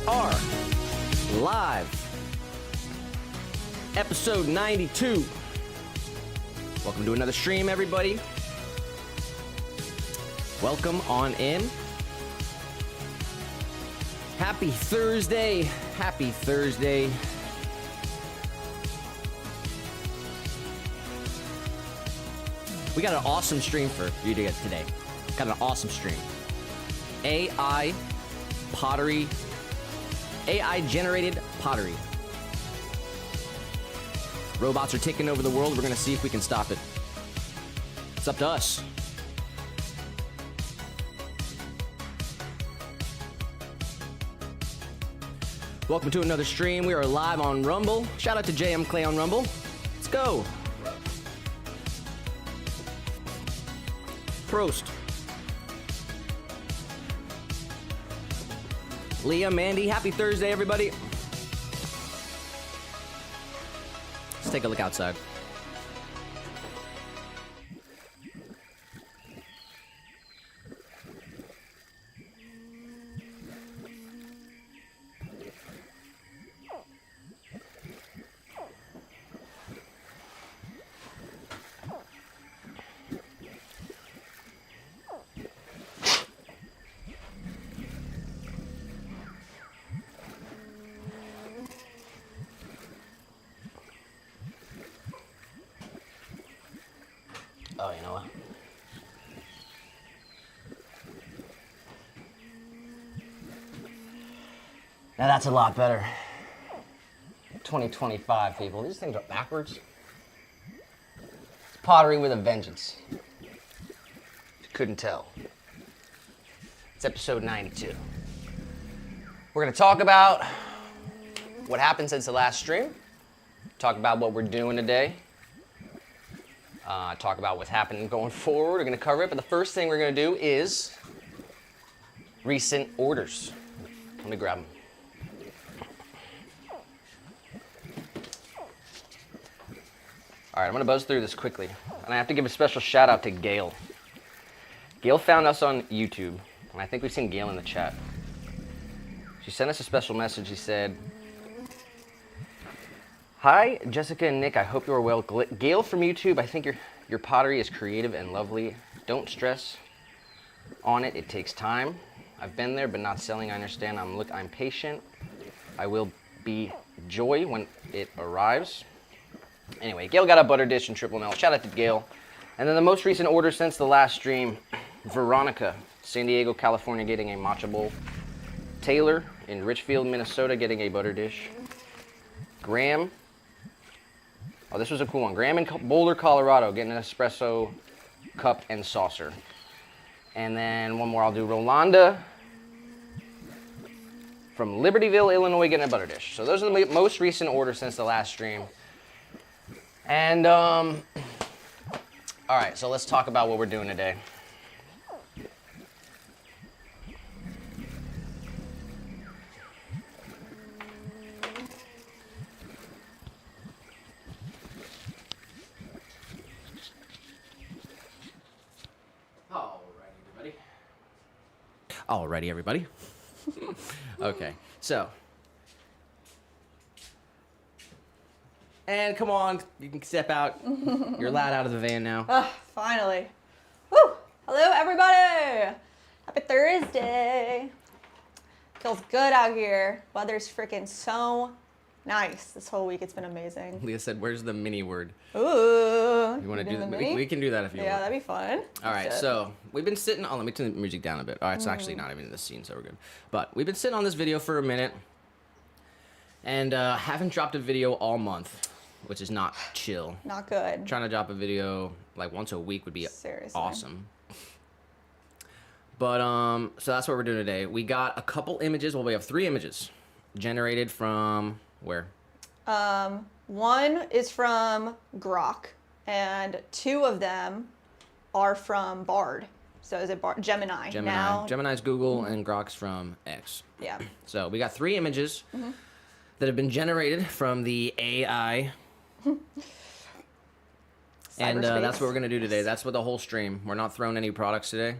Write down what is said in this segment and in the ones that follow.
are live. Episode 92. Welcome to another stream, everybody. Welcome on in. Happy Thursday. Happy Thursday. We got an awesome stream for you to get today. Got an awesome stream. AI pottery. AI generated pottery. Robots are taking over the world. We're going to see if we can stop it. It's up to us. Welcome to another stream. We are live on Rumble. Shout out to JM Clay on Rumble. Let's go. Prost. Leah, Mandy, happy Thursday, everybody. Let's take a look outside. Oh, you know what? Now that's a lot better. 2025, people. These things are backwards. It's pottery with a vengeance. If you couldn't tell. It's episode 92. We're going to talk about what happened since the last stream. Talk about what we're doing today. Talk about what's happening going forward. We're going to cover it, but the first thing we're going to do is recent orders. Let me grab them. All right, I'm going to buzz through this quickly, and I have to give a special shout out to Gail. Gail found us on YouTube, and I think we've seen Gail in the chat. She sent us a special message. She said, "Hi, Jessica and Nick. I hope you are well. Gail from YouTube. I think your pottery is creative and lovely. Don't stress on it. It takes time. I've been there, but not selling. I understand. I'm patient. I will be joy when it arrives." Anyway, Gail got a butter dish and triple melt. Shout out to Gail. And then the most recent order since the last stream, Veronica, San Diego, California, getting a matcha bowl. Taylor in Richfield, Minnesota, getting a butter dish. Graham. Oh, this was a cool one. Graham in Boulder, Colorado, getting an espresso cup and saucer. And then one more I'll do. Rolanda from Libertyville, Illinois, getting a butter dish. So those are the most recent orders since the last stream. And, all right, so let's talk about what we're doing today. Alrighty, everybody. Okay, so. And come on, you can step out. You're allowed out of the van now. Finally. Woo! Hello, everybody! Happy Thursday. Feels good out here. Weather's freaking so nice. This whole week it's been amazing. Leah said, "Where's the mini word?" Ooh. You want to do that? We can do that if you want. Yeah, that'd be fun. All right, so we've been sitting on. Let me turn the music down a bit. All right, it's actually not even in the scene, so we're good. But we've been sitting on this video for a minute, and haven't dropped a video all month, which is not chill. Not good. Trying to drop a video like once a week would be Seriously. awesome. But so that's what we're doing today. We got a couple images. Well, we have 3 images generated from where? One is from Grok, and 2 of them are from Bard. So is it Gemini? Now, Gemini's Google, and Grok's from X. Yeah. So we got 3 images that have been generated from the AI. And that's what we're going to do today. That's what the whole stream. We're not throwing any products today.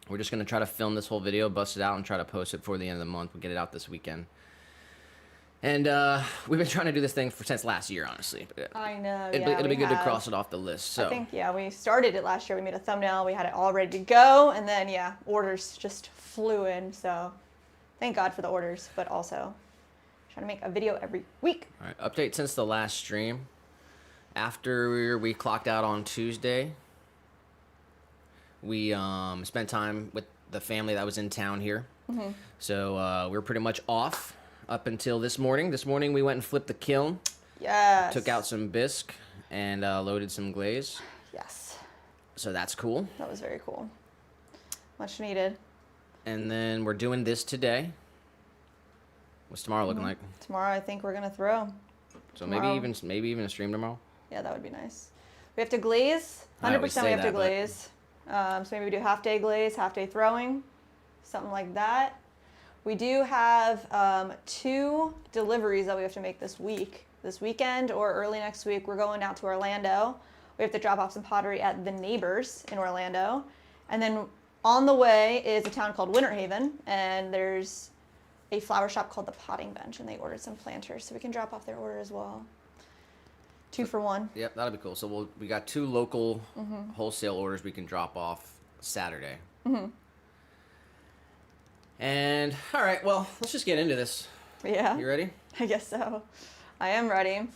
We're just going to try to film this whole video, bust it out, and try to post it before the end of the month. We'll get it out this weekend. And we've been trying to do this thing since last year, honestly. I know, It'll be good to cross it off the list. So I think, yeah, we started it last year. We made a thumbnail. We had it all ready to go. And then, yeah, orders just flew in. So thank God for the orders, but also trying to make a video every week. All right, update since the last stream. After we clocked out on Tuesday, we spent time with the family that was in town here. Mm-hmm. So we were pretty much off up until this morning. This morning we went and flipped the kiln. Yes. Took out some bisque and loaded some glaze. Yes. So that's cool. That was very cool. Much needed. And then we're doing this today. What's tomorrow looking like? Tomorrow I think we're going to throw. So Tomorrow. maybe even a stream tomorrow? Yeah, that would be nice. We have to glaze. I 100% always we say have to that, but- glaze. So maybe we do half day glaze, half day throwing, something like that. We do have 2 deliveries that we have to make this weekend or early next week. We're going out to Orlando. We have to drop off some pottery at the Neighbors in Orlando. And then on the way is a town called Winter Haven, and there's a flower shop called the Potting Bench, and they ordered some planters, so we can drop off their order as well. 2 for 1. Yep, that'll be cool. So we got 2 local wholesale orders we can drop off Saturday. Mm-hmm. And all right, well, let's just get into this. Yeah. You ready? I guess so. I am ready.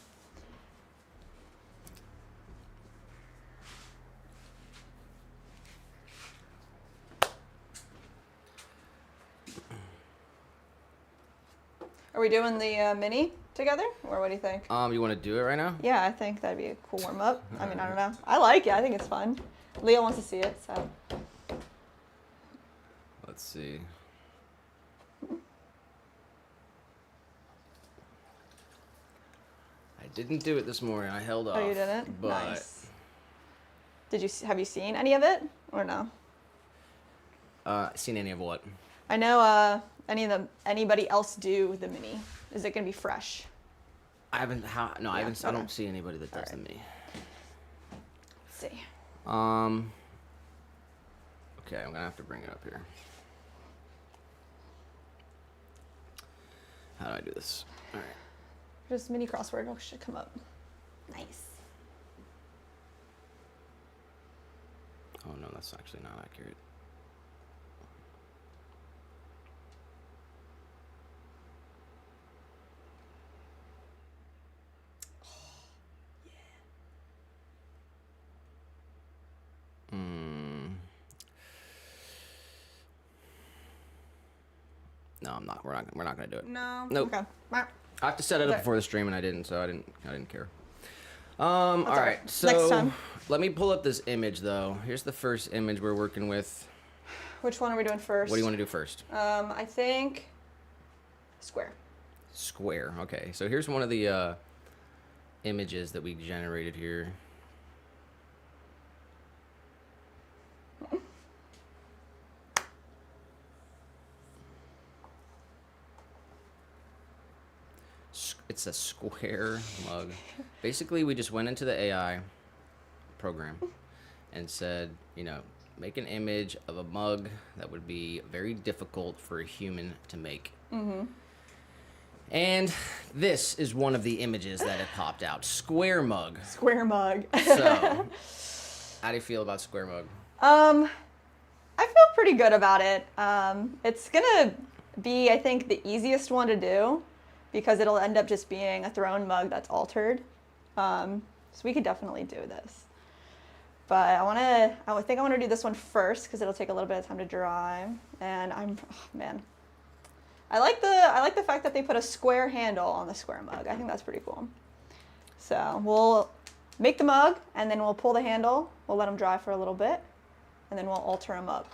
Are we doing the mini together, or what do you think? You want to do it right now? Yeah, I think that'd be a cool warm up. I mean, I don't know. I like it. I think it's fun. Leo wants to see it, so. Let's see. I didn't do it this morning. I held off. Oh, you didn't? But Nice. Have you seen any of it or no? seen any of what? I know anybody else do the mini. Is it gonna be fresh? I haven't. No, I haven't. I okay. don't see anybody that does the me. Let's see. Okay, I'm gonna have to bring it up here. How do I do this? All right. Just mini crossword should come up. Nice. Oh no, that's actually not accurate. No, I'm not. We're not gonna do it. No. Nope. Okay. I have to set it up Okay. before the stream, and I didn't, so I didn't care. All all right. right. So Next time. let me pull up this image though. Here's the first image we're working with. Which one are we doing first? What do you want to do first? I think square. Square. Okay. So here's one of the images that we generated here. It's a square mug. Basically, we just went into the AI program and said, you know, make an image of a mug that would be very difficult for a human to make. Mm-hmm. And this is one of the images that it popped out. Square mug. Square mug. So, how do you feel about square mug? I feel pretty good about it. It's gonna be, I think, the easiest one to do because it'll end up just being a thrown mug that's altered. So we could definitely do this. But I think I want to do this one first because it'll take a little bit of time to dry. And I like the fact that they put a square handle on the square mug. I think that's pretty cool. So we'll make the mug and then we'll pull the handle. We'll let them dry for a little bit and then we'll alter them up.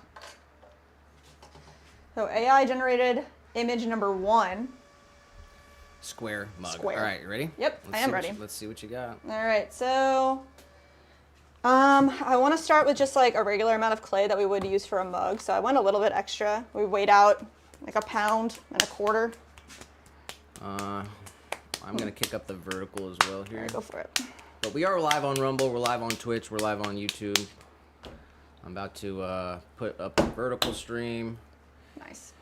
So AI generated image number 1. Square mug. Square. All right, you ready? Yep, I am ready. Let's see what you got. All right, so I want to start with just like a regular amount of clay that we would use for a mug. So I went a little bit extra. We weighed out like 1.25 pounds. I'm gonna kick up the vertical as well here. All right, go for it. But we are live on Rumble, we're live on Twitch, we're live on YouTube. I'm about to put up a vertical stream. Nice.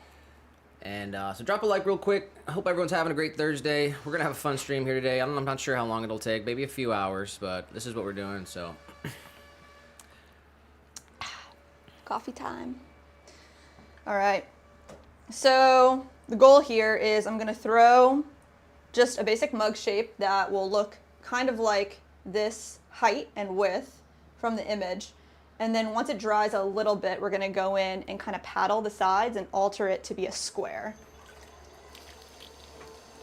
And so drop a like real quick. I hope everyone's having a great Thursday. We're going to have a fun stream here today. I'm not sure how long it'll take. Maybe a few hours, but this is what we're doing, so. Coffee time. All right. So the goal here is I'm going to throw just a basic mug shape that will look kind of like this height and width from the image. And then once it dries a little bit, we're going to go in and kind of paddle the sides and alter it to be a square.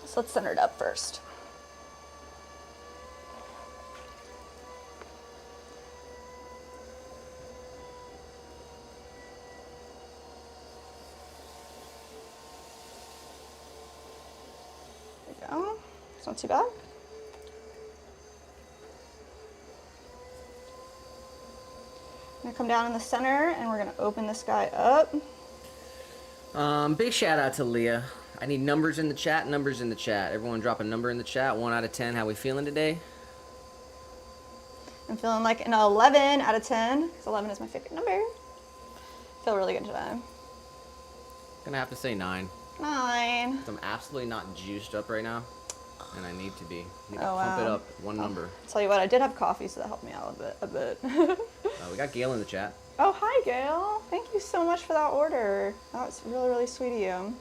So let's center it up first. There we go. It's not too bad. I'm gonna come down in the center and we're gonna open this guy up. Big shout out to Leah. I need numbers in the chat, numbers in the chat. Everyone drop a number in the chat, 1 out of 10. How we feeling today? I'm feeling like an 11 out of 10, because 11 is my favorite number. Feel really good today. Gonna have to say 9. 9. I'm absolutely not juiced up right now, and I need to be. Need to Oh, pump it wow. up one number. Tell you what, I did have coffee, so that helped me out a bit. We got Gail in the chat. Oh, hi, Gail. Thank you so much for that order. That was really, really sweet of you.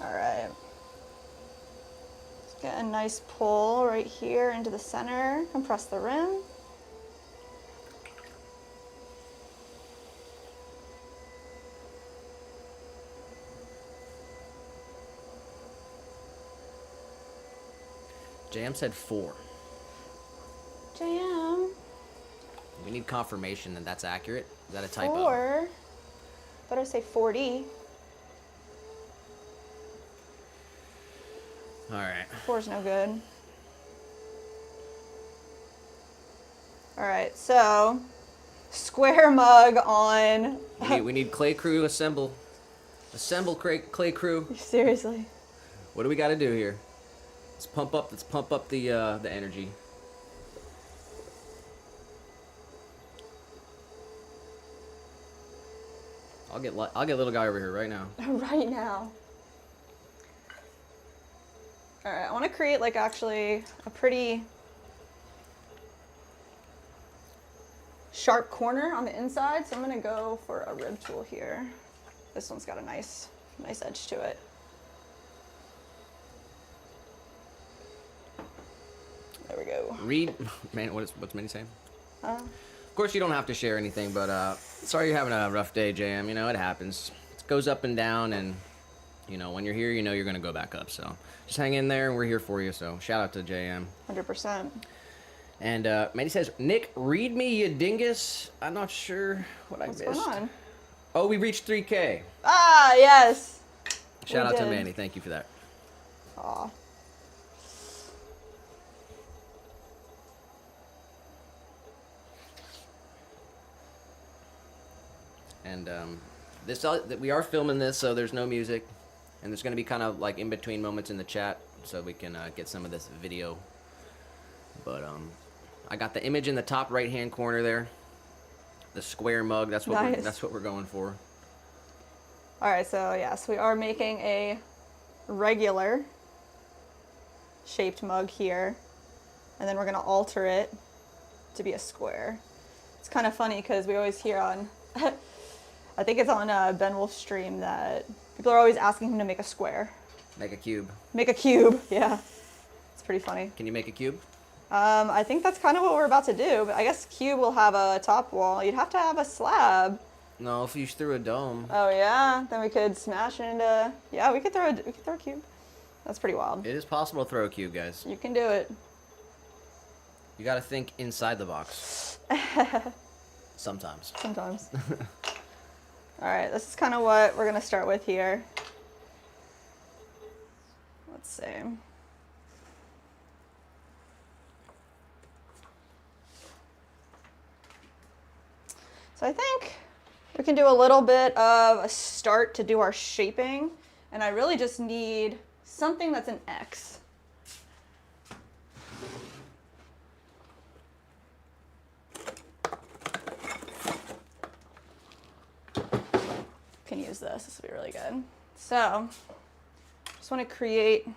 All right. Let's get a nice pull right here into the center. Compress the rim. JM said 4. JM. We need confirmation that that's accurate. Is that a typo? 4. Better say 40. All right. 4's no good. All right, so square mug on. We need clay crew assemble. Assemble clay crew. Seriously. What do we got to do here? Let's pump up the energy. I'll get little guy over here right now. Right now. All right, I want to create like actually a pretty sharp corner on the inside, so I'm gonna go for a rib tool here. This one's got a nice edge to it. There we go. Read, man, what's Minnie saying? Uh, Of course, you don't have to share anything, but sorry you're having a rough day, JM. You know, it happens. It goes up and down, and, you know, when you're here, you know you're going to go back up. So just hang in there, and we're here for you. So shout out to JM. 100%. And Mandy says, Nick, read me, you dingus. I'm not sure what I What's missed. going on? Oh, we reached 3K. Ah, yes. Shout We out to did. Mandy. Thank you for that. Aw. And we are filming this, so there's no music. And there's going to be kind of like in-between moments in the chat so we can get some of this video. But I got the image in the top right-hand corner there. The square mug, that's what Nice. we're going for. All right, so yes, we are making a regular shaped mug here, and then we're gonna alter it to be a square. It's kind of funny because we always hear on, I think it's on Ben Wolf's stream, that people are always asking him to make a square. Make a cube. Make a cube, yeah. It's pretty funny. Can you make a cube? I think that's kind of what we're about to do, but I guess cube will have a top wall. You'd have to have a slab. No, if you threw a dome. Oh yeah, then we could smash it into. Yeah, we could throw a cube. That's pretty wild. It is possible to throw a cube, guys. You can do it. You got to think inside the box. Sometimes. Sometimes. All right, this is kind of what we're gonna start with here. Let's see. So I think We can do a little bit of a start to do our shaping, and I really just need something that's an X. Can use this. This will be really good. So, just want to create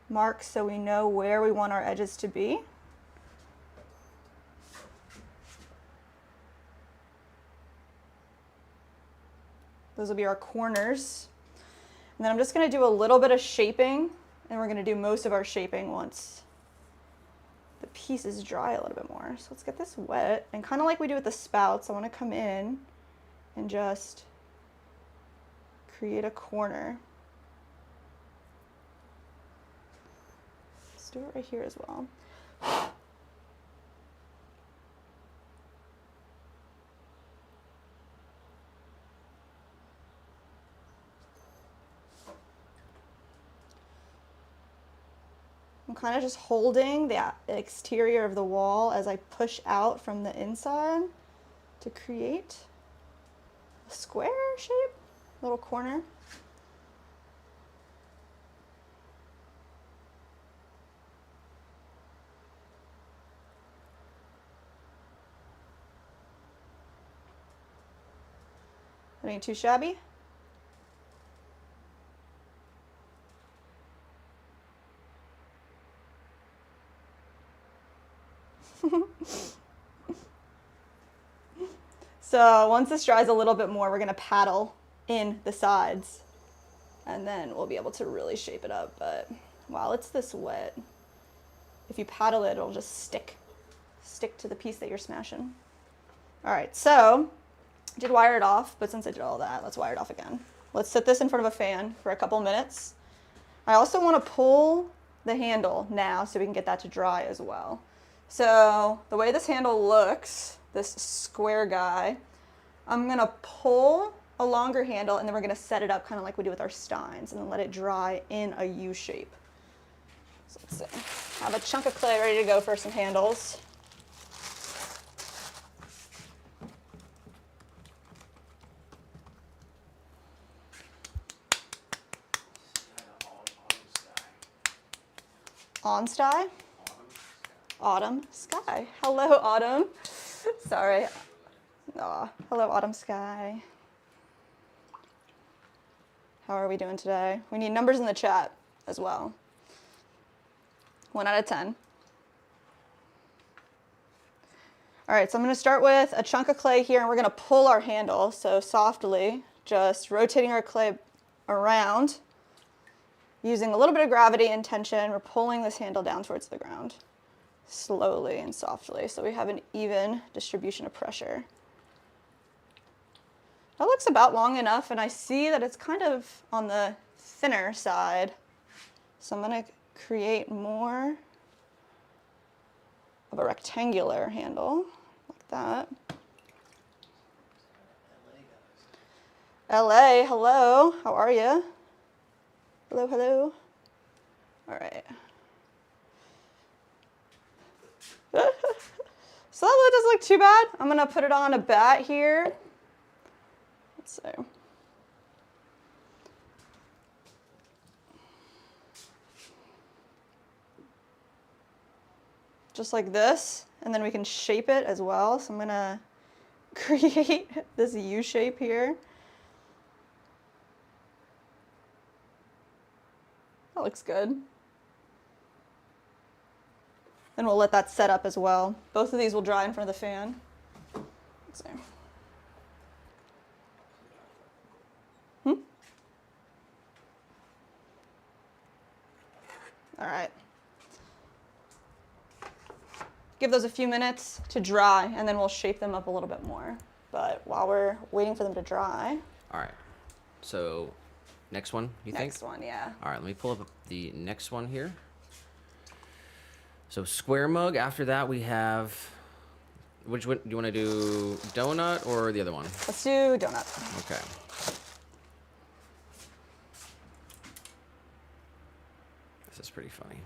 marks so we know where we want our edges to be. Those will be our corners. And then I'm just going to do a little bit of shaping, and we're going to do most of our shaping once the piece is dry a little bit more. So let's get this wet, and kind of like we do with the spouts, I want to come in and just create a corner. Let's do it right here as well. I'm kind of just holding the exterior of the wall as I push out from the inside to create a square shape, little corner. That ain't too shabby. So once this dries a little bit more, we're going to paddle in the sides, and then we'll be able to really shape it up. But while it's this wet, if you paddle it, it'll just stick to the piece that you're smashing. All right, so I did wire it off, but since I did all that, let's wire it off again. Let's sit this in front of a fan for a couple minutes. I also want to pull the handle now so we can get that to dry as well. So the way this handle looks, this square guy, I'm going to pull a longer handle, and then we're going to set it up kind of like we do with our steins, and then let it dry in a U shape. So let's see. I have a chunk of clay ready to go for some handles. On sky? Autumn sky. Hello, Autumn. Sorry. Aw, hello, Autumn sky. How are we doing today? We need numbers in the chat as well. 1 out of 10. All right, so I'm going to start with a chunk of clay here, and we're going to pull our handle. So softly, just rotating our clay around. Using a little bit of gravity and tension, we're pulling this handle down towards the ground. Slowly and softly, so we have an even distribution of pressure. That looks about long enough, and I see that it's kind of on the thinner side. So I'm going to create more of a rectangular handle, like that. LA, hello, how are you? Hello, hello. All right. So that doesn't look too bad. I'm gonna put it on a bat here. Let's see. Just like this, and then we can shape it as well. So I'm gonna create this U shape here. That looks good. Then we'll let that set up as well. Both of these will dry in front of the fan. Let's see. All right. Give those a few minutes to dry, and then we'll shape them up a little bit more. But while we're waiting for them to dry. All right. So next one, you think? Next one, yeah. All right, let me pull up the next one here. So square mug. After that, we have, which one do you want to do? Donut or the other one? Let's do donut. Okay. This is pretty funny.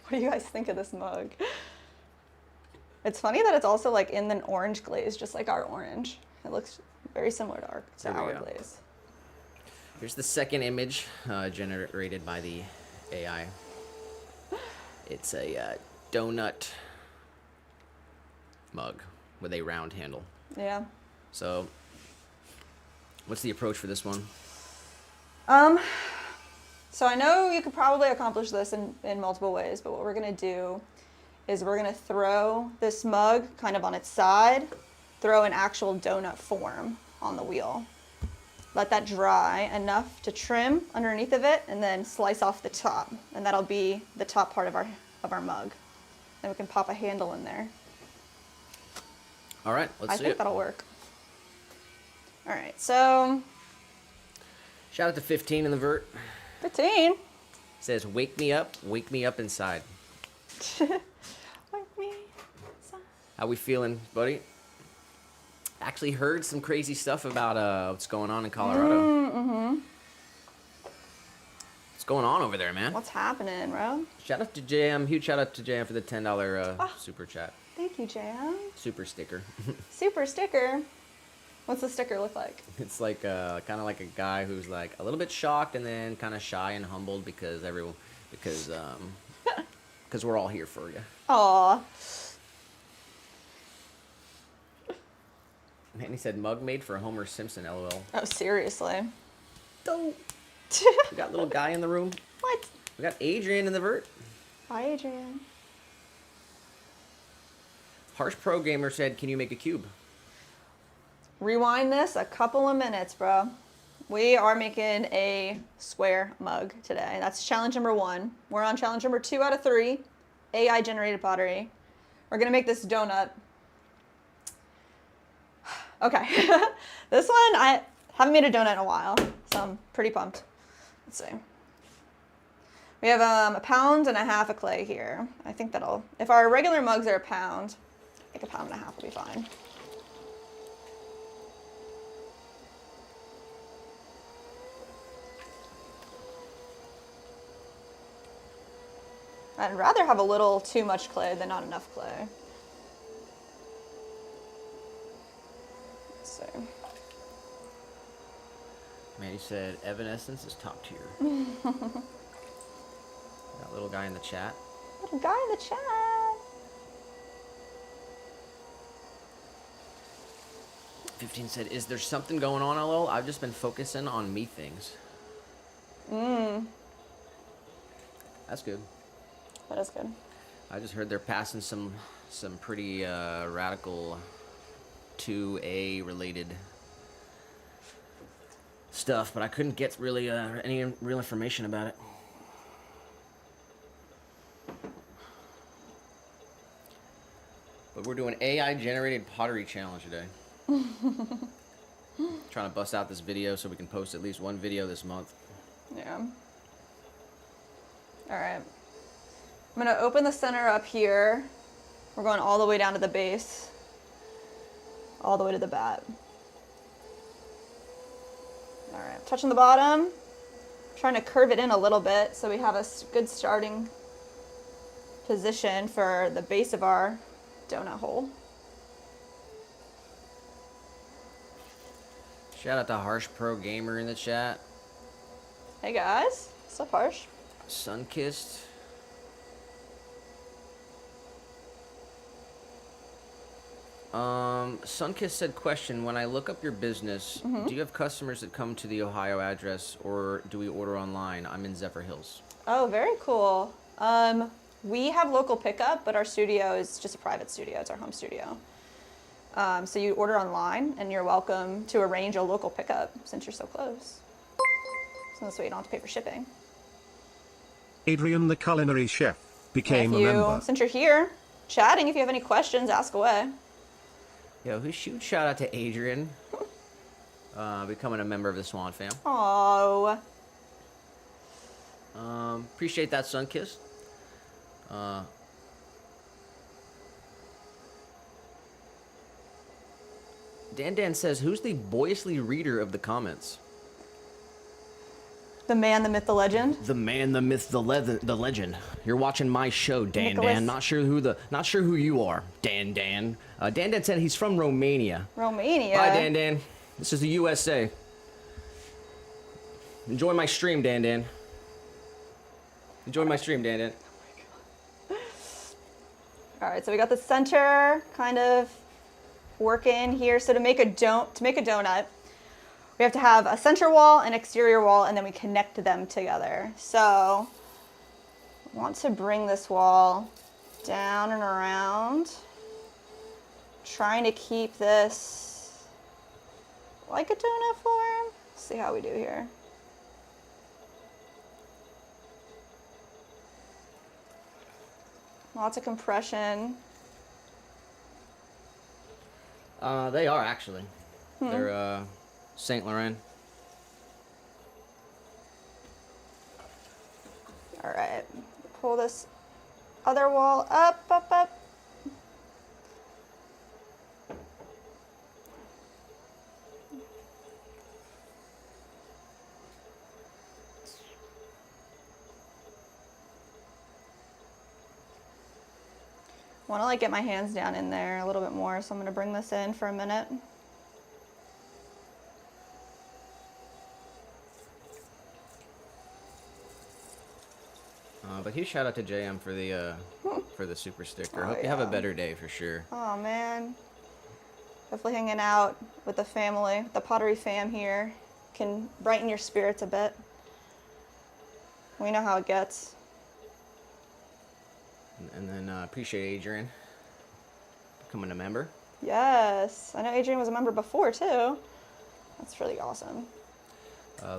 What do you guys think of this mug? It's funny that it's also like in an orange glaze, just like our orange. It looks very similar to There we our go. glaze. Here's the second image generated by the AI. It's a donut mug with a round handle. Yeah. So, what's the approach for this one? So I know you could probably accomplish this in multiple ways, but what we're gonna do is we're gonna throw this mug kind of on its side, throw an actual donut form on the wheel. Let that dry enough to trim underneath of it, and then slice off the top, and that'll be the top part of our mug. Then we can pop a handle in there. All right, let's I see think it. that'll work. All right, so Shout out to 15 in the vert. 15. Says, wake me up inside. Wake me up. How we feeling, buddy? Actually heard some crazy stuff about what's going on in Colorado. Mm-hmm. What's going on over there, man? What's happening, bro? Shout out to JM. Huge shout out to JM for the $10 super chat. Thank you, JM. Super sticker. Super sticker. What's the sticker look like? It's like kind of like a guy who's like a little bit shocked and then kind of shy and humbled because we're all here for you. Aw. Man, he said mug made for Homer Simpson, LOL. Oh, seriously. Don't. We got little guy in the room. What? We got Adrian in the vert. Hi, Adrian. Harsh Pro Gamer said, can you make a cube? Rewind this a couple of minutes, bro. We are making a square mug today. That's challenge number 1. We're on challenge number 2 out of 3. AI generated pottery. We're gonna make this donut. Okay. This one, I haven't made a donut in a while, so I'm pretty pumped. Let's see. We have 1.5 pounds of clay here. I think that'll, if our regular mugs are 1 pound, I think 1.5 pounds will be fine. I'd rather have a little too much clay than not enough clay. Let's see. Man, he said Evanescence is top tier. That little guy in the chat. Little guy in the chat. $15 said, is there something going on, LOL? I've just been focusing on me things. That's good. That is good. I just heard they're passing some pretty radical 2A related stuff, but I couldn't get really any real information about it. But we're doing AI generated pottery challenge today. Trying to bust out this video so we can post at least one video this month. Yeah. All right. I'm gonna open the center up here. We're going all the way down to the base. All the way to the bat. All right, touching the bottom. Trying to curve it in a little bit so we have a good starting position for the base of our donut hole. Shout out to Harsh Pro Gamer in the chat. Hey guys, what's up, Harsh? Sunkissed. Sunkissed said, question, when I look up your business, do you have customers that come to the Ohio address or do we order online? I'm in Zephyr Hills. Oh, very cool. We have local pickup, but our studio is just a private studio. It's our home studio. So you order online, and you're welcome to arrange a local pickup since you're so close. So this way you don't have to pay for shipping. Adrian the culinary chef became a member. Since you're here chatting, if you have any questions, ask away. Yo, huge shout out to Adrian, becoming a member of the Swan fam. Oh. Appreciate that, Sunkissed. Dan says, who's the boyishly reader of the comments? The man, the myth, the legend. The man, the myth, the legend. You're watching my show, Dan. Nicholas. Dan. Not sure who you are, Dan. Dan said he's from Romania. Romania. Bye, Dan. This is the USA. Enjoy my stream, Dan. Enjoy my stream, Dan. All right, so we got the center kind of working here. So to make a donut, we have to have a center wall, an exterior wall, and then we connect them together. So I want to bring this wall down and around, trying to keep this like a donut form. Let's see how we do here. Lots of compression. They are actually. They're Saint Laurent. All right, pull this other wall up. I want to like get my hands down in there a little bit more, so I'm going to bring this in for a minute. But huge shout out to JM for the super sticker. Oh, Hope you have a better day for sure. Oh man, definitely hanging out with the family, the Pottery fam here, can brighten your spirits a bit. We know how it gets. And then appreciate Adrian becoming a member. Yes, I know Adrian was a member before too. That's really awesome.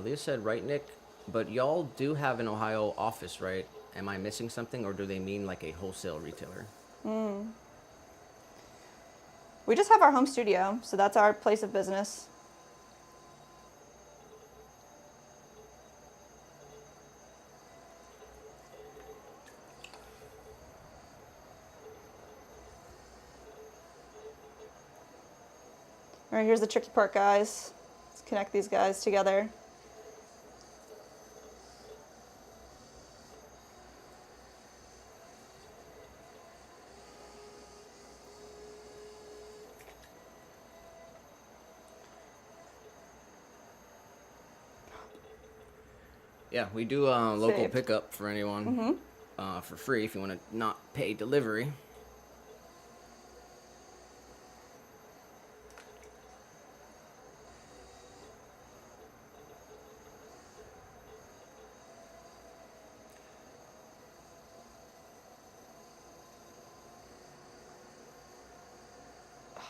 Leah said, right, Nick? But y'all do have an Ohio office, right? Am I missing something, or do they mean like a wholesale retailer? We just have our home studio, so that's our place of business. All right, here's the tricky part, guys. Let's connect these guys together. Yeah, we do local Saved. pickup for anyone for free if you want to not pay delivery.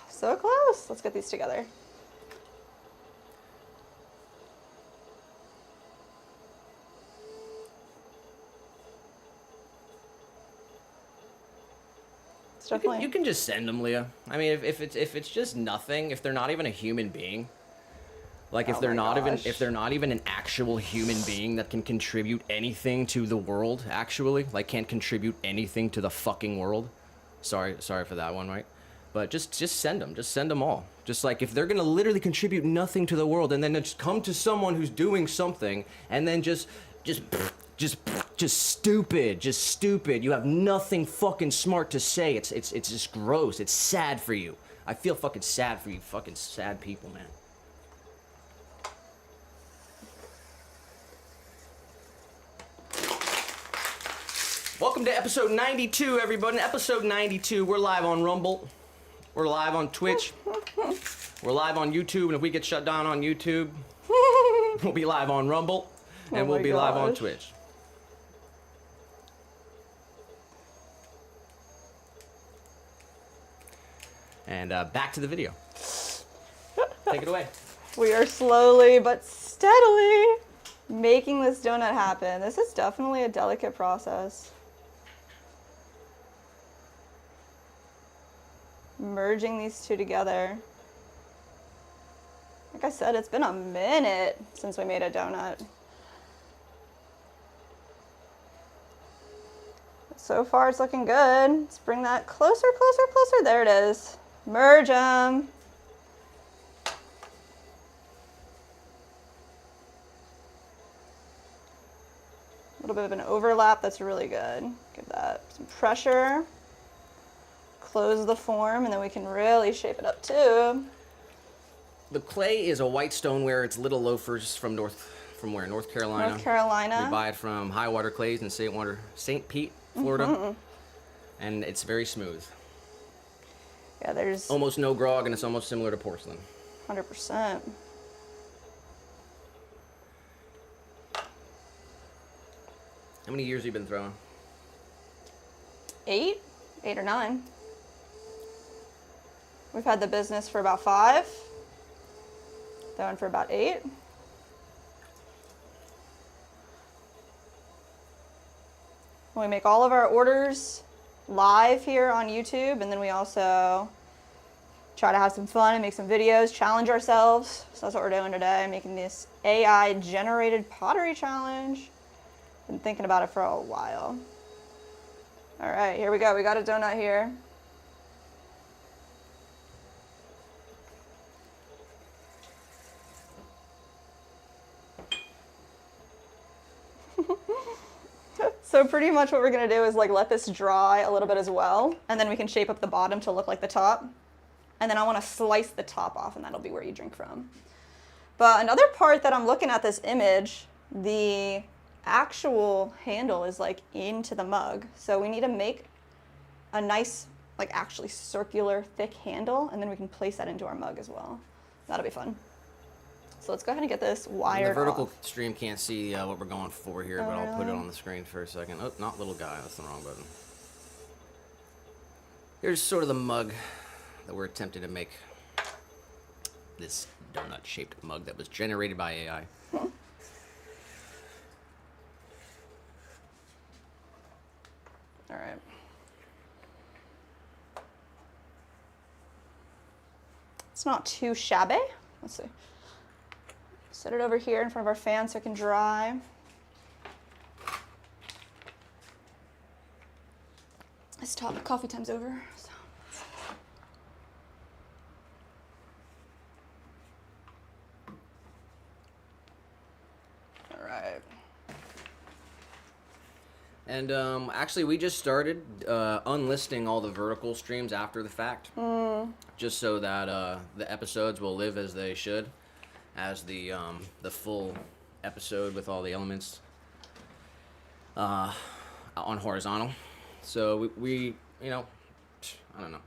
So close. Let's get these together. It's definitely. You can just send them, Leah. I mean, if it's just nothing, if they're not even a human being, like if Oh they're my not gosh. if they're not even an actual human being that can contribute anything to the world, actually, like can't contribute anything to the fucking world. Sorry for that one, right? But just send them. Just send them all. Just like if they're gonna literally contribute nothing to the world, and then just come to someone who's doing something, and then just stupid. You have nothing fucking smart to say. It's just gross. It's sad for you. I feel fucking sad for you, fucking sad people, man. Welcome to episode 92, everybody. Episode 92. We're live on Rumble. We're live on Twitch. We're live on YouTube, and if we get shut down on YouTube, we'll be live on Rumble, and we'll be live on Twitch. And back to the video. Take it away. We are slowly but steadily making this donut happen. This is definitely a delicate process. Merging these two together. Like I said, it's been a minute since we made a donut. So far, it's looking good. Let's bring that closer. There it is. Merge them. little bit of an overlap. That's really good. Give that some pressure. Close the form, and then we can really shape it up too. The clay is a white stoneware. It's Little Loafers from where? North Carolina. North Carolina. We buy it from High Water Clays in St. Pete, Florida. And it's very smooth. Yeah, there's almost no grog, and it's almost similar to porcelain. 100%. How many years have you been throwing? 8 or 9. We've had the business for about 5. Throwing for about 8. We make all of our orders live here on YouTube, and then we also try to have some fun and make some videos, challenge ourselves. So that's what we're doing today, making this AI generated pottery challenge. Been thinking about it for a while. All right, here we go. We got a donut here. So pretty much what we're gonna do is like let this dry a little bit as well, and then we can shape up the bottom to look like the top. And then I wanna slice the top off, and that'll be where you drink from. But another part that I'm looking at this image, the actual handle is like into the mug. So we need to make a nice, like actually circular, thick handle, and then we can place that into our mug as well. That'll be fun. So let's go ahead and get this wired The vertical off. stream can't see what we're going for here, but I'll put it on the screen for a second. Oh, not little guy, that's the wrong button. Here's sort of the mug that we're attempting to make. This donut-shaped mug that was generated by AI. All right. It's not too shabby. Let's see. Set it over here in front of our fan so it can dry. This coffee time's over. So. All right. And actually, we just started unlisting all the vertical streams after the fact, just so that the episodes will live as they should, as the full episode with all the elements on horizontal. So we you know, I don't know.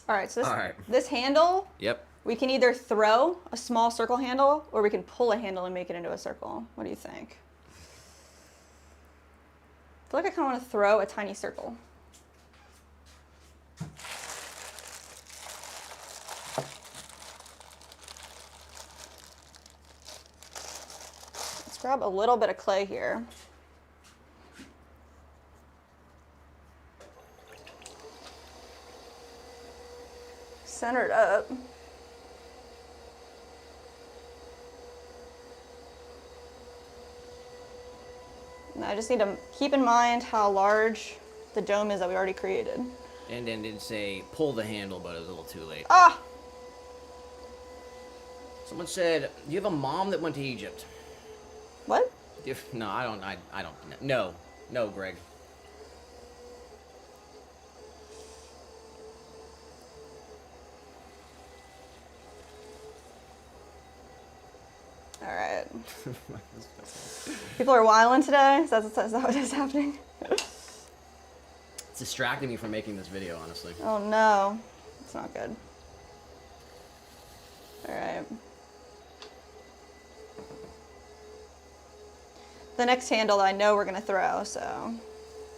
All right. So All right. this handle. Yep. We can either throw a small circle handle, or we can pull a handle and make it into a circle. What do you think? I feel like I kind of want to throw a tiny circle. Let's grab a little bit of clay here. Center it up. I just need to keep in mind how large the dome is that we already created. And then did say pull the handle, but it was a little too late. Ah! Someone said, "Do you have a mom that went to Egypt?" What? No, I don't. I don't. No, Greg. All right. People are wilding today? Is that what is happening? It's distracting me from making this video, honestly. Oh no. It's not good. All right. The next handle I know we're going to throw, so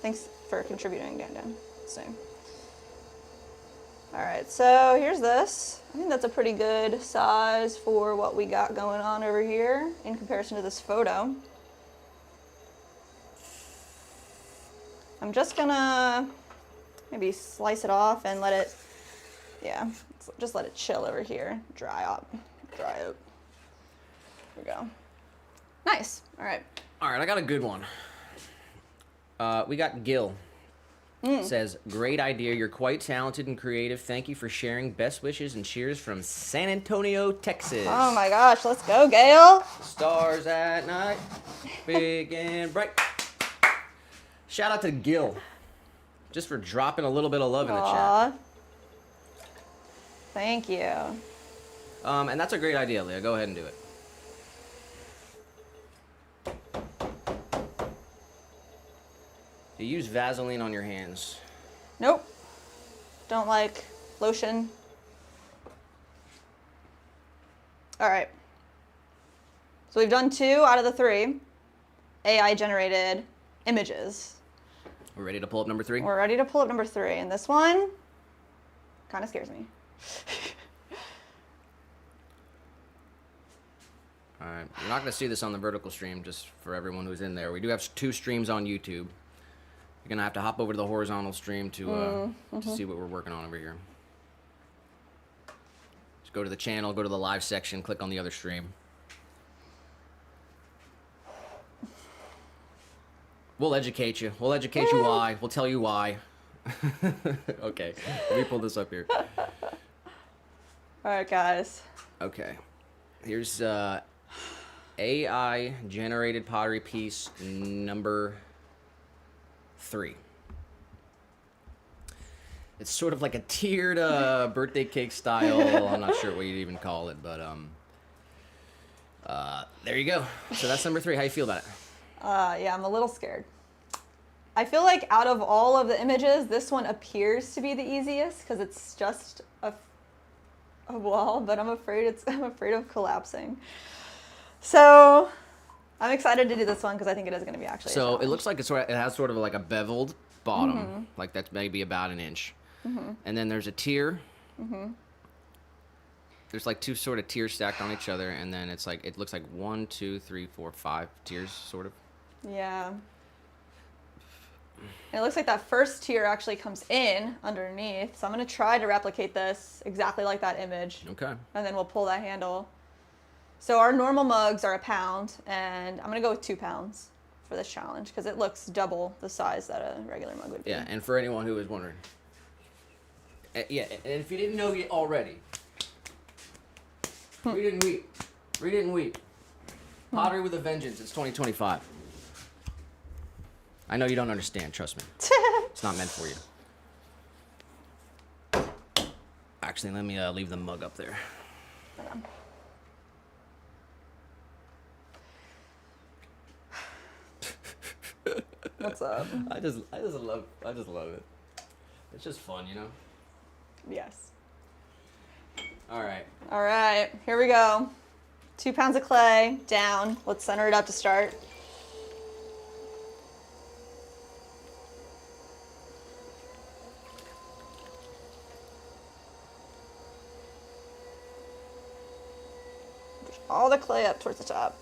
thanks for contributing, Dan. Same. All right, so here's this. I think that's a pretty good size for what we got going on over here in comparison to this photo. I'm just gonna maybe slice it off and let it, yeah, just let it chill over here. Dry out. There we go. Nice, all right. All right, I got a good one. We got Gil. Says, great idea. You're quite talented and creative. Thank you for sharing. Best wishes and cheers from San Antonio, Texas. Oh my gosh, let's go, Gail. Stars at night, big and bright. Shout out to Gil, just for dropping a little bit of love in the Aw. chat. Thank you. And that's a great idea, Leah. Go ahead and do it. You use Vaseline on your hands. Nope. Don't like lotion. All right. So we've done 2 out of the 3 AI generated images. We're ready to pull up number 3? We're ready to pull up number 3, and this one kind of scares me. All right. You're not going to see this on the vertical stream, just for everyone who's in there. We do have 2 streams on YouTube. You're going to have to hop over to the horizontal stream to see what we're working on over here. Just go to the channel, go to the live section, click on the other stream. We'll educate you. We'll educate you why. We'll tell you why. Okay, let me pull this up here. All right, guys. Okay, here's AI generated pottery piece number 3. It's sort of like a tiered birthday cake style. I'm not sure what you'd even call it, but there you go. So that's number 3. How you feel about it? Yeah, I'm a little scared. I feel like out of all of the images, this one appears to be the easiest because it's just a wall, but I'm afraid of collapsing. So I'm excited to do this one because I think it is going to be actually. So it looks like it has sort of like a beveled bottom, like that's maybe about an inch, and then there's a tier. There's like 2 sort of tiers stacked on each other, and then it's like it looks like 1, 2, 3, 4, 5 tiers, sort of. Yeah. And it looks like that first tier actually comes in underneath. So I'm going to try to replicate this exactly like that image. Okay. And then we'll pull that handle. So our normal mugs are £1, and I'm going to go with 2 pounds for this challenge because it looks double the size that a regular mug would be. Yeah, and for anyone who is wondering. Yeah, and if you didn't know yet already, read it and weep. Read it and weep. Pottery with a Vengeance. It's 2025. I know you don't understand. Trust me. It's not meant for you. Actually, let me leave the mug up there. What's up? I just love it. It's just fun, you know. Yes. All right. All right, here we go. 2 pounds of clay down. Let's center it up to start. Push all the clay up towards the top.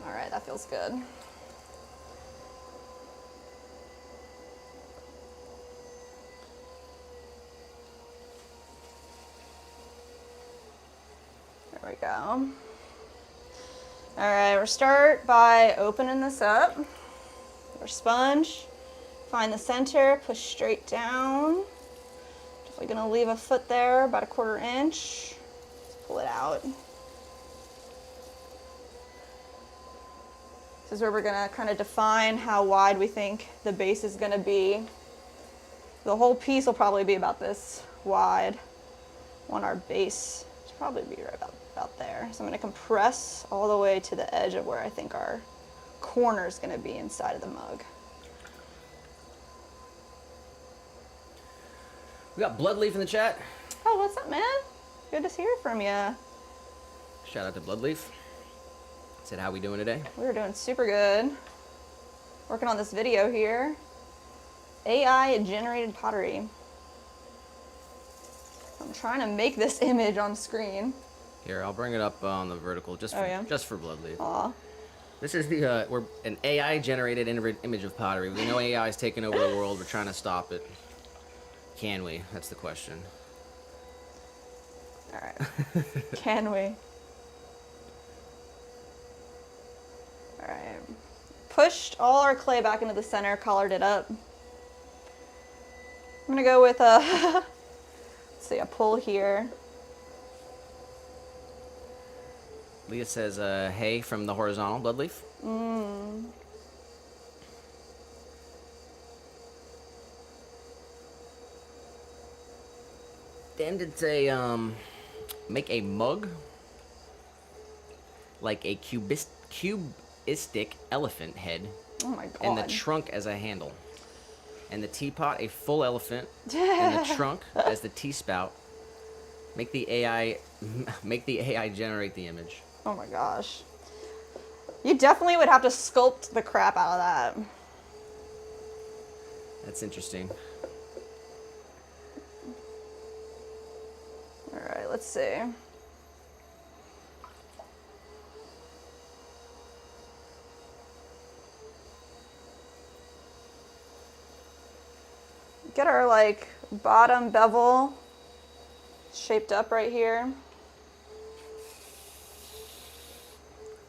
All right, that feels good. There we go. All right, we'll start by opening this up. Our sponge, find the center, push straight down. Definitely gonna leave a foot there, about 1/4 inch. Let's pull it out. This is where we're gonna kind of define how wide we think the base is gonna be. The whole piece will probably be about this wide. Want our base to probably be right about there. So I'm gonna compress all the way to the edge of where I think our corner is gonna be inside of the mug. We got Bloodleaf in the chat. Oh, what's up, man? Good to hear from you. Shout out to Bloodleaf. Said, how we doing today? We're doing super good. Working on this video here. AI generated pottery. I'm trying to make this image on screen. Here, I'll bring it up on the vertical just for Oh, yeah? just for Bloodleaf. Aw. This is the we're an AI generated image of pottery. We know AI is taking over the world. We're trying to stop it. Can we? That's the question. All right. Can we? All right. Pushed all our clay back into the center, collared it up. I'm gonna go with a, let's see, a pull here. Leah says, hey, from the horizontal blood leaf. Dan did say, make a mug like a cubistic elephant head. Oh my God. And the trunk as a handle. And the teapot, a full elephant. And the trunk as the tea spout. Make the AI generate the image. Oh my gosh. You definitely would have to sculpt the crap out of that. That's interesting. All right, let's see. Get our like bottom bevel shaped up right here.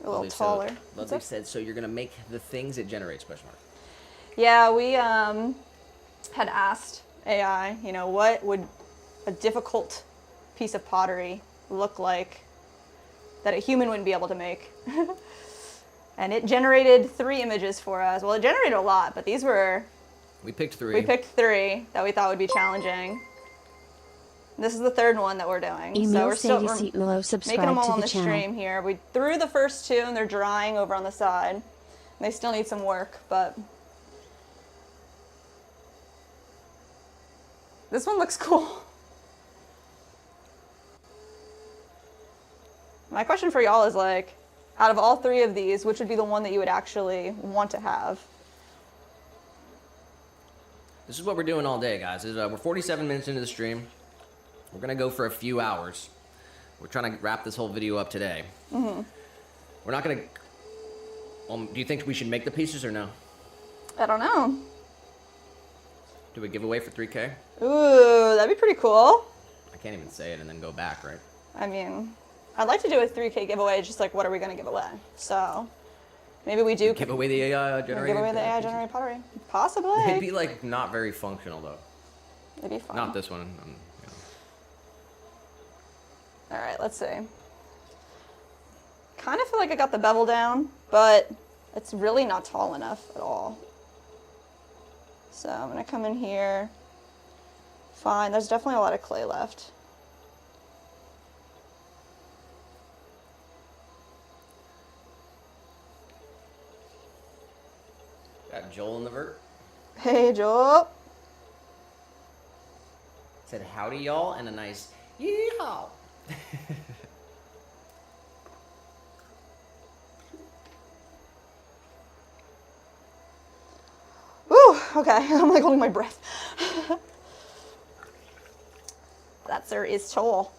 A little taller. Ludwig said, so you're gonna make the things it generates, question mark. Yeah, we had asked AI, you know, what would a difficult piece of pottery look like that a human wouldn't be able to make? And it generated 3 images for us. Well, it generated a lot, but these were... We picked 3. We picked 3 that we thought would be challenging. This is the 3rd one that we're doing. So we're still making them all on the stream here. We threw the first 2 and they're drying over on the side. They still need some work, but this one looks cool. My question for y'all is like, out of all 3 of these, which would be the one that you would actually want to have? This is what we're doing all day, guys. We're 47 minutes into the stream. We're gonna go for a few hours. We're trying to wrap this whole video up today. Mm-hmm. We're not gonna... do you think we should make the pieces or no? I don't know. Do we give away for 3K? Ooh, that'd be pretty cool. I can't even say it and then go back, right? I mean, I'd like to do a 3K giveaway, just like what are we gonna give away? So maybe we do give away the AI generated. Give away the AI generated pottery, possibly. They'd be like not very functional though. It'd be fun. Not this one. All right, let's see. Kind of feel like I got the bevel down, but it's really not tall enough at all. So I'm gonna come in here. Fine, there's definitely a lot of clay left. Got Joel in the vert. Hey, Joel. Said howdy y'all and a nice yeehaw. Ooh, okay, I'm like holding my breath. That, sir, is tall.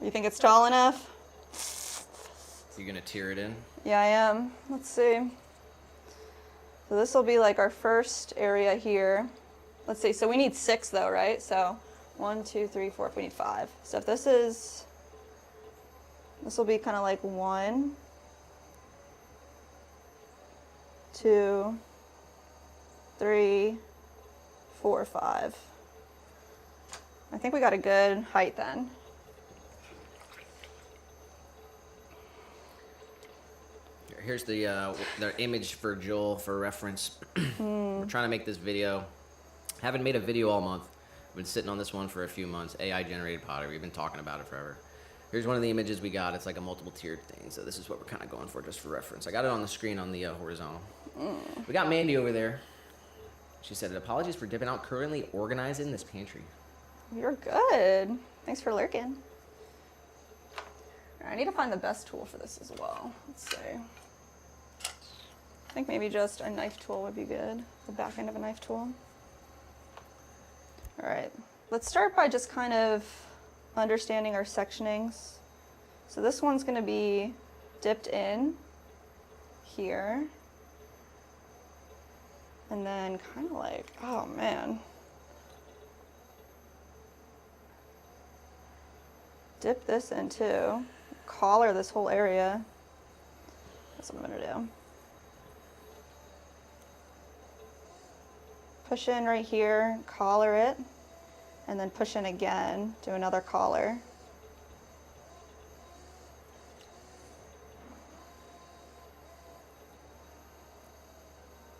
You think it's tall enough? You gonna tear it in? Yeah, I am. Let's see. So this will be like our first area here. Let's see, so we need 6 though, right? So 1, 2, 3, 4, we need 5. So if this will be kind of like 1, 2, 3, 4, 5. I think we got a good height then. Here's the image for Joel for reference. We're trying to make this video. Haven't made a video all month. We've been sitting on this one for a few months. AI generated pottery. We've been talking about it forever. Here's one of the images we got. It's like a multiple tiered thing. So this is what we're kind of going for just for reference. I got it on the screen on the horizontal. We got Mandy over there. She said, apologies for dipping out. Currently organizing this pantry. You're good. Thanks for lurking. I need to find the best tool for this as well. Let's see. I think maybe just a knife tool would be good. The back end of a knife tool. All right, let's start by just kind of understanding our sectionings. So this one's gonna be dipped in here. And then kind of like, oh man. Dip this in too. Collar this whole area. That's what I'm gonna do. Push in right here, collar it, and then push in again, do another collar.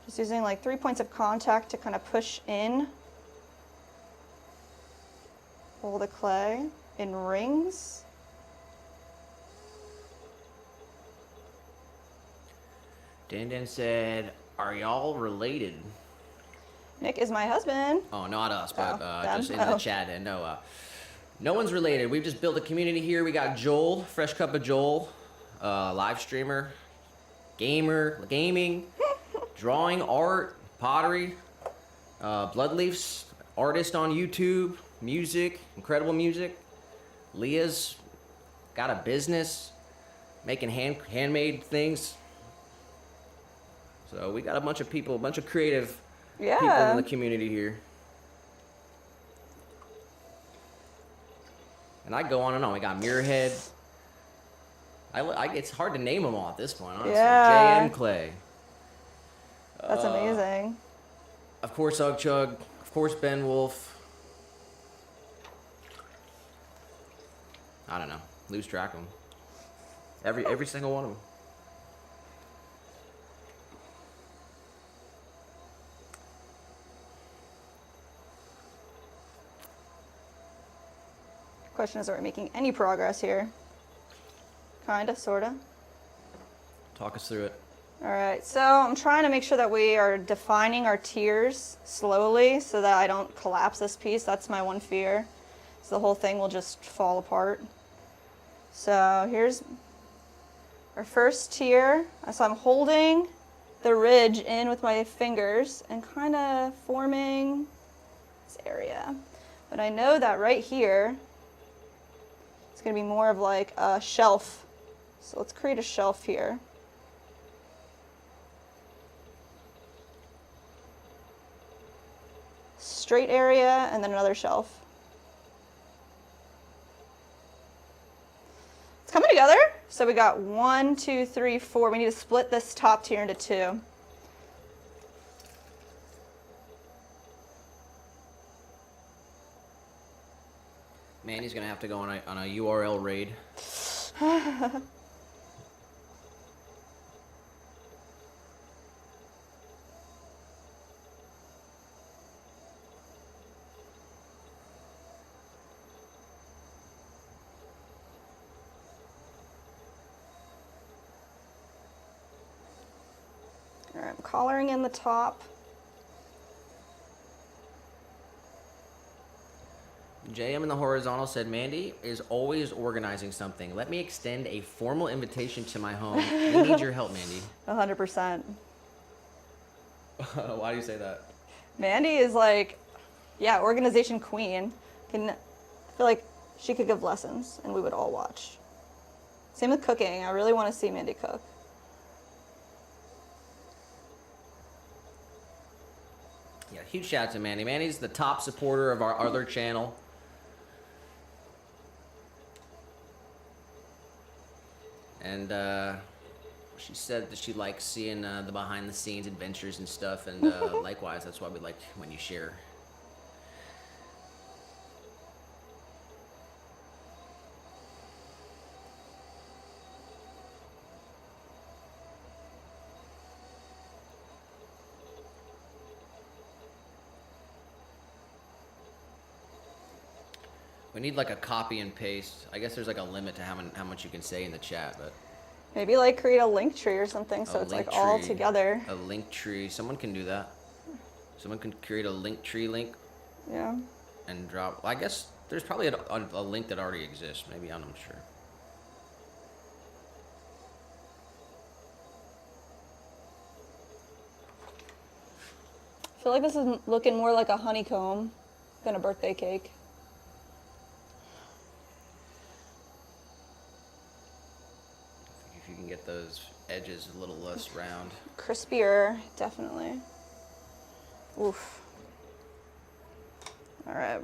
Just using like 3 points of contact to kind of push in all the clay in rings. Dan said, "Are y'all related?" Nick is my husband. Oh, not us, but them? just in the chat. And no one's related. We've just built a community here. We got Joel, fresh cup of Joel, live streamer, gaming, drawing, art, pottery, Bloodleafs, artist on YouTube, music, incredible music. Leah's got a business making handmade things. So we got a bunch of people, a bunch of creative people in the community here. And I go on and on. We got Mirrorhead. It's hard to name them all at this point, honestly. Yeah. JM Clay. That's amazing. Of course, Ugg Chug. Of course, Ben Wolf. I don't know. Lose track of them. Every single one of them. Question is, are we making any progress here? Kinda, sorta. Talk us through it. All right, so I'm trying to make sure that we are defining our tiers slowly so that I don't collapse this piece. That's my one fear. So the whole thing will just fall apart. So here's our first tier. So I'm holding the ridge in with my fingers and kind of forming this area. But I know that right here, it's gonna be more of like a shelf. So let's create a shelf here. Straight area and then another shelf. It's coming together. So we got 1, 2, 3, 4. We need to split this top tier into 2. Manny's gonna have to go on a URL raid. All right, I'm collaring in the top. JM in the horizontal said, Mandy is always organizing something. Let me extend a formal invitation to my home. We need your help, Mandy. 100%. Why do you say that? Mandy is like, yeah, organization queen. I feel like she could give lessons and we would all watch. Same with cooking. I really want to see Mandy cook. Yeah, huge shout out to Mandy. Mandy's the top supporter of our other channel. And she said that she likes seeing the behind the scenes adventures and stuff. And likewise, that's why we like when you share. We need like a copy and paste. I guess there's like a limit to how much you can say in the chat, but Maybe like create a link tree or something so it's like all together. A link tree. Someone can do that. Someone can create a link tree link. Yeah. And drop. Well, I guess there's probably a link that already exists. Maybe I'm not sure. I feel like this is looking more like a honeycomb than a birthday cake. If you can get those edges a little less round. Crispier, definitely. Oof. All right.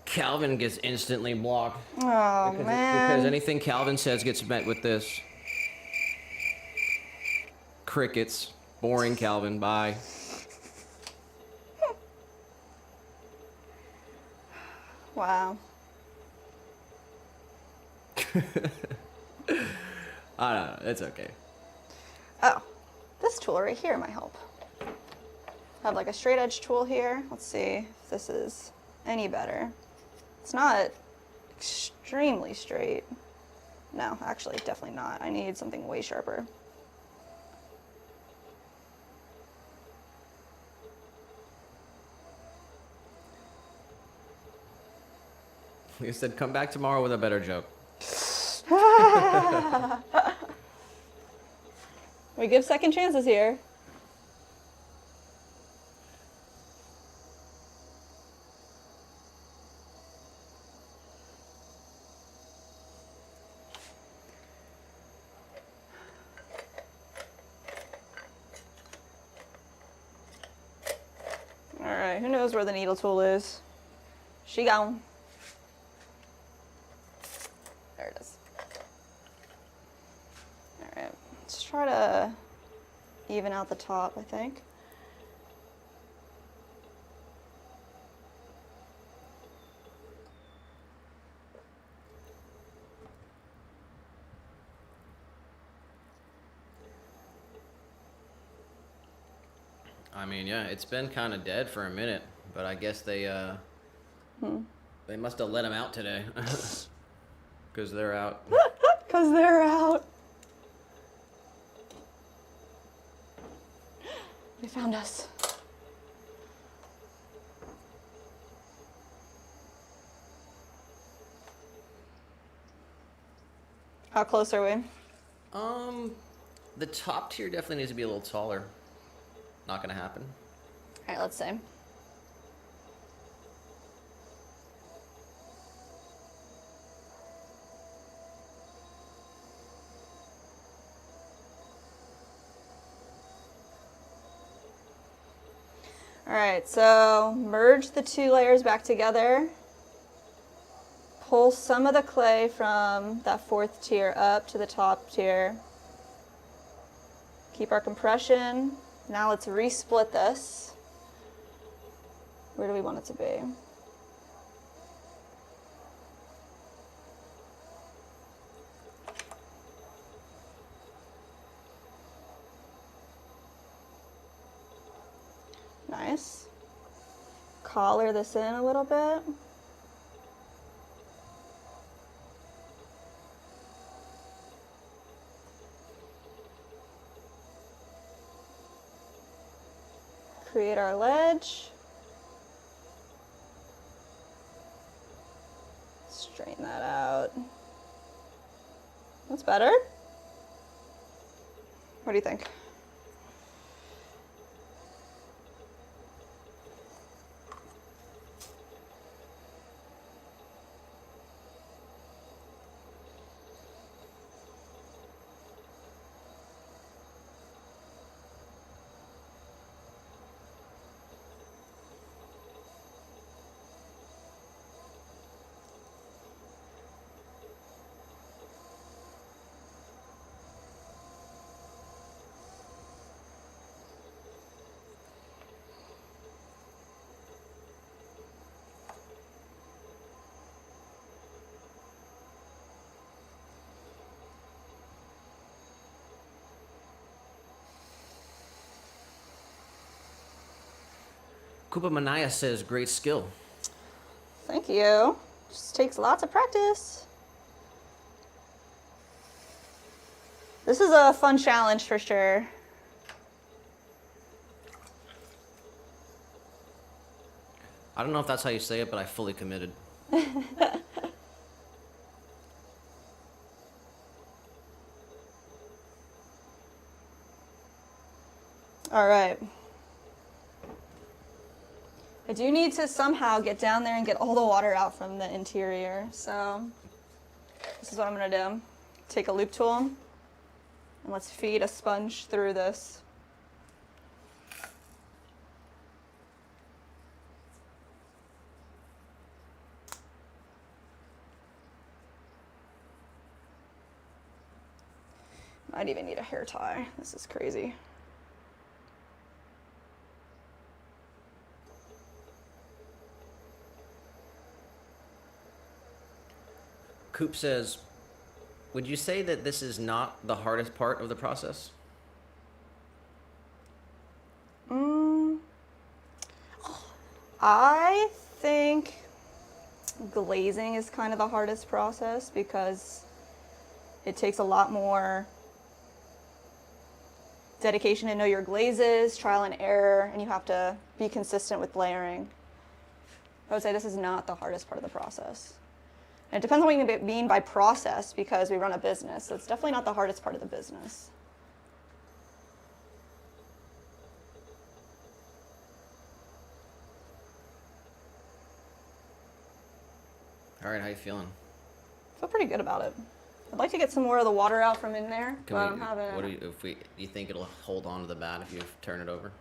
Calvin gets instantly blocked. Oh, man. Because anything Calvin says gets met with this. Crickets. Boring, Calvin. Bye. Wow. I don't know. It's okay. Oh, this tool right here might help. I have like a straight edge tool here. Let's see if this is any better. It's not extremely straight. No, actually, definitely not. I need something way sharper. You said come back tomorrow with a better joke. We give second chances here. All right, who knows where the needle tool is? She gone. There it is. All right, let's try to even out the top, I think. I mean, yeah, it's been kind of dead for a minute, but I guess they must have let him out today. Because they're out. Because they're out. They found us. How close are we? The top tier definitely needs to be a little taller. Not gonna happen. All right, let's see. All right, so merge the two layers back together. Pull some of the clay from that fourth tier up to the top tier. Keep our compression. Now let's resplit this. Where do we want it to be? Nice. Collar this in a little bit. Create our ledge. Straighten that out. That's better. What do you think? Koopa Manaya says, great skill. Thank you. Just takes lots of practice. This is a fun challenge for sure. I don't know if that's how you say it, but I fully committed. I do need to somehow get down there and get all the water out from the interior. So this is what I'm gonna do. Take a loop tool and let's feed a sponge through this. Might even need a hair tie. This is crazy. Coop says, would you say that this is not the hardest part of the process? I think glazing is kind of the hardest process because it takes a lot more dedication to know your glazes, trial and error, and you have to be consistent with layering. I would say this is not the hardest part of the process. And it depends on what you mean by process because we run a business, so it's definitely not the hardest part of the business. All right, how you feeling? I feel pretty good about it. I'd like to get some more of the water out from in there, but I'm having. What do you think it'll hold on to the bat if you turn it over?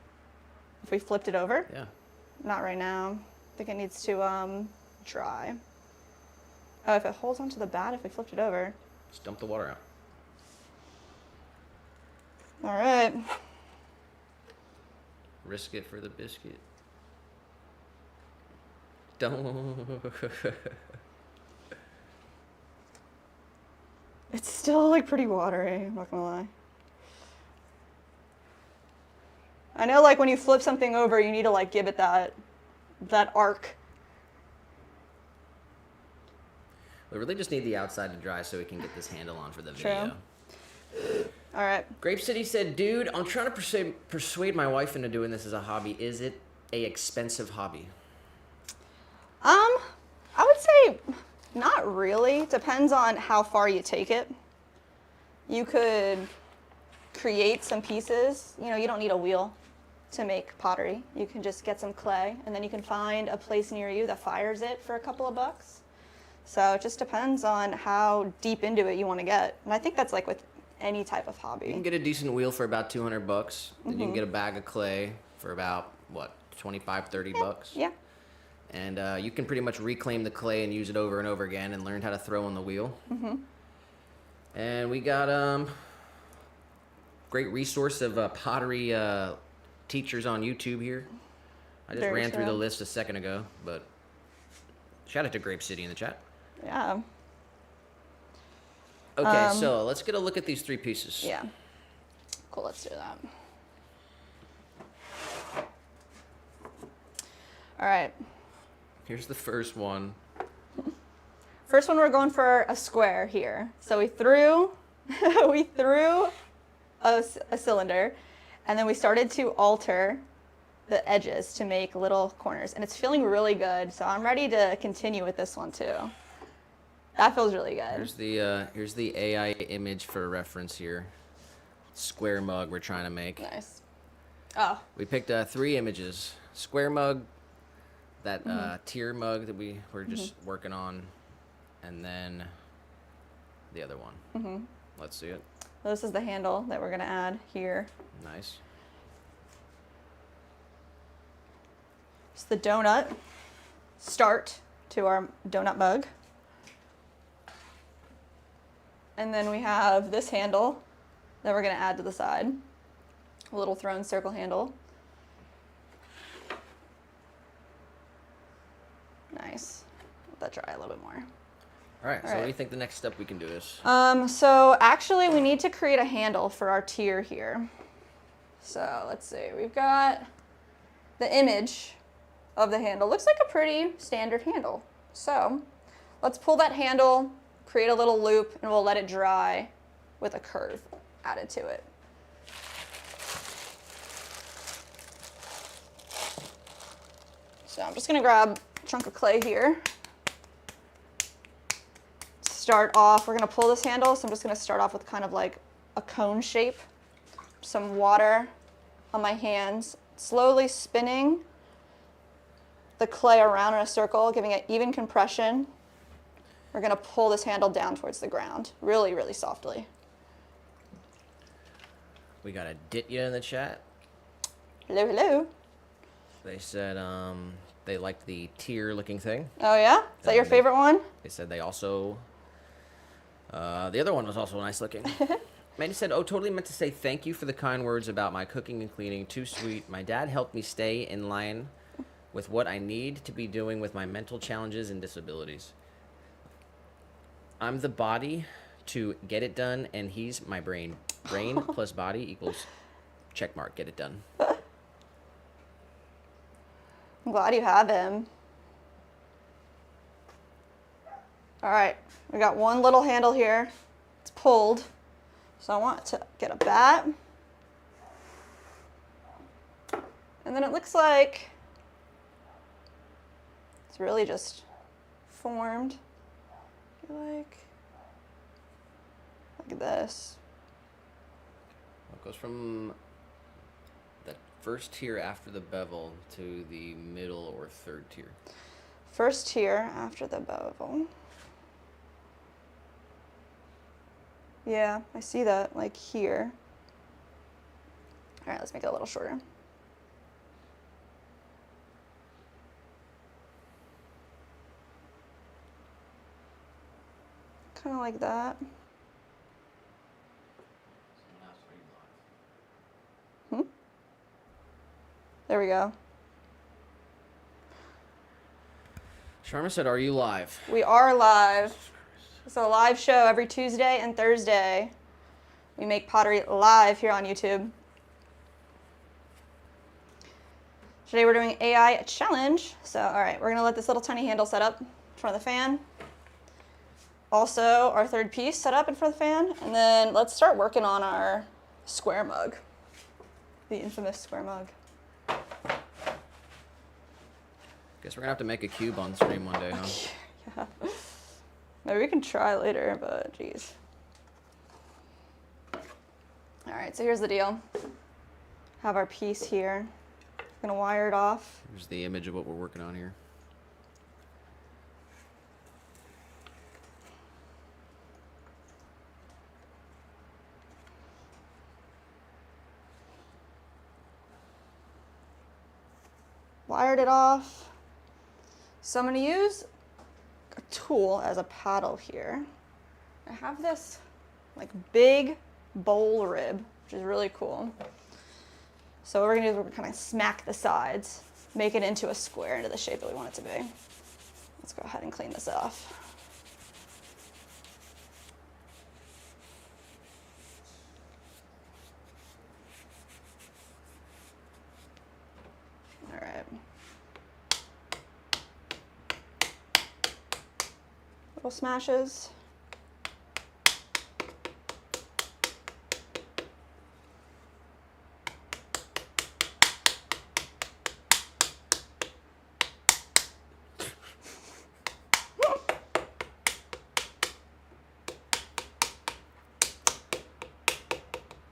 If we flipped it over? Yeah. Not right now. I think it needs to dry. Oh, if it holds onto the bat, if we flipped it over. Just dump the water out. All right. Risk it for the biscuit. Don't. It's still like pretty watery, I'm not gonna lie. I know like when you flip something over, you need to like give it that arc. We really just need the outside to dry so we can get this handle on for the video. True. All right. Grape City said, dude, I'm trying to persuade my wife into doing this as a hobby. Is it a expensive hobby? I would say not really. Depends on how far you take it. You could create some pieces. You know, you don't need a wheel to make pottery. You can just get some clay, and then you can find a place near you that fires it for a couple of bucks. So it just depends on how deep into it you want to get. And I think that's like with any type of hobby. You can get a decent wheel for about $200. Then you can get a bag of clay for about, what, 25, 30 bucks? Yeah. And you can pretty much reclaim the clay and use it over and over again and learn how to throw on the wheel. And we got great resource of pottery teachers on YouTube here. I just ran through the list a second ago, but shout out to Grape City in the chat. Yeah. Okay, so let's get a look at these three pieces. Yeah. Cool, let's do that. All right. Here's the first one. First one, we're going for a square here. So we threw a cylinder, and then we started to alter the edges to make little corners, and it's feeling really good. So I'm ready to continue with this one too. That feels really good. Here's the AI image for reference here. Square mug we're trying to make. Nice. Oh. We picked 3 images. Square mug, that tier mug that we were just working on, and then the other one. Let's see it. So this is the handle that we're gonna add here. Nice. It's the donut start to our donut mug. And then we have this handle that we're gonna add to the side. A little throne circle handle. Nice. Let that dry a little bit more. All right, so what do you think the next step we can do is? So actually we need to create a handle for our tier here. So let's see, we've got the image of the handle. Looks like a pretty standard handle. So let's pull that handle, create a little loop, and we'll let it dry with a curve added to it. So I'm just gonna grab a chunk of clay here. Start off, we're gonna pull this handle, so I'm just gonna start off with kind of like a cone shape. Some water on my hands, slowly spinning the clay around in a circle, giving it even compression. We're gonna pull this handle down towards the ground, really, really softly. We got a Ditya in the chat. Hello, hello. They said they liked the tear looking thing. Oh yeah? Is that your favorite one? They said they also, the other one was also nice looking. Mandy said, oh, totally meant to say thank you for the kind words about my cooking and cleaning. Too sweet. My dad helped me stay in line with what I need to be doing with my mental challenges and disabilities. I'm the body to get it done, and he's my brain. Brain plus body equals check mark, get it done. I'm glad you have him. All right, we got one little handle here. It's pulled. So I want to get a bat. And then it looks like it's really just formed like this. It goes from the first tier after the bevel to the middle or third tier. First tier after the bevel. Yeah, I see that, like here. All right, let's make it a little shorter. Kind of like that. There we go. Sharma said, are you live? We are live. It's a live show every Tuesday and Thursday. We make pottery live here on YouTube. Today we're doing AI challenge. So, all right, we're gonna let this little tiny handle set up in front of the fan. Also, our third piece set up in front of the fan. And then let's start working on our square mug. The infamous square mug. Guess we're gonna have to make a cube on stream one day, huh? Yeah. Maybe we can try later, but geez. All right, so here's the deal. Have our piece here. Gonna wire it off. Here's the image of what we're working on here. Wired it off. So I'm gonna use a tool as a paddle here. I have this like big bowl rib, which is really cool. So what we're gonna do is we're gonna smack the sides, make it into a square, into the shape that we want it to be. Let's go ahead and clean this off. All right. Little smashes.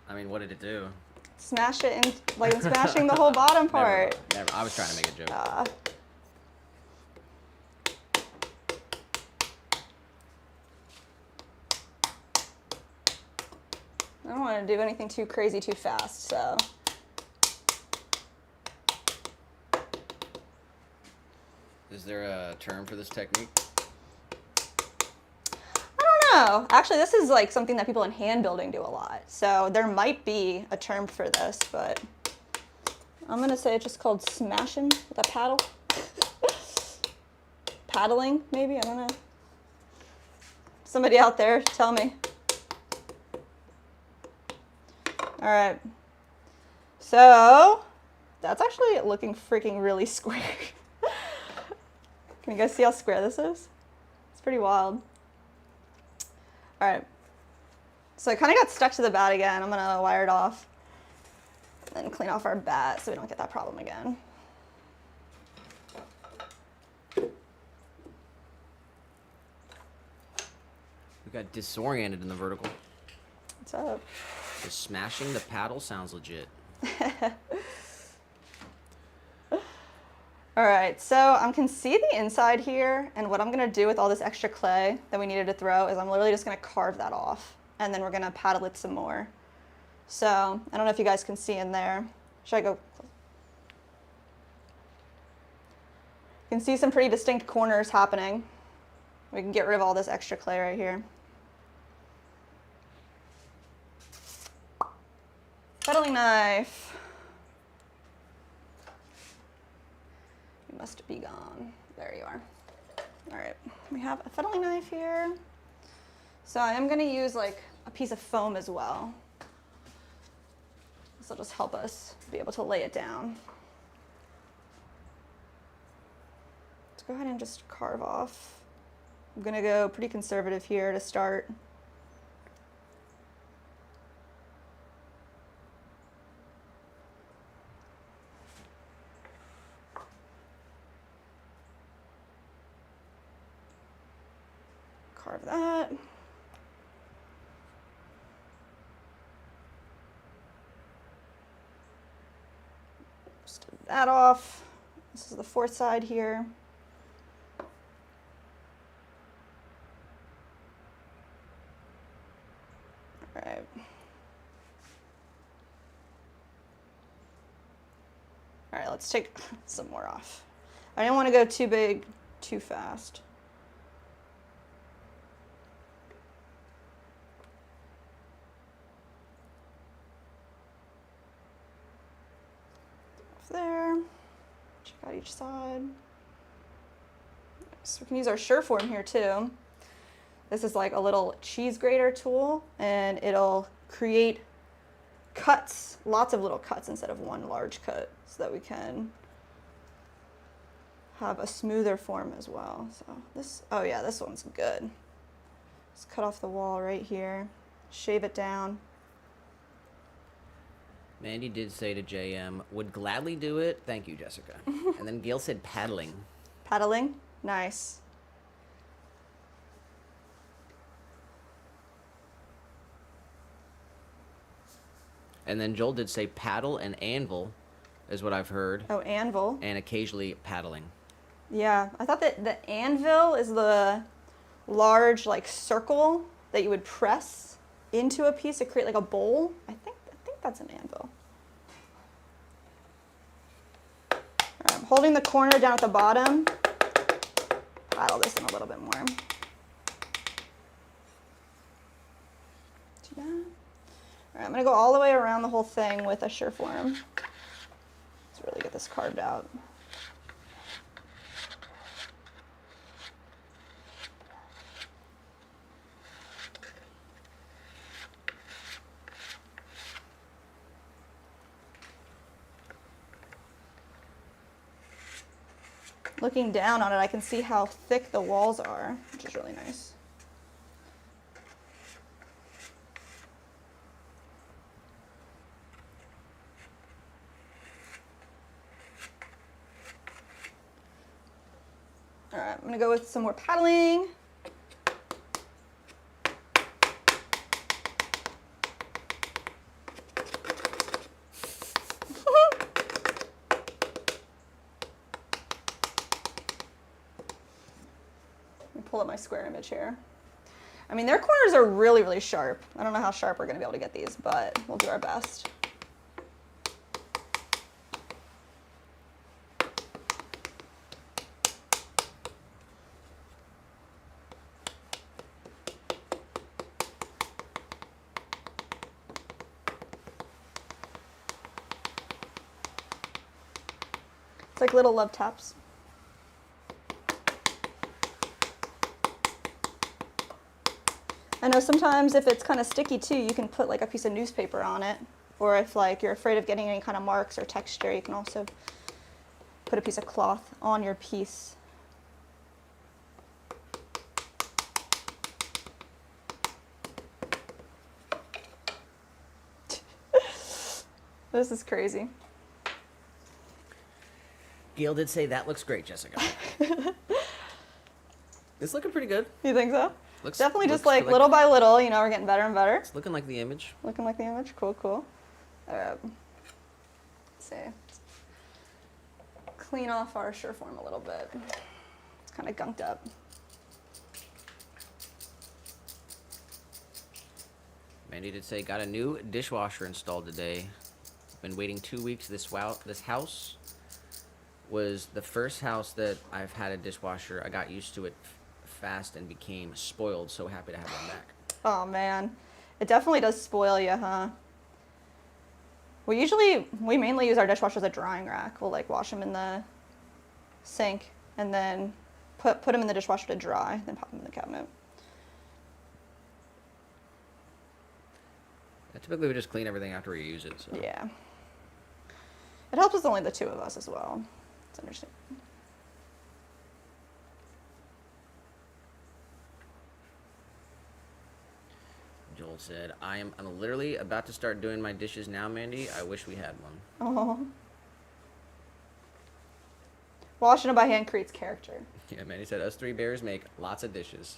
I mean, what did it do? Smash it in, like I'm smashing the whole bottom part. Never. I was trying to make a joke. I don't want to do anything too crazy too fast, so. Is there a term for this technique? I don't know. Actually, this is like something that people in hand building do a lot. So there might be a term for this, but I'm gonna say it's just called smashing with a paddle. Paddling, maybe, I don't know. Somebody out there, tell me. All right. So that's actually looking freaking really square. Can you guys see how square this is? It's pretty wild. All right. So it kind of got stuck to the bat again. I'm gonna wire it off and clean off our bat so we don't get that problem again. We got disoriented in the vertical. What's up? Just smashing the paddle sounds legit. All right, so I can see the inside here, and what I'm gonna do with all this extra clay that we needed to throw is I'm literally just gonna carve that off, and then we're gonna paddle it some more. So, I don't know if you guys can see in there. Should I go? You can see some pretty distinct corners happening. We can get rid of all this extra clay right here. Fettling knife. You must be gone. There you are. All right, we have a fettling knife here. So I am gonna use like a piece of foam as well. This will just help us be able to lay it down. Let's go ahead and just carve off. I'm gonna go pretty conservative here to start. Carve that. Just take that off. This is the fourth side here. All right. All right, let's take some more off. I didn't want to go too big, too fast. There, check out each side. So we can use our Sureform here too. This is like a little cheese grater tool, and it'll create cuts, lots of little cuts instead of one large cut, so that we can have a smoother form as well. So this, oh yeah, this one's good. Just cut off the wall right here, shave it down. Mandy did say to JM, would gladly do it. Thank you, Jessica. And then Gail said paddling. Paddling? Nice. And then Joel did say paddle and anvil is what I've heard. Oh, anvil. And occasionally paddling. Yeah, I thought that the anvil is the large like circle that you would press into a piece to create like a bowl. I think that's an anvil. All right, I'm holding the corner down at the bottom. Paddle this in a little bit more. Do that. All right, I'm gonna go all the way around the whole thing with a Sureform. Let's really get this carved out. Looking down on it, I can see how thick the walls are, which is really nice. All right, I'm gonna go with some more paddling. Pull up my square image here. I mean, their corners are really, really sharp. I don't know how sharp we're gonna be able to get these, but we'll do our best. It's like little love taps. I know sometimes if it's kind of sticky too, you can put like a piece of newspaper on it. Or if like you're afraid of getting any kind of marks or texture, you can also put a piece of cloth on your piece. This is crazy. Gail did say that looks great, Jessica. It's looking pretty good. You think so? Looks, Definitely just looks like little by little, you know, we're getting better and better. It's looking like the image. Looking like the image? Cool, cool. All right. Let's see. clean off our Sureform a little bit. It's kind of gunked up. Mandy did say, got a new dishwasher installed today. Been waiting 2 weeks. This house was the first house that I've had a dishwasher. I got used to it fast and became spoiled. So happy to have one back. Oh man, it definitely does spoil you, huh? We mainly use our dishwasher as a drying rack. We'll like wash them in the sink and then put them in the dishwasher to dry, then pop them in the cabinet. Typically, we just clean everything after we use it. So. Yeah. It helps with only the two of us as well. It's understandable. Joel said, I'm literally about to start doing my dishes now, Mandy. I wish we had one. Oh. Washing them by hand creates character. Yeah, Mandy said, us three bears make lots of dishes.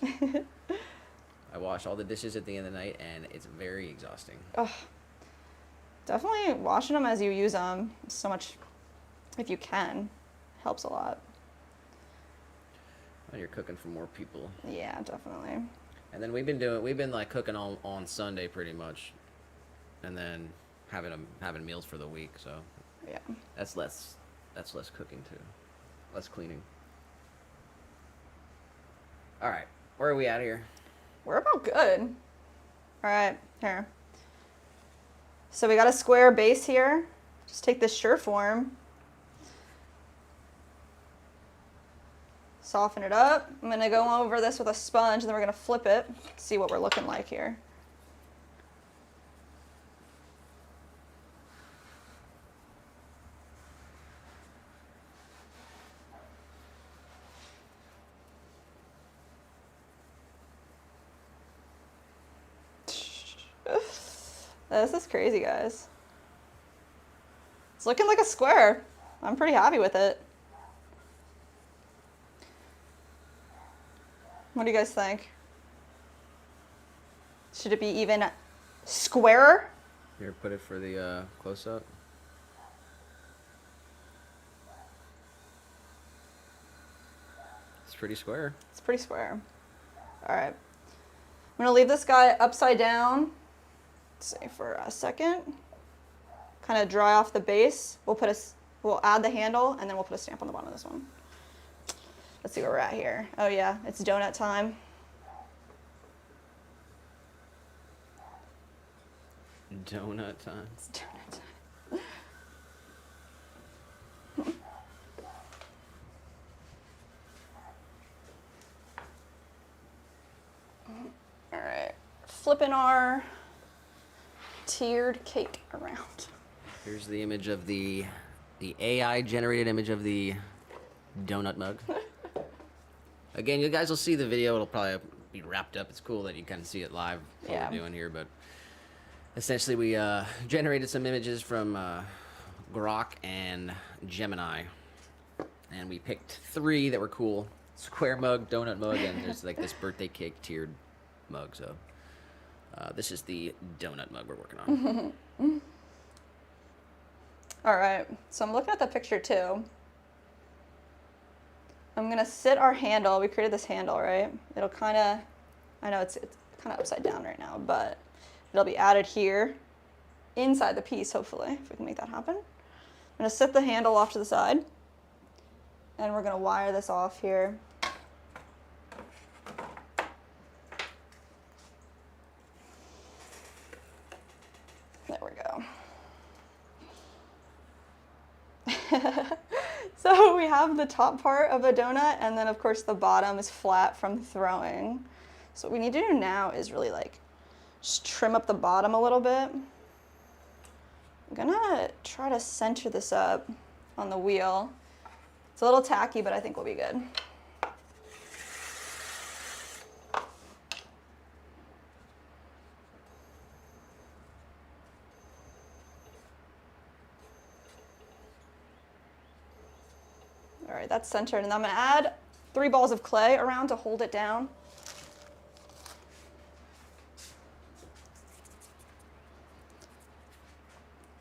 I wash all the dishes at the end of the night, and it's very exhausting. Ugh. Definitely washing them as you use them so much, if you can, helps a lot. When you're cooking for more people. Yeah, definitely. And then we've been like cooking on Sunday pretty much, and then having meals for the week. So Yeah. that's less cooking too, less cleaning. All right, where are we at here? We're about good. All right, here. So we got a square base here. Just take this Sureform. Soften it up. I'm gonna go over this with a sponge and then we're gonna flip it, see what we're looking like here. This is crazy, guys. It's looking like a square. I'm pretty happy with it. What do you guys think? Should it be even squarer? Here, put it for the close-up. It's pretty square. It's pretty square. All right. I'm gonna leave this guy upside down, say for a second. Kind of dry off the base. We'll add the handle and then we'll put a stamp on the bottom of this one. Let's see where we're at here. Oh yeah, it's donut time. Donut time. It's donut time. All right, flipping our tiered cake around. Here's the image of the AI generated image of the donut mug. Again, you guys will see the video. It'll probably be wrapped up. It's cool that you kind of see it live what Yeah. we're doing here. But essentially, we generated some images from Grok and Gemini. And we picked 3 that were cool. Square mug, donut mug, and there's like this birthday cake tiered mug. So this is the donut mug we're working on. All right, so I'm looking at the picture too. I'm gonna sit our handle. We created this handle, right? It'll kind of, I know it's kind of upside down right now, but it'll be added here inside the piece, hopefully, if we can make that happen. I'm gonna set the handle off to the side and we're gonna wire this off here. There we go. So we have the top part of a donut and then of course the bottom is flat from throwing. So what we need to do now is really like just trim up the bottom a little bit. I'm gonna try to center this up on the wheel. It's a little tacky, but I think we'll be good. All right, that's centered. And I'm gonna add 3 balls of clay around to hold it down.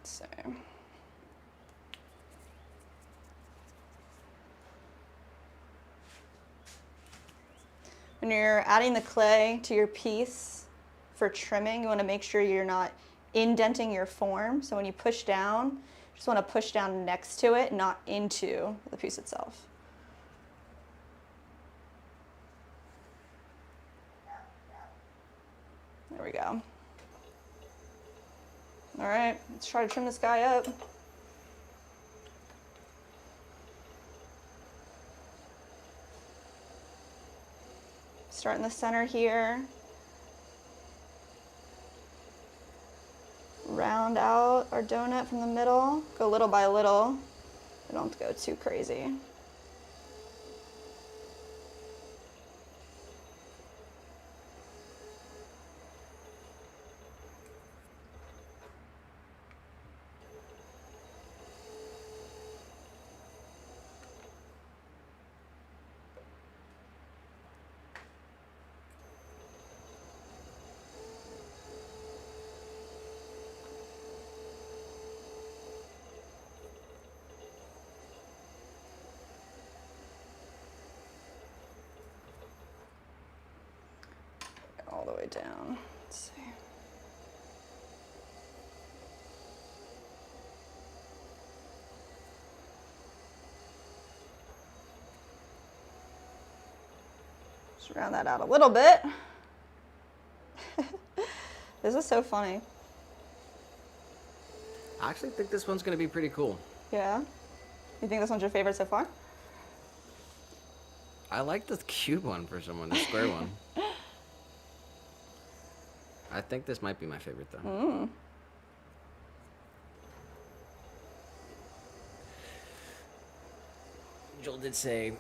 So. When you're adding the clay to your piece for trimming, you want to make sure you're not indenting your form. So when you push down, you just want to push down next to it, not into the piece itself. There we go. All right, let's try to trim this guy up. Start in the center here. Round out our donut from the middle. Go little by little. We don't have to go too crazy. All the way down. Let's see. Just round that out a little bit. This is so funny. I actually think this one's gonna be pretty cool. Yeah? You think this one's your favorite so far? I like the cube one for someone, the square one. I think this might be my favorite though. Joel did say,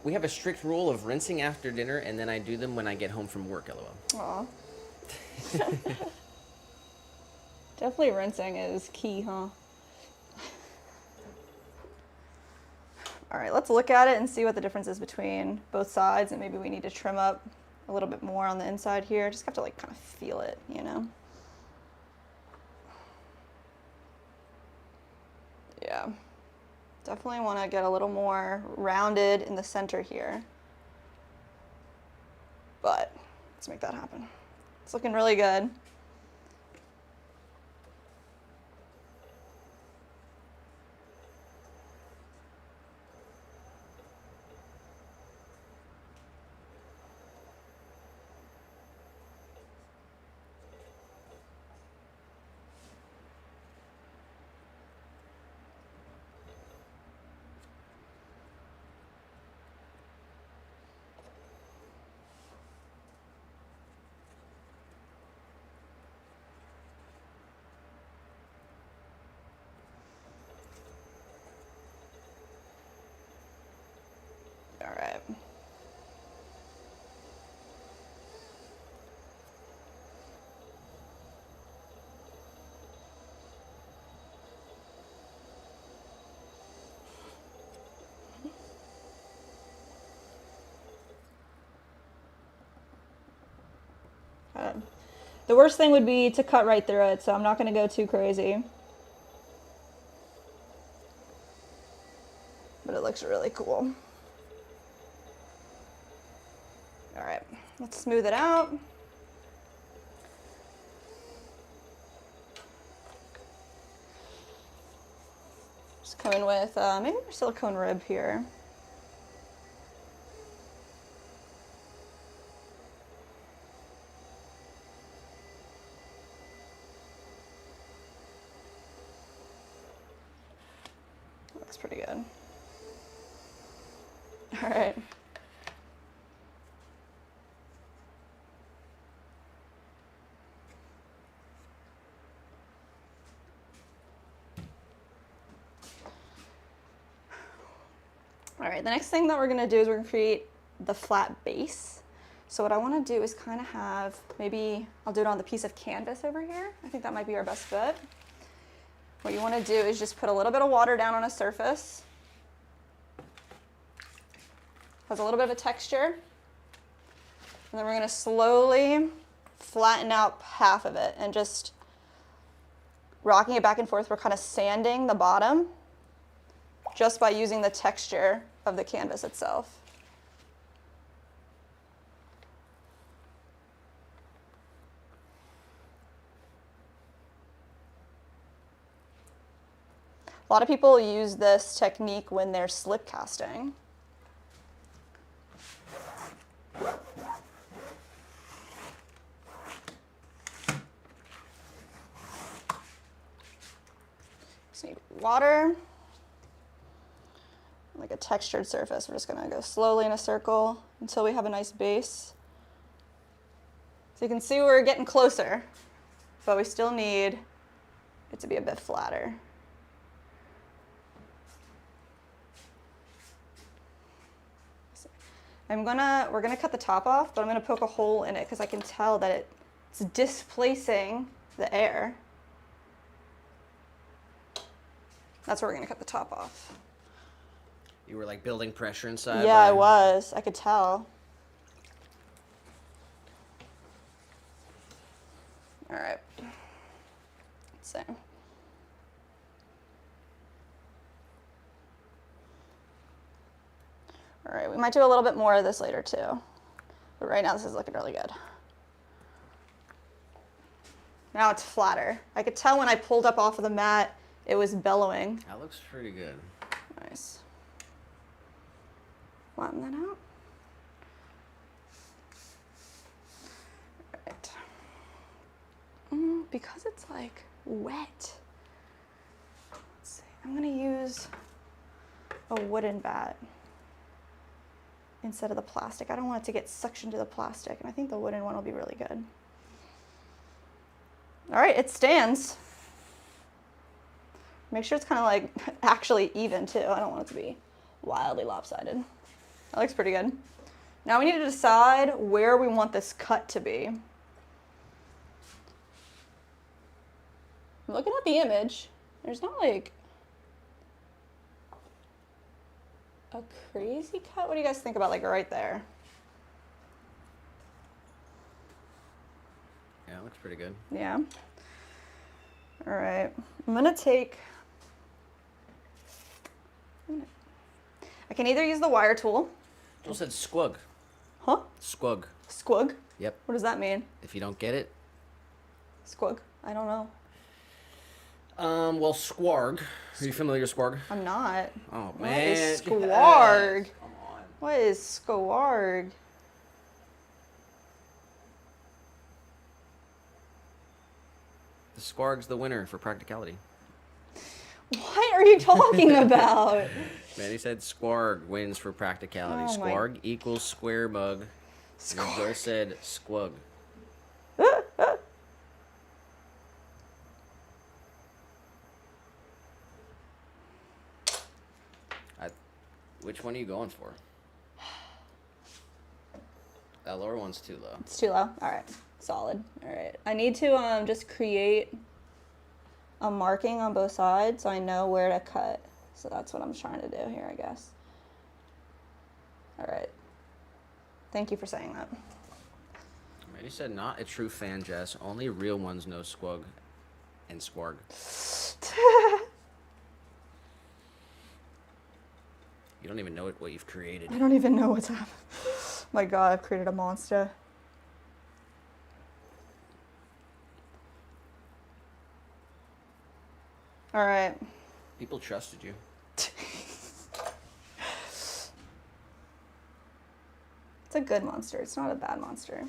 we have a strict rule of rinsing after dinner and then I do them when I get home from work, lol. Aw. Definitely rinsing is key, huh? All right, let's look at it and see what the difference is between both sides, and maybe we need to trim up a little bit more on the inside here. Just have to like kind of feel it, you know? Yeah, definitely want to get a little more rounded in the center here. But let's make that happen. It's looking really good. All right. The worst thing would be to cut right through it, so I'm not going to go too crazy. But it looks really cool. All right, let's smooth it out. Just come in with maybe a silicone rib here. Looks pretty good. All right. All right, the next thing that we're gonna do is we're gonna create the flat base. So what I wanna do is kind of have, maybe I'll do it on the piece of canvas over here. I think that might be our best bet. What you wanna do is just put a little bit of water down on a surface. Has a little bit of a texture. And then we're gonna slowly flatten out half of it and just rocking it back and forth. We're kind of sanding the bottom just by using the texture of the canvas itself. A lot of people use this technique when they're slip casting. Just need water, like a textured surface. We're just gonna go slowly in a circle until we have a nice base. So you can see we're getting closer, but we still need it to be a bit flatter. We're gonna cut the top off, but I'm gonna poke a hole in it because I can tell that it's displacing the air. That's where we're gonna cut the top off. You were like building pressure inside? Yeah, I was. I could tell. All right. Let's see. All right, we might do a little bit more of this later too. But right now this is looking really good. Now it's flatter. I could tell when I pulled up off of the mat, it was bellowing. That looks pretty good. Nice. Flatten that out. All right. Because it's like wet, let's see. I'm gonna use a wooden bat instead of the plastic. I don't want it to get suctioned to the plastic, and I think the wooden one will be really good. All right, it stands. Make sure it's kind of like actually even too. I don't want it to be wildly lopsided. That looks pretty good. Now we need to decide where we want this cut to be. I'm looking at the image. There's not like a crazy cut. What do you guys think about like right there? Yeah, it looks pretty good. Yeah. All right. I'm gonna take. I can either use the wire tool. Jill said squug. Huh? Squug. Squug? Yep. What does that mean? If you don't get it. Squug? I don't know. Well, squarg. Are you familiar with squarg? I'm not. Oh, What man. is squarg? Come on. What is squarg? The squarg's the winner for practicality. What are you talking about? Manny said squarg wins for practicality. Oh my- Squarg equals square bug. And Jill said squug. Which one are you going for? That lower one's too low. It's too low? All right. Solid. All right. I need to just create a marking on both sides so I know where to cut. So that's what I'm trying to do here, I guess. All right. Thank you for saying that. Manny said not a true fan, Jess. Only real ones know squug and squarg. You don't even know what you've created. I don't even know what's happening. My God, I've created a monster. All right. People trusted you. It's a good monster. It's not a bad monster.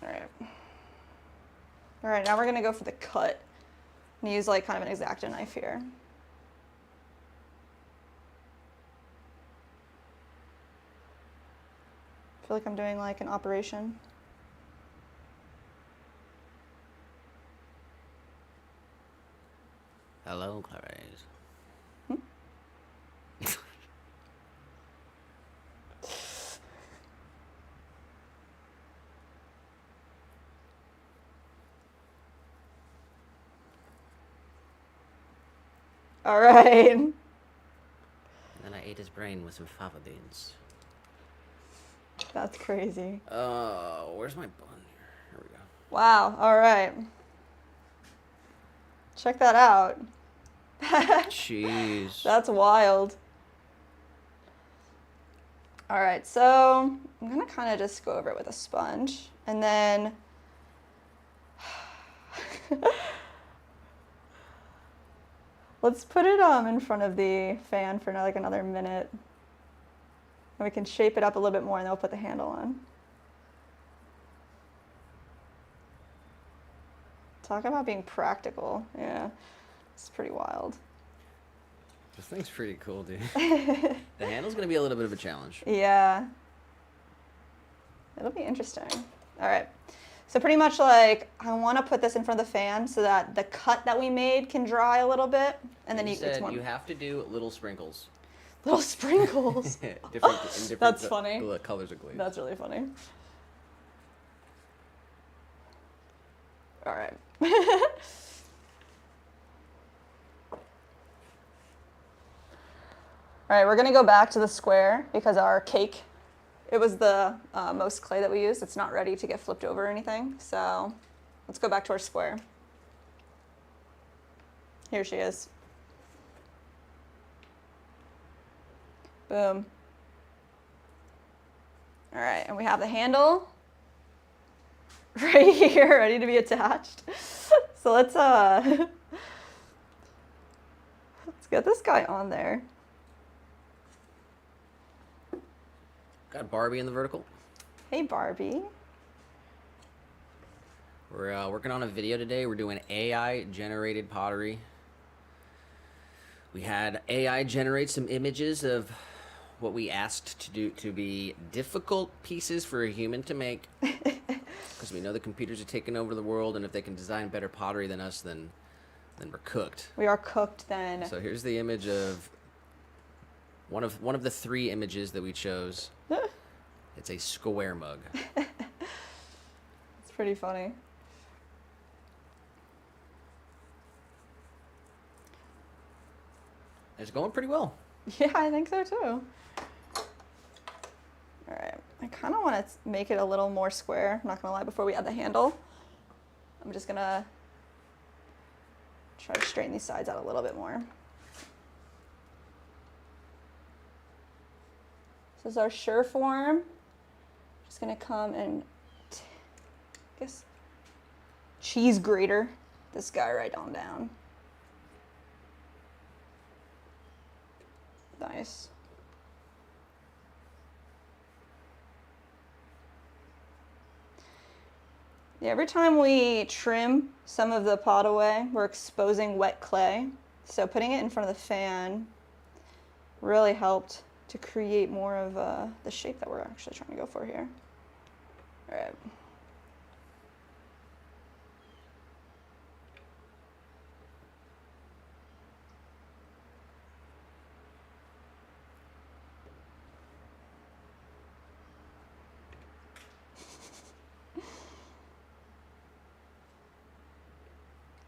All right. All right, now we're gonna go for the cut and use like kind of an X-Acto knife here. I feel like I'm doing like an operation. Hello, Clarice. All right. And then I ate his brain with some fava beans. That's crazy. Where's my bun here? Here we go. Wow. All right. Check that out. Jeez. That's wild. All right, so I'm gonna kind of just go over it with a sponge, and then Let's put it in front of the fan for like another minute. And we can shape it up a little bit more and then we'll put the handle on. Talk about being practical. Yeah, it's pretty wild. This thing's pretty cool, dude. The handle's gonna be a little bit of a challenge. Yeah. It'll be interesting. All right. So pretty much like, I want to put this in front of the fan so that the cut that we made can dry a little bit. And then you said it's you have to do little sprinkles. Little sprinkles. different That's funny. Colors of glaze. That's really funny. All right. All right, we're gonna go back to the square because our cake, it was the most clay that we used. It's not ready to get flipped over or anything. So let's go back to our square. Here she is. Boom. All right, and we have the handle right here, ready to be attached. So let's get this guy on there. Got Barbie in the vertical. Hey, Barbie. We're working on a video today. We're doing AI generated pottery. We had AI generate some images of what we asked to do to be difficult pieces for a human to make. Because we know the computers are taking over the world, and if they can design better pottery than us, then we're cooked. We are cooked then. So here's the image of one of the 3 images that we chose. It's a square mug. It's pretty funny. It's going pretty well. Yeah, I think so too. All right, I kind of want to make it a little more square. I'm not gonna lie, before we add the handle. I'm just gonna try to straighten these sides out a little bit more. This is our sure form. Just gonna come and, I guess, cheese grater this guy right on down. Nice. Yeah, every time we trim some of the pot away, we're exposing wet clay. So putting it in front of the fan really helped to create more of the shape that we're actually trying to go for here. All right.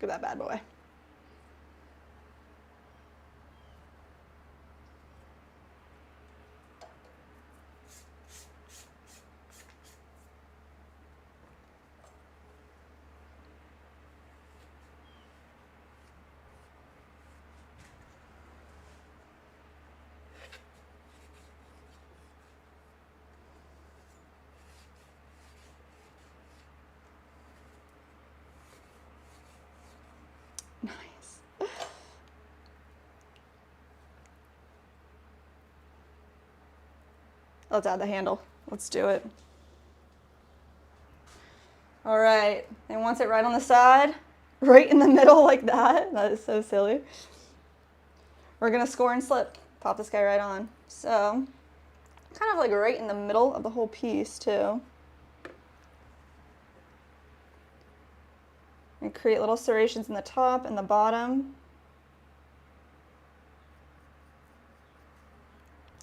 Look at that bad boy. Nice. Let's add the handle. Let's do it. All right, and once it right on the side, right in the middle like that. That is so silly. We're gonna score and slip. Pop this guy right on. So, kind of like right in the middle of the whole piece too. And create little serrations in the top and the bottom.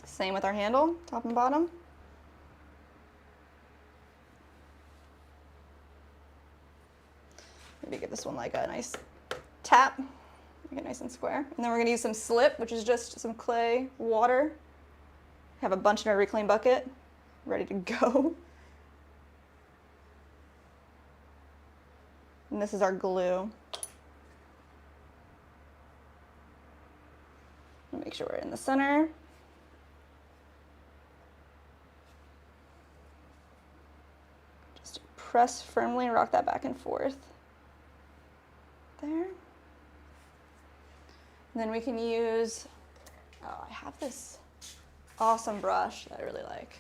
Same with our handle, top and bottom. Maybe give this one like a nice tap, make it nice and square. And then we're gonna use some slip, which is just some clay, water. Have a bunch in our reclaim bucket, ready to go. And this is our glue. Make sure we're in the center. Just press firmly and rock that back and forth. there. And then we can use, oh, I have this awesome brush that I really like.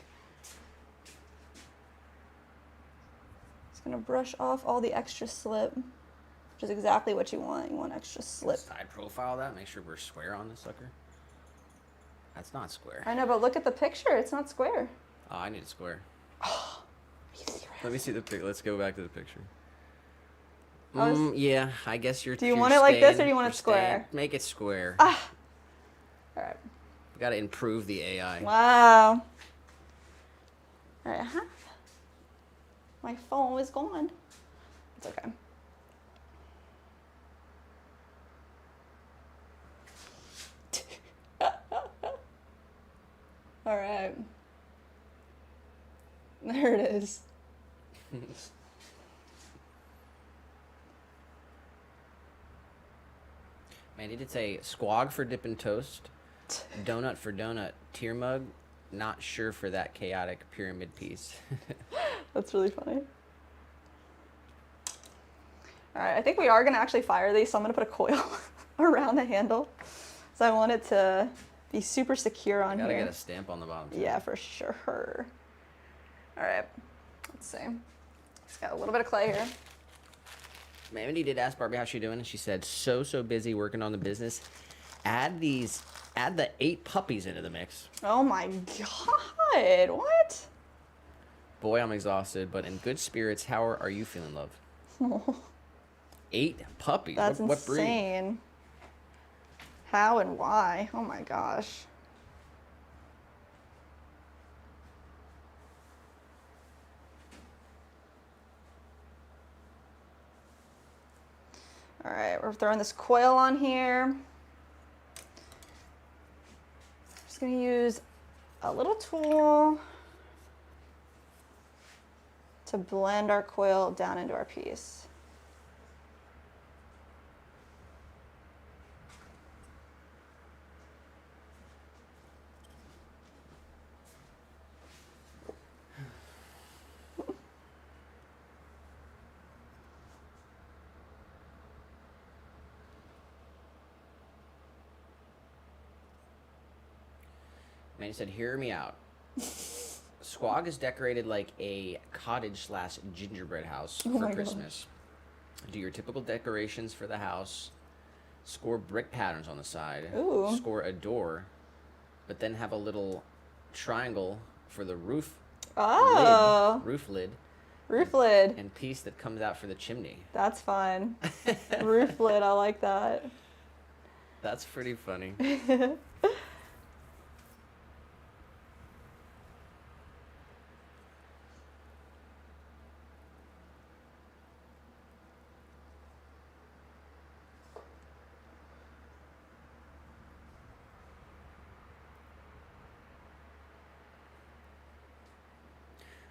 It's gonna brush off all the extra slip, which is exactly what you want. You want extra slip. Side profile that, make sure we're square on this sucker. That's not square. I know, but look at the picture. It's not square. Oh, I need a square. Are you serious? Let me see the pic. Let's go back to the picture. I Yeah, I guess you're. Do you you're want it like this, or staying- do you want you're it square? staying- Make it square. All right. We gotta improve the AI. Wow. All right, my phone is gone. It's okay. All right. There it is. Mandy did say squog for dipping toast, donut for donut, tear mug. Not sure for that chaotic pyramid piece. That's really funny. All right, I think we are gonna actually fire these, so I'm gonna put a coil around the handle. So I want it to be super secure on Gotta here. get a stamp on the bottom. Too. Yeah, for sure. All right, let's see. Just got a little bit of clay here. Mandy did ask Barbie how she doing, and she said, so busy working on the business. Add the 8 puppies into the mix. Oh my God, what? Boy, I'm exhausted, but in good spirits. How are you feeling, love? 8 puppies? That's what breed? insane. How and why? Oh my gosh. All right, we're throwing this coil on here. Just gonna use a little tool to blend our coil down into our piece. Mandy said, hear me out. Squog is decorated like a cottage/gingerbread house Oh for my Christmas. Do your typical decorations for the house. Score brick patterns on the side. Ooh. Score a door, but then have a little triangle for the roof Oh, roof lid, roof lid. and piece that comes out for the chimney. That's fun. Roof lid, I like that. That's pretty funny.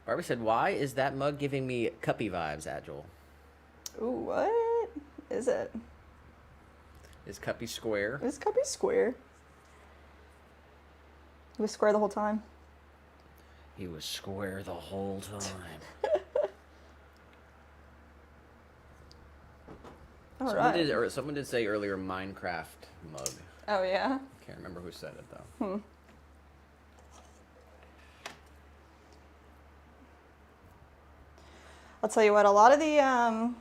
Barbie said, why is that mug giving me cuppy vibes, Agile? Ooh, what is it? Is cuppy square? This could be square. It was square the whole time. He was square the whole time. All right. Someone did say earlier Minecraft mug. Oh yeah. Can't remember who said it though. I'll tell you what, a lot of the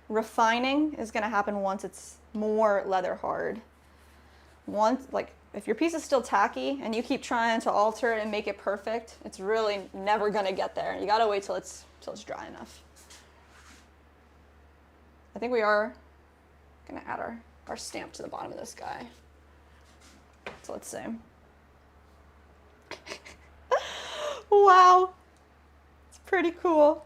refining is going to happen once it's more leather hard. Once, like, if your piece is still tacky and you keep trying to alter it and make it perfect, it's really never going to get there. You got to wait till it's dry enough. I think we are going to add our stamp to the bottom of this guy. So let's see. Wow. It's pretty cool.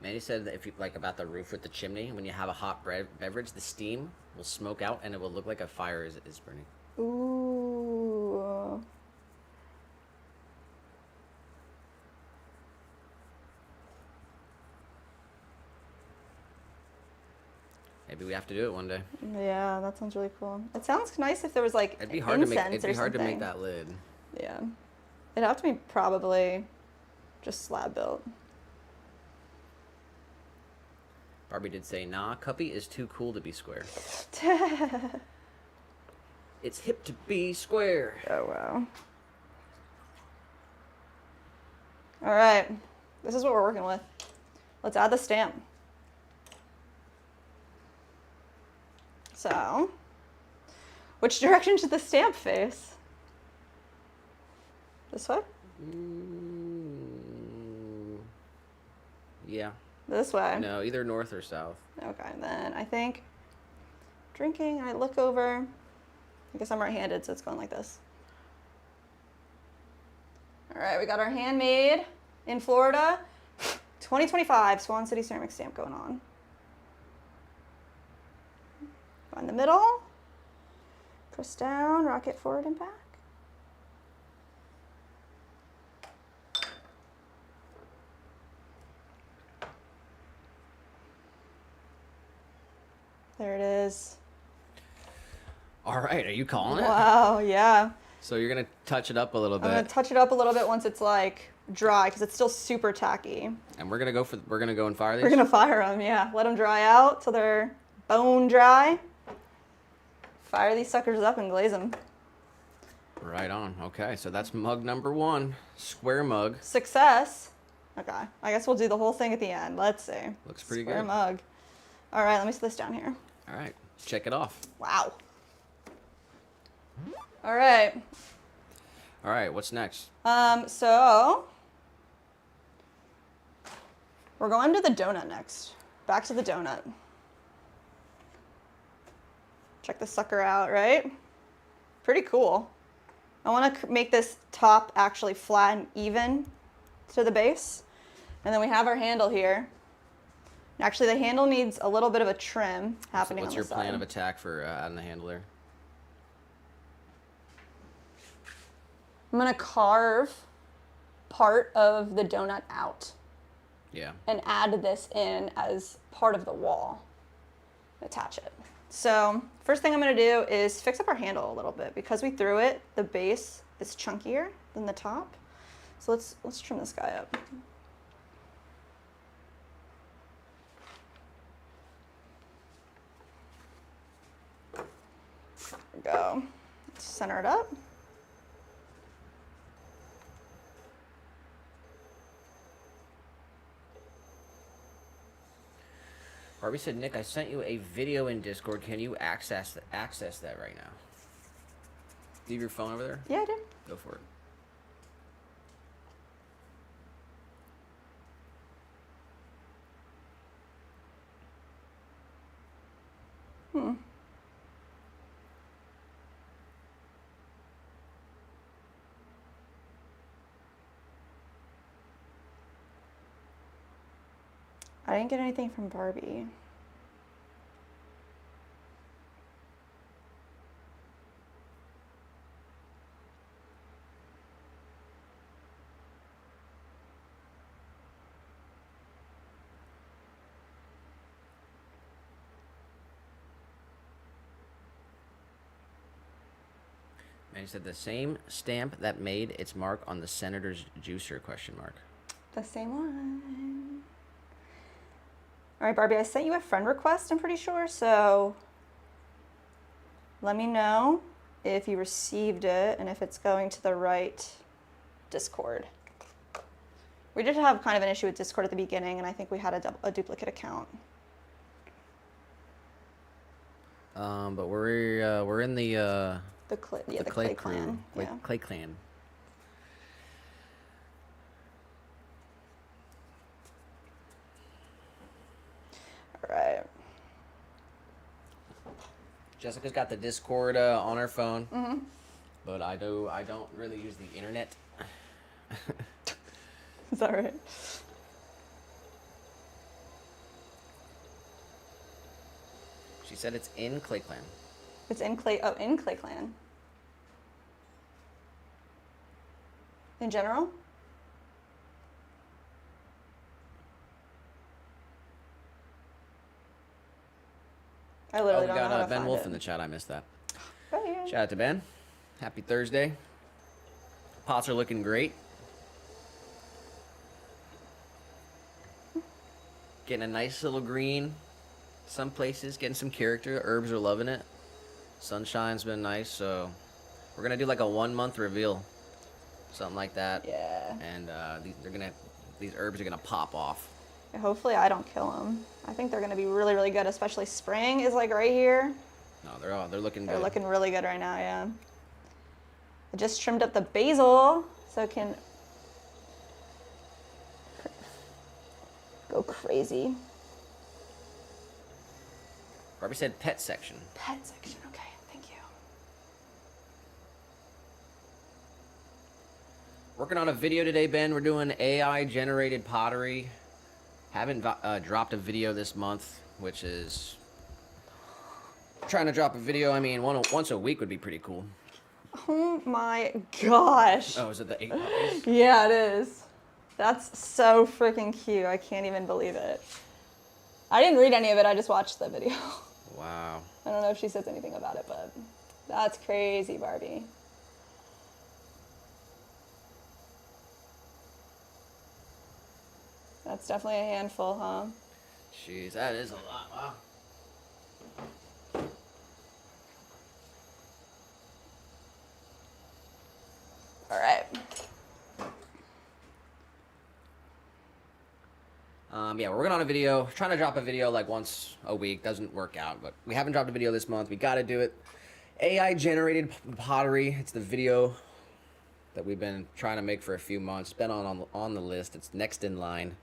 Mandy said that if you like about the roof with the chimney, when you have a hot beverage, the steam will smoke out and it will look like a fire is burning. Ooh. Maybe we have to do it one day. Yeah, that sounds really cool. It sounds nice if there was like It'd be hard to make. incense It'd be or hard to make something. that lid. Yeah. It'd have to be probably just slab built. Barbie did say, nah, Cuppy is too cool to be square. It's hip to be square. Oh, wow. All right. This is what we're working with. Let's add the stamp. So, which direction should the stamp face? This way? Yeah. This way? No, either north or south. Okay, then I think drinking, I look over. I guess I'm right-handed, so it's going like this. All right, we got our handmade in Florida 2025 Swan City ceramic stamp going on. Go in the middle, press down, rock it forward and back. There it is. All right, are you calling it? Wow, yeah. So you're gonna touch it up a little bit. I'm gonna touch it up a little bit once it's like dry, because it's still super tacky. And we're gonna go and fire these. We're gonna fire them, yeah. Let them dry out till they're bone dry. Fire these suckers up and glaze them. Right on. Okay, so that's mug number 1, square mug. Success. Okay, I guess we'll do the whole thing at the end. Let's see. Looks pretty Square good. mug. All right, let me set this down here. All right, check it off. Wow. All right. All right, what's next? So we're going to the donut next. Back to the donut. Check this sucker out, right? Pretty cool. I want to make this top actually flat and even to the base. And then we have our handle here. Actually, the handle needs a little bit of a trim happening on the side. What's your plan of attack for adding the handle there? I'm going to carve part of the donut out. Yeah. And add this in as part of the wall. Attach it. So first thing I'm going to do is fix up our handle a little bit. Because we threw it, the base is chunkier than the top. So let's trim this guy up. There we go. Let's center it up. Barbie said, Nick, I sent you a video in Discord. Can you access that right now? Leave your phone over there? Yeah, I did. Go for it. I didn't get anything from Barbie. And he said the same stamp that made its mark on the senator's juicer, question mark. The same one. All right, Barbie, I sent you a friend request, I'm pretty sure, so let me know if you received it and if it's going to the right Discord. We did have kind of an issue with Discord at the beginning, and I think we had a duplicate account. But we're in the Clay clan. Yeah. Clay clan. All right. Jessica's got the Discord on her phone, but I don't really use the internet. Is that right? She said it's in Clay Clan. It's in Clay. Oh, in Clay Clan. In general. I literally don't know how to We got Ben find Wolf it. in the chat. I missed that. Oh, yeah. Shout out to Ben. Happy Thursday. Pots are looking great. Getting a nice little green. Some places getting some character. Herbs are loving it. Sunshine's been nice, so we're gonna do like a 1-month reveal, something like that. Yeah. And these herbs are gonna pop off. Hopefully I don't kill them. I think they're gonna be really, really good, especially spring is like right here. No, they're looking They're good. looking really good right now, yeah. I just trimmed up the basil so it can go crazy. Barbie said pet section. Pet section, okay, thank you. Working on a video today, Ben. We're doing AI generated pottery. Haven't dropped a video this month, which is trying to drop a video. I mean, once a week would be pretty cool. Oh my gosh. Oh, is it the 8 puppies? Yeah, it is. That's so freaking cute. I can't even believe it. I didn't read any of it. I just watched the video. Wow. I don't know if she says anything about it, but that's crazy, Barbie. That's definitely a handful, huh? Jeez, that is a lot. Wow. All right. Yeah, we're working on a video. Trying to drop a video like once a week. Doesn't work out, but we haven't dropped a video this month. We got to do it. AI generated pottery. It's the video that we've been trying to make for a few months. It's been on the list. It's next in line.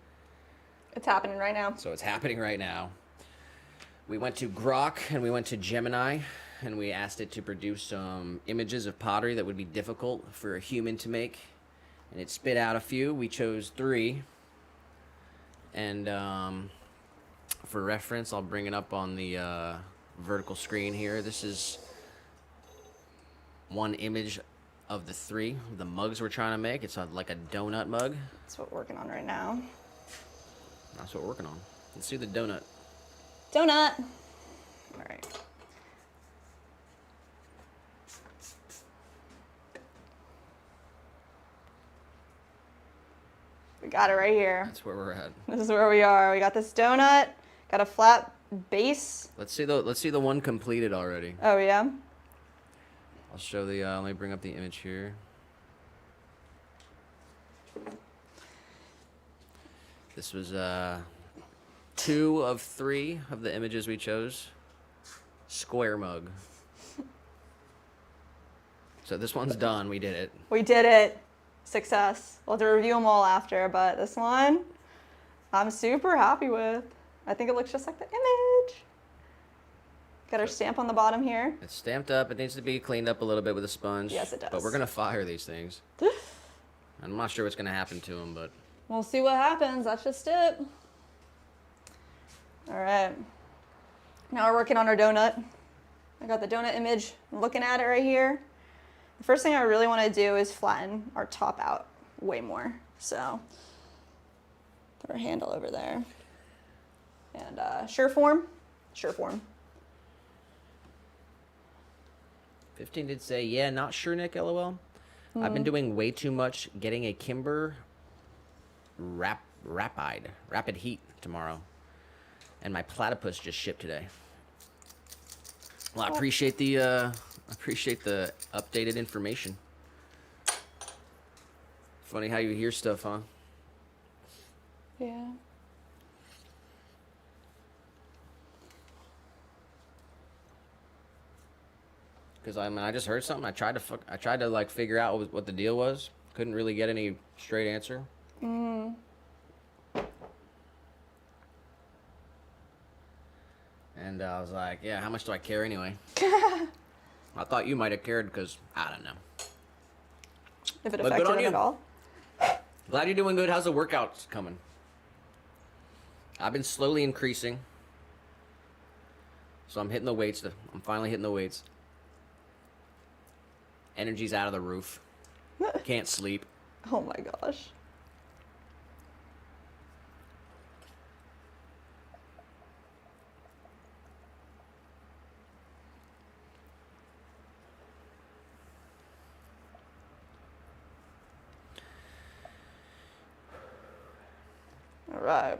It's happening right now. So it's happening right now. We went to Grok and we went to Gemini and we asked it to produce some images of pottery that would be difficult for a human to make. And it spit out a few. We chose 3. And for reference, I'll bring it up on the vertical screen here. This is one image of the 3, the mugs we're trying to make. It's like a donut mug. That's what we're working on right now. That's what we're working on. Let's do the donut. Donut. All right. We got it right here. That's where we're at. This is where we are. We got this donut, got a flat base. Let's see the one completed already. Oh yeah. I'll show the. Let me bring up the image here. This was 2 of 3 of the images we chose. Square mug. So this one's done. We did it. We did it. Success. We'll have to review them all after, but this one I'm super happy with. I think it looks just like the image. Got our stamp on the bottom here. It's stamped up. It needs to be cleaned up a little bit with a sponge. Yes, it does. But we're gonna fire these things. I'm not sure what's gonna happen to them, but We'll see what happens. That's just it. All right. Now we're working on our donut. I got the donut image. I'm looking at it right here. The first thing I really want to do is flatten our top out way more. So put our handle over there. And sure form. 15 did say, yeah, not sure, Nick, LOL. I've been doing way too much getting a Kimber rapid heat tomorrow. And my platypus just shipped today. Well, I appreciate the updated information. Funny how you hear stuff, huh? Yeah. Because I just heard something. I tried to like figure out what the deal was. Couldn't really get any straight answer. And I was like, yeah, how much do I care anyway? I thought you might have cared because, I don't know. If it But good affected on it you. at all. Glad you're doing good. How's the workouts coming? I've been slowly increasing. So I'm hitting the weights. I'm finally hitting the weights. Energy's out of the roof. Can't sleep. Oh my gosh. All right.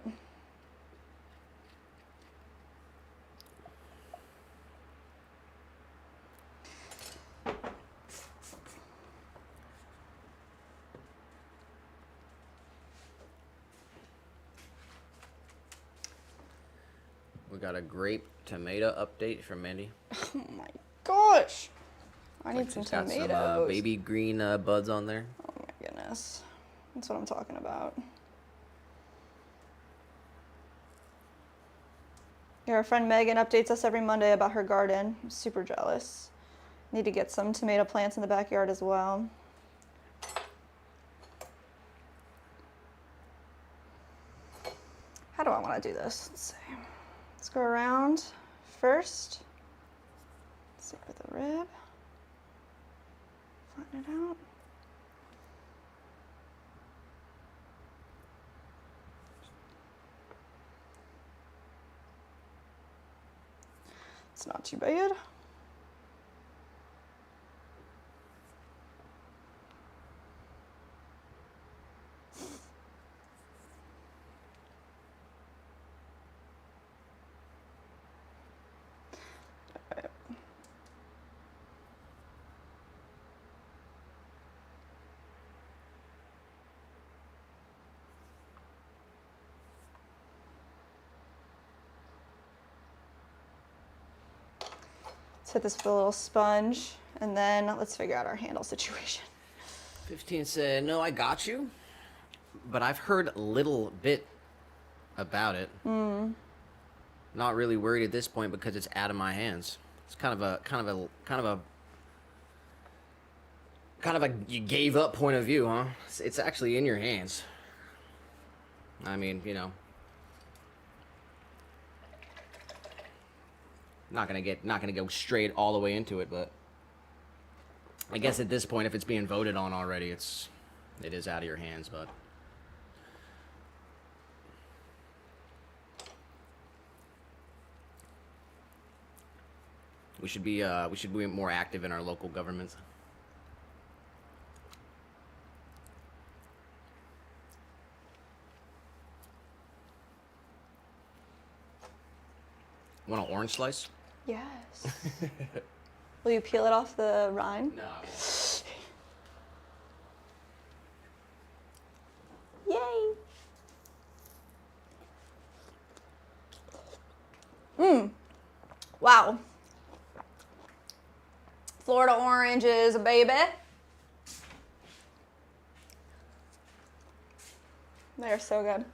got a grape tomato update from Mandy. Oh my gosh. I need Like some she's got tomatoes. some baby green buds on there. Oh my goodness. That's what I'm talking about. Yeah, our friend Megan updates us every Monday about her garden. I'm super jealous. Need to get some tomato plants in the backyard as well. How do I want to do this? Let's see. Let's go around first. Let's see for the rib. Flatten it out. It's not too bad. Let's hit this with a little sponge, and then let's figure out our handle situation. 15 said, no, I got you, but I've heard a little bit about it. Not really worried at this point because it's out of my hands. It's kind of a you gave up point of view, huh? It's actually in your hands. I mean, you know, not gonna go straight all the way into it, but I guess at this point, if it's being voted on already, it is out of your hands, but. We should be more active in our local governments. Want an orange slice? Yes. Will you peel it off the rind? No. Yay! Wow. Florida oranges, baby. They're so good.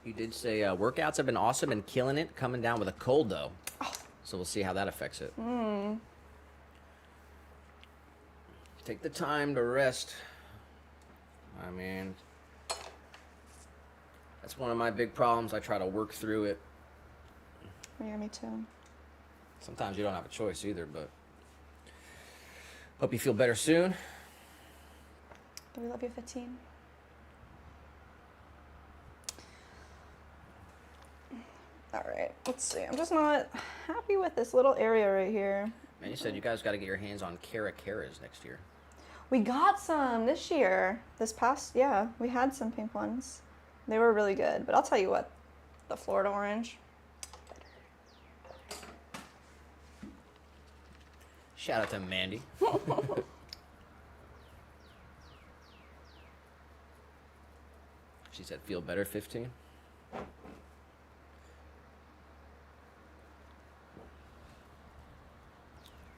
You did say workouts have been awesome and killing it. Coming down with a cold though, so we'll see how that affects it. Take the time to rest. I mean, that's one of my big problems. I try to work through it. Yeah, me too. Sometimes you don't have a choice either, but hope you feel better soon. Do we love you 15? All right, let's see. I'm just not happy with this little area right here. Man, you said you guys got to get your hands on Caracaras next year. We got some this year. Yeah, we had some pink ones. They were really good. But I'll tell you what, the Florida orange. Shout out to Mandy. She said, feel better, 15.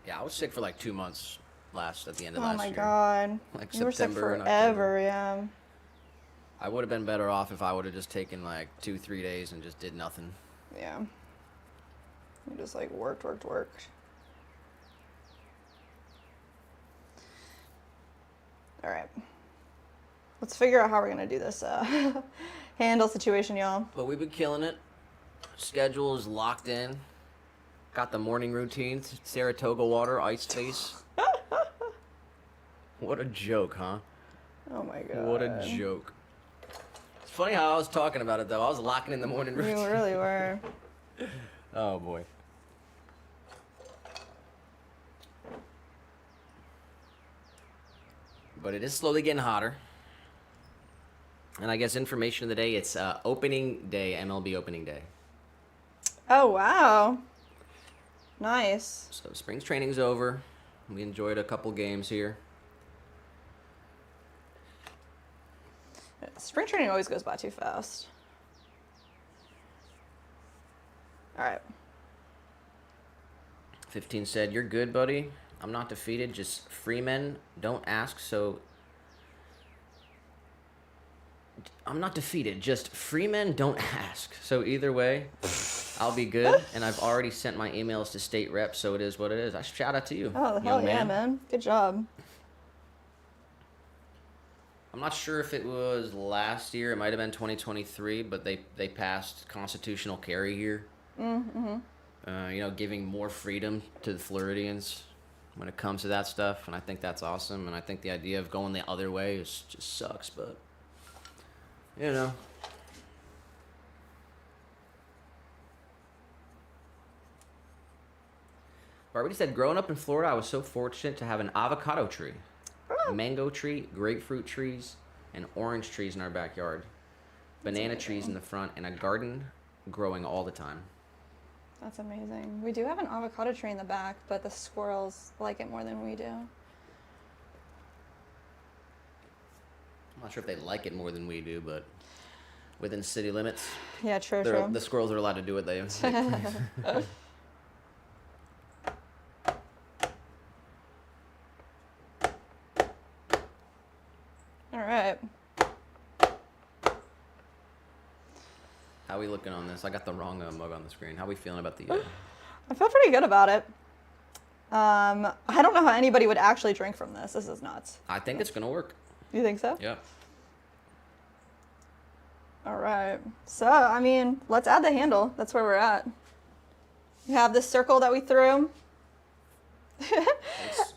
Yeah, I was sick for like 2 months at the end of last year. Oh my God. Like You were sick September and forever, yeah. I would have been better off if I would have just taken like 2-3 days and just did nothing. Yeah. You just like worked. All right. Let's figure out how we're going to do this handle situation, y'all. But we've been killing it. Schedule is locked in. Got the morning routine. Saratoga water, ice face. What a joke, huh? Oh my God. What a joke. It's funny how I was talking about it, though. I was locking in the morning routine. You really were. Oh, boy. But it is slowly getting hotter. And I guess information of the day, it's opening day, MLB opening day. Oh, wow. Nice. So spring's training's over. We enjoyed a couple games here. Spring training always goes by too fast. All right. 15 said, "You're good, buddy. I'm not defeated. Just free men don't ask. So I'm not defeated. Just free men don't ask. So either way, I'll be good. And I've already sent my emails to state reps, so it is what it is. I shout out to you. Oh, hell yeah, man. Good job. I'm not sure if it was last year. It might have been 2023, but they passed constitutional carry here. Mm-hmm. You know, giving more freedom to the Floridians when it comes to that stuff, and I think that's awesome. And I think the idea of going the other way just sucks, but you know. Barbie said, "Growing up in Florida, I was so fortunate to have an avocado tree, a mango tree, grapefruit trees, and orange trees in our backyard, banana trees in the front, and a garden growing all the time." That's amazing. We do have an avocado tree in the back, but the squirrels like it more than we do. I'm not sure if they like it more than we do, but within city limits, Yeah, true. the squirrels are allowed to do what they All right. How are we looking on this? I got the wrong mug on the screen. How are we feeling about the... I feel pretty good about it. I don't know how anybody would actually drink from this. This is nuts. I think it's going to work. You think so? Yep. All right. So, I mean, let's add the handle. That's where we're at. You have this circle that we threw.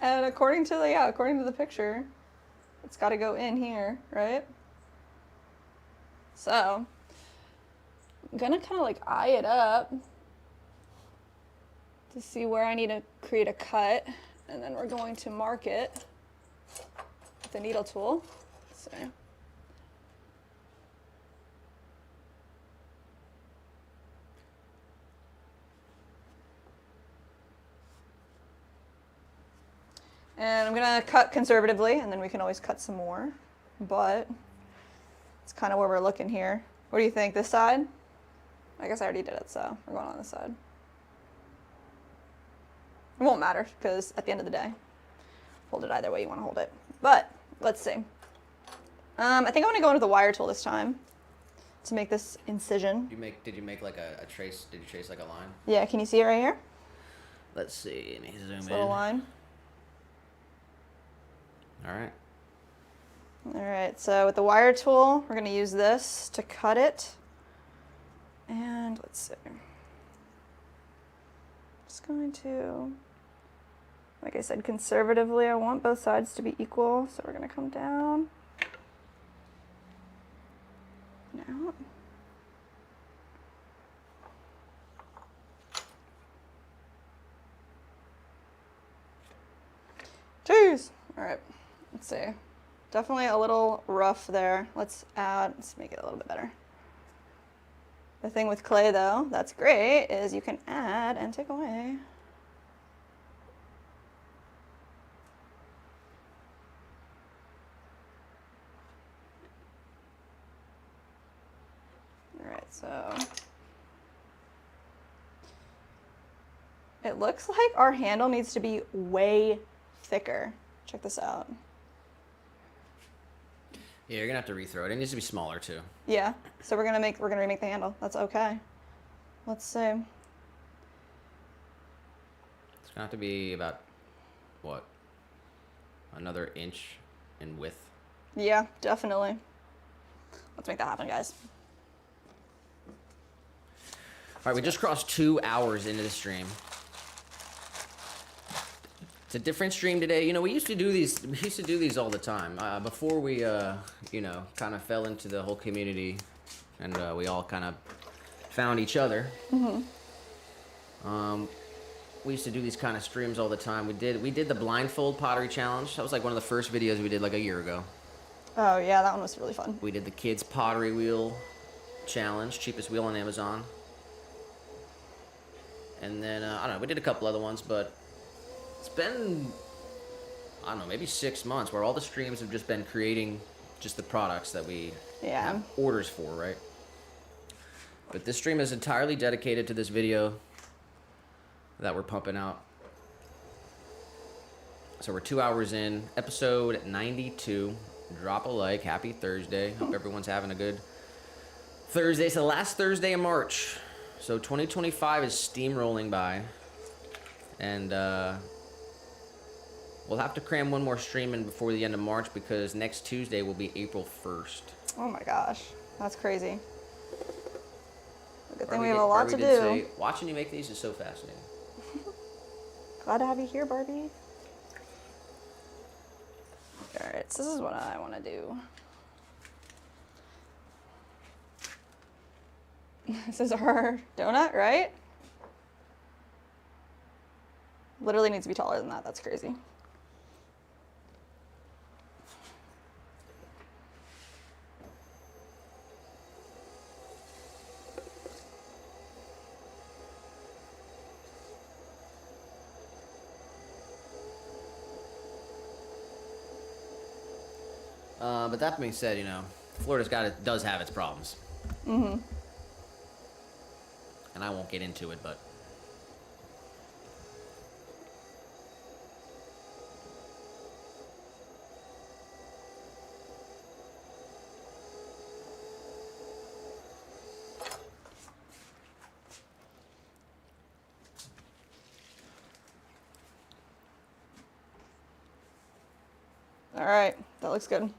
And according to the picture, it's got to go in here, right? So, I'm going to kind of like eye it up to see where I need to create a cut, and then we're going to mark it with the needle tool. So, and I'm gonna cut conservatively, and then we can always cut some more, but it's kind of where we're looking here. What do you think, this side? I guess I already did it, so we're going on this side. It won't matter, because at the end of the day, hold it either way you want to hold it. But, let's see. I think I'm going to go into the wire tool this time to make this incision. Did you make like a trace? Did you trace like a line? Yeah, can you see it right here? Let's see. Let me zoom This in. little line. All right. All right, so with the wire tool, we're going to use this to cut it. And let's see. Just going to, like I said, conservatively, I want both sides to be equal, so we're going to come down. Now. Jeez. All right, let's see. Definitely a little rough there. Let's make it a little bit better. The thing with clay, though, that's great, is you can add and take away. All right, so it looks like our handle needs to be way thicker. Check this out. Yeah, you're gonna have to rethrow it. It needs to be smaller too. Yeah, so we're gonna remake the handle. That's okay. Let's see. It's gonna have to be about what? Another inch in width. Yeah, definitely. Let's make that happen, guys. All right, we just crossed 2 hours into the stream. It's a different stream today. You know, we used to do these all the time. Before we, you know, kind of fell into the whole community and we all kind of found each other. Mm-hmm. We used to do these kind of streams all the time. We did the blindfold pottery challenge. That was like one of the first videos we did like a year ago. Oh, yeah, that one was really fun. We did the kids pottery wheel challenge, cheapest wheel on Amazon. And then, I don't know, we did a couple other ones, but it's been I don't know, maybe 6 months, where all the streams have just been creating just the products that we have orders for, right? But this stream is entirely dedicated to this video that we're pumping out. So we're 2 hours in, episode 92. Drop a like. Happy Thursday. Hope everyone's having a good Thursday. It's the last Thursday of March. So 2025 is steamrolling by. And we'll have to cram one more stream in before the end of March because next Tuesday will be April 1st. Oh my gosh. That's crazy. Good thing we have a lot to do. Watching you make these is so fascinating. Glad to have you here, Barbie. Alright, so this is what I want to do. This is our donut, right? Literally needs to be taller than that. That's crazy. But that being said, you know, does have its problems. Mm-hmm. And I won't get into it, but all right, that looks good.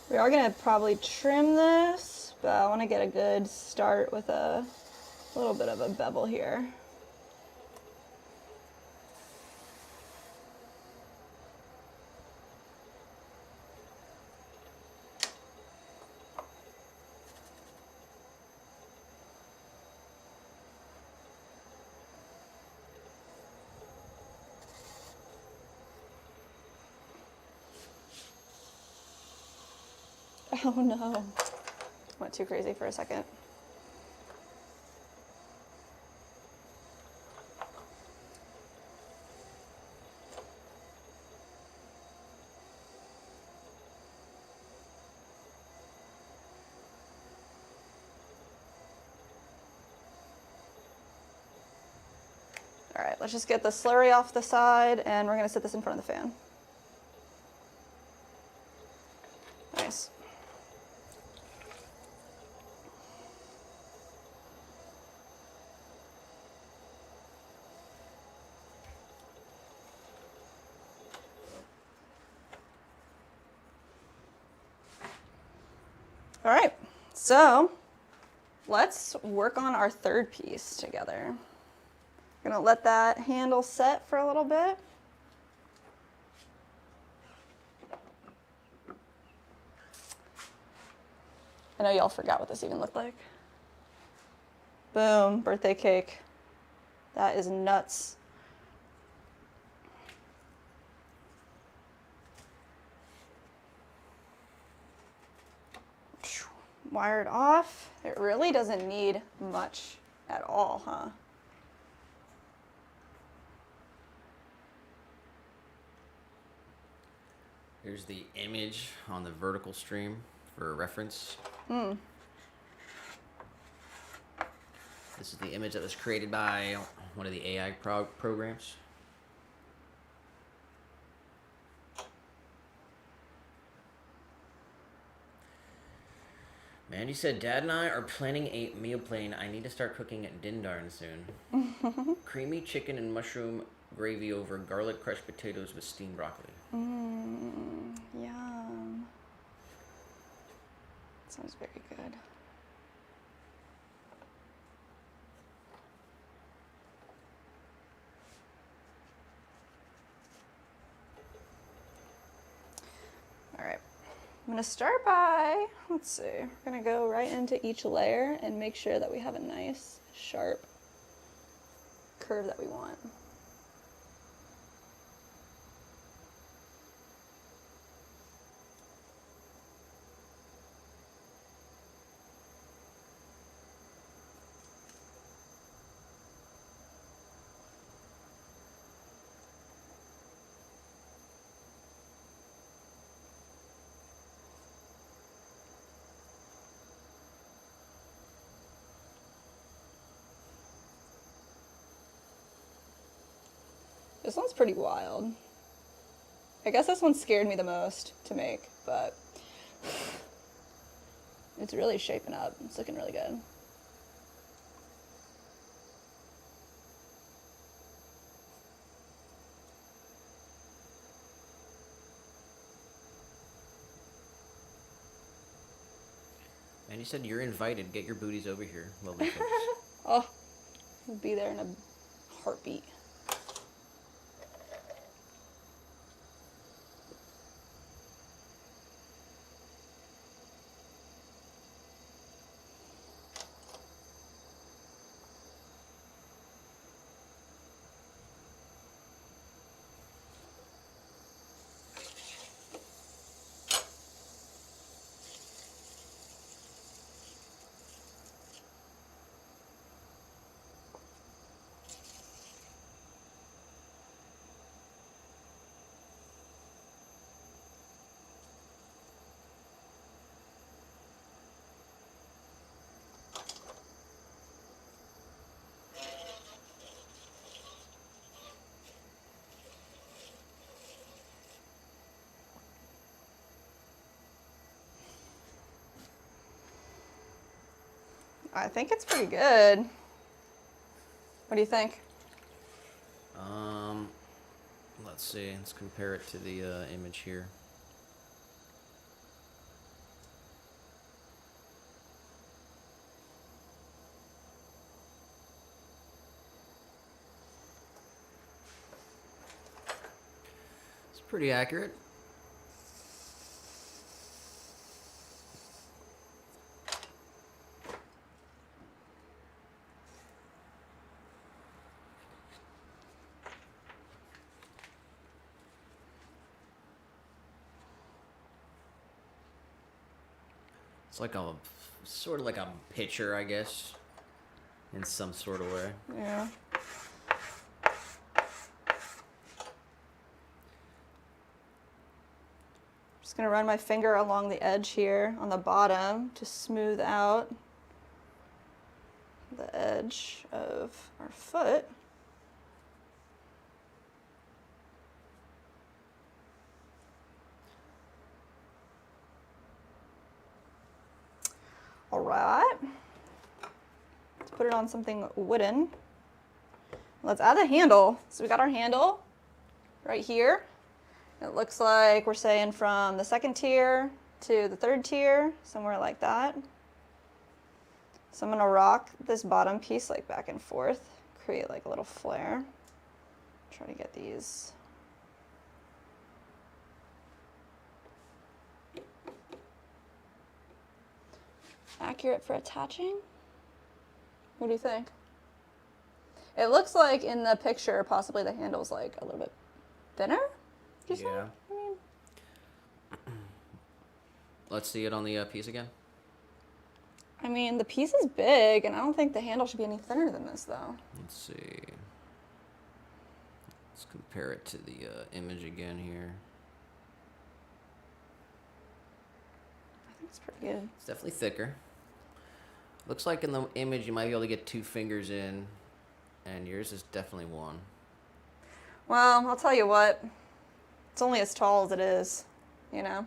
We are gonna probably trim this, but I want to get a good start with a little bit of a bevel here. Oh no. Went too crazy for a second. All right, let's just get the slurry off the side and we're gonna sit this in front of the fan. Nice. All right, so let's work on our third piece together. We're gonna let that handle set for a little bit. I know y'all forgot what this even looked like. Boom, birthday cake. That is nuts. Wired off. It really doesn't need much at all, huh? here's the image on the vertical stream for reference. This is the image that was created by one of the AI programs. Man, you said Dad and I are planning a meal plan. I need to start cooking at Dindarn soon. Creamy chicken and mushroom gravy over garlic crushed potatoes with steamed broccoli. Yum. Sounds very good. All right, I'm gonna start by, let's see, we're gonna go right into each layer and make sure that we have a nice, sharp curve that we want. This one's pretty wild. I guess this one scared me the most to make, but it's really shaping up. It's looking really good. Man, you said you're invited. Get your booties over here, lovely folks. Oh, we'll be there in a heartbeat. I think it's pretty good. What do you think? Let's see. Let's compare it to the image here. It's pretty accurate. It's like a sort of like a picture, I guess, in some sort of way. Yeah. Just gonna run my finger along the edge here on the bottom to smooth out the edge of our foot. All right, let's put it on something wooden. Let's add the handle. So we got our handle right here. It looks like we're saying from the second tier to the third tier, somewhere like that. So I'm gonna rock this bottom piece like back and forth, create like a little flare. Try to get these. Accurate for attaching. What do you think? It looks like in the picture, possibly the handle's like a little bit thinner. Just Yeah. I mean, Let's see it on the piece again. the piece is big, and I don't think the handle should be any thinner than this, though. Let's see. Let's compare it to the image again here. I think it's pretty good. It's definitely thicker. Looks like in the image you might be able to get 2 fingers in, and yours is definitely 1. Well, I'll tell you what. It's only as tall as it is, you know?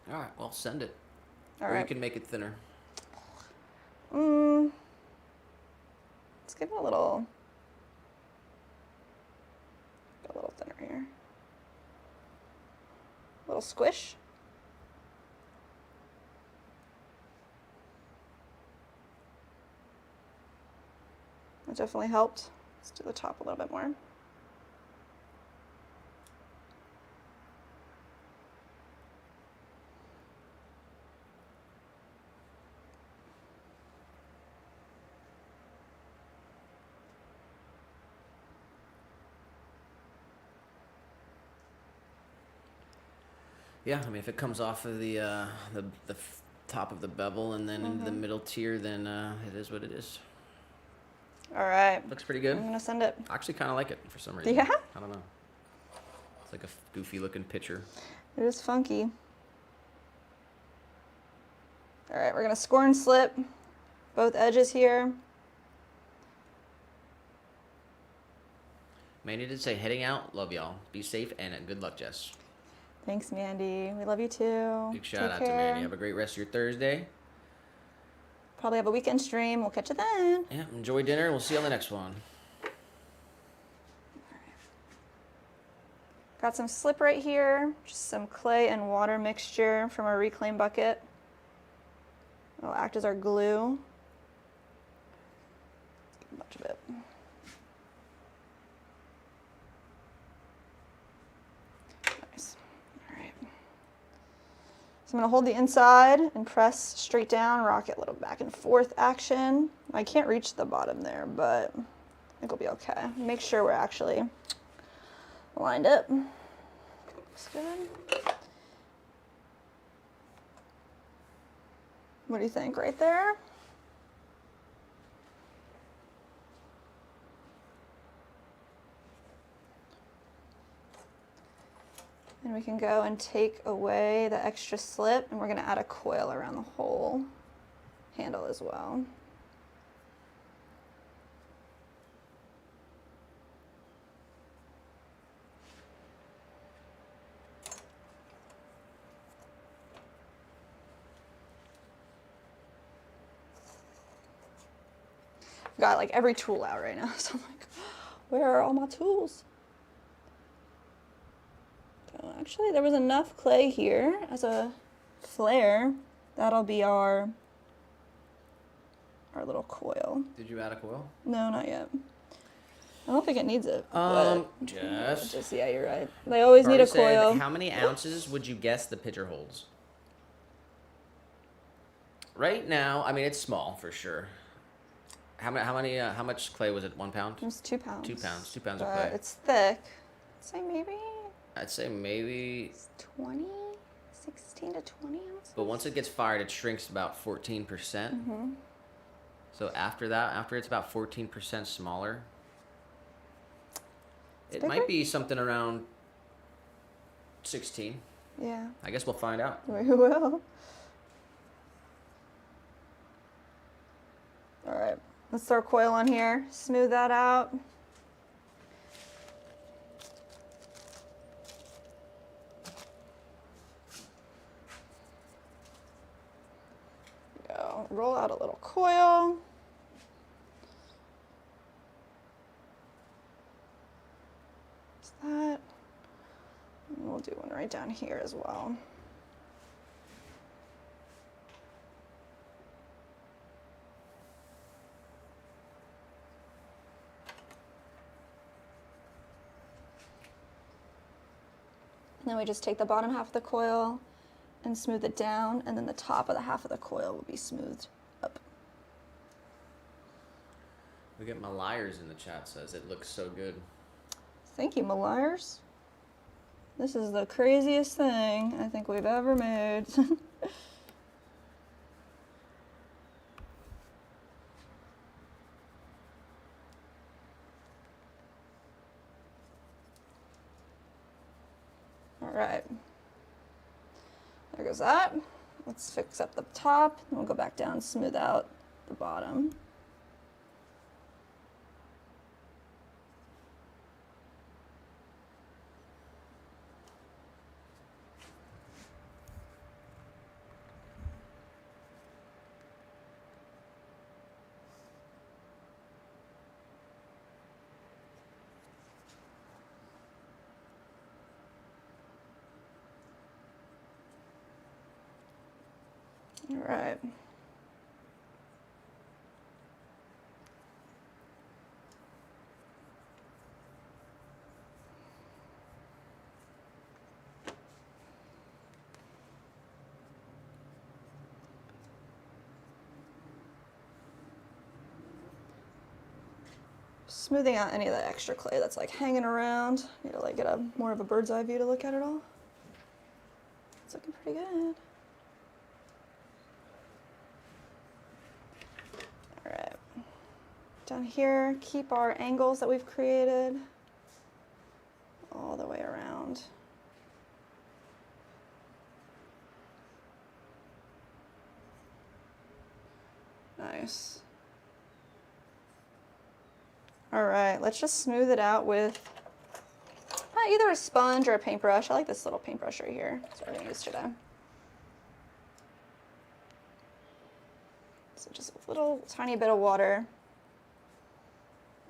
All right, well, send it. All or right. you can make it thinner. Let's give it a little thinner here. A little squish. That definitely helped. Let's do the top a little bit more. Yeah, I mean, if it comes off of the top of the bevel and then into the middle tier, then it is what it is. All right. Looks pretty good. I'm gonna send it. I actually kind of like it for some reason. Yeah? I don't know. It's like a goofy looking picture. It is funky. All right, we're gonna score and slip both edges here. Mandy did say, heading out. Love y'all. Be safe and good luck, Jess. Thanks, Mandy. We love you too. Big shout out to Mandy. Have a great rest of your Thursday. Probably have a weekend stream. We'll catch you then. Yeah, enjoy dinner. We'll see you on the next one. Got some slip right here. Just some clay and water mixture from our reclaim bucket. It'll act as our glue. A bunch of it. Nice. All right. So I'm going to hold the inside and press straight down, rock it a little back and forth action. I can't reach the bottom there, but I think we'll be okay. Make sure we're actually lined up. Looks good. What do you think right there? And we can go and take away the extra slip, and we're going to add a coil around the whole handle as well. Got like every tool out right now, so I'm like, where are all my tools? So actually, there was enough clay here as a flare. That'll be our little coil. Did you add a coil? No, not yet. I don't think it needs it. Just Yeah, you're right. They always need a coil. How many ounces would you guess the pitcher holds? Right now, I mean, it's small for sure. How much clay was it? 1 pound? It was 2 pounds. 2 pounds. 2 pounds of clay. It's thick. I'd say maybe 20, 16 to 20 ounces. But once it gets fired, it shrinks about 14%. Mm-hmm. So after that, after it's about 14% smaller, it might be something around 16. Yeah. I guess we'll find out. We will. All right. Let's throw coil on here. Smooth that out. Go. Roll out a little coil. That's that. And we'll do one right down here as well. And then we just take the bottom half of the coil and smooth it down, and then the top of the half of the coil will be smoothed up. We get Malayers in the chat, says it looks so good. Thank you, Malayers. This is the craziest thing I think we've ever made. All right. There goes that. Let's fix up the top, and we'll go back down and smooth out the bottom. All right. Smoothing out any of the extra clay that's like hanging around. Need to like get a more of a bird's eye view to look at it all. looking pretty good. All right. Down here, keep our angles that we've created all the way around. Nice. All right, let's just smooth it out with either a sponge or a paintbrush. I like this little paintbrush right here. That's what we're gonna use today. So just a little tiny bit of water.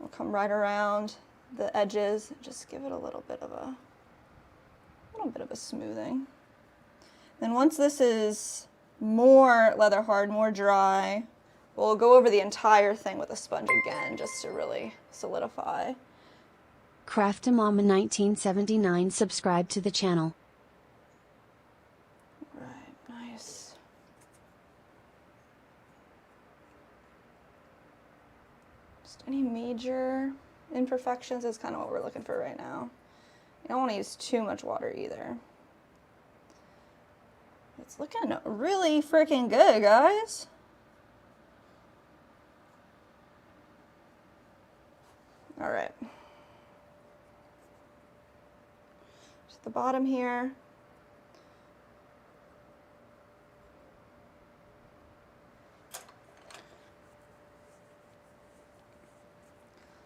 We'll come right around the edges. Just give it a little bit of a smoothing. Then once this is more leather hard, more dry, we'll go over the entire thing with a sponge again, just to really solidify. Craftamama 1979 subscribe to the channel. Right, nice. Just any major imperfections is kind of what we're looking for right now. You don't want to use too much water either. It's looking really freaking good, guys. All right. Just the bottom here.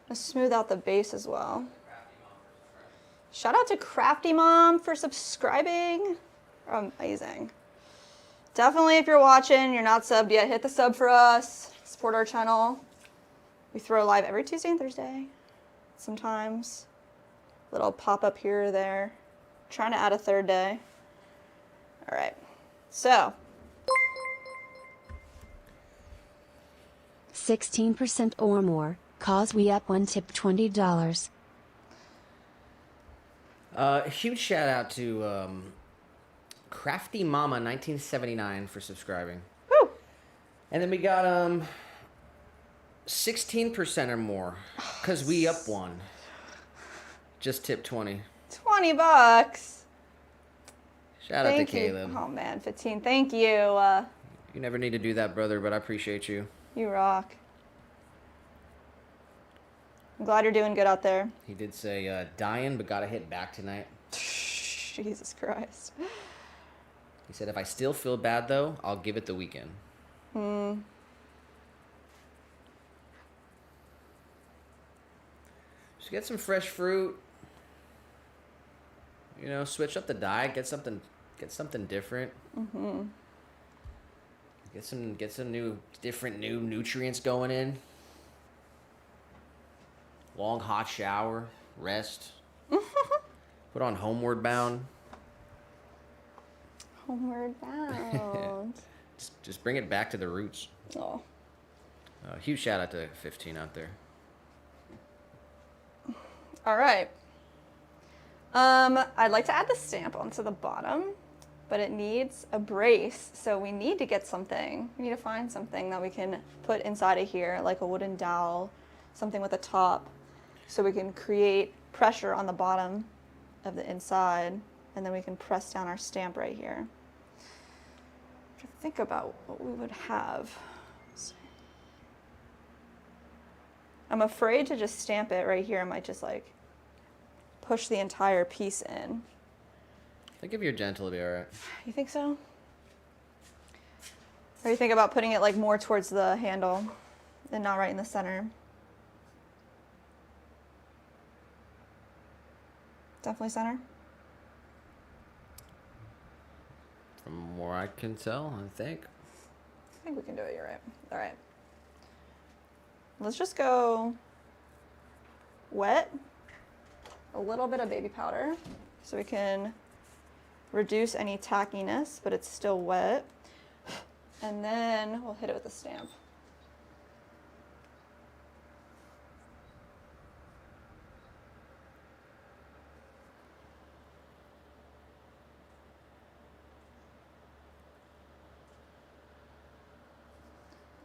Let's smooth out the base as well. Shout out to Crafty Mom for subscribing. Amazing. Definitely, if you're watching, you're not subbed yet, hit the sub for us. Support our channel. We throw live every Tuesday and Thursday. Sometimes. Little pop-up here or there. Trying to add a third day. All right. So. 16% or more, cause we up one tip $20. Huge shout out to Crafty Mama 1979 for subscribing. Woo! And then we got 16% or more, cause we up one. Just tip 20. $20. Shout out to Thank you. Caleb. Oh man, 15. Thank you. You never need to do that, brother, but I appreciate you. You rock. I'm glad you're doing good out there. He did say dying, but gotta hit back tonight. Jesus Christ. He said if I still feel bad though, I'll give it the weekend. Just get some fresh fruit. You know, switch up the diet. Get something different. Get some different new nutrients going in. Long hot shower, rest. Put on Homeward Bound. Homeward Bound. Just bring it back to the roots. Oh. Huge shout out to 15 out there. All right. I'd like to add the stamp onto the bottom, but it needs a brace. So we need to get something. We need to find something that we can put inside of here, like a wooden dowel, something with a top, so we can create pressure on the bottom of the inside, and then we can press down our stamp right here. To think about what we would have. I'm afraid to just stamp it right here. I might just like push the entire piece in. I think if you're gentle, it'll be all right. You think so? Or you think about putting it like more towards the handle and not right in the center? Definitely center? From where I can tell, I think. I think we can do it, you're right. All right. Let's just go wet. A little bit of baby powder so we can reduce any tackiness, but it's still wet. And then we'll hit it with a stamp.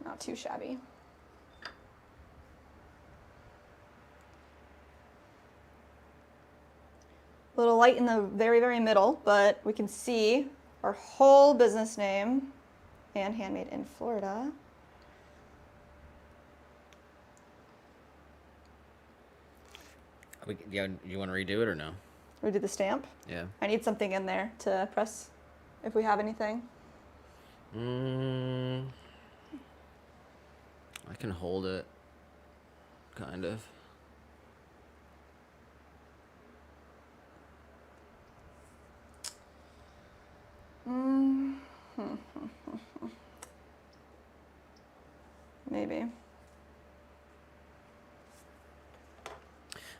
Not too shabby. A little light in the very, very middle, but we can see our whole business name and handmade in Florida. You want to redo it or no? We do the stamp. Yeah. I need something in there to press if we have anything. I can hold it, kind of. Maybe.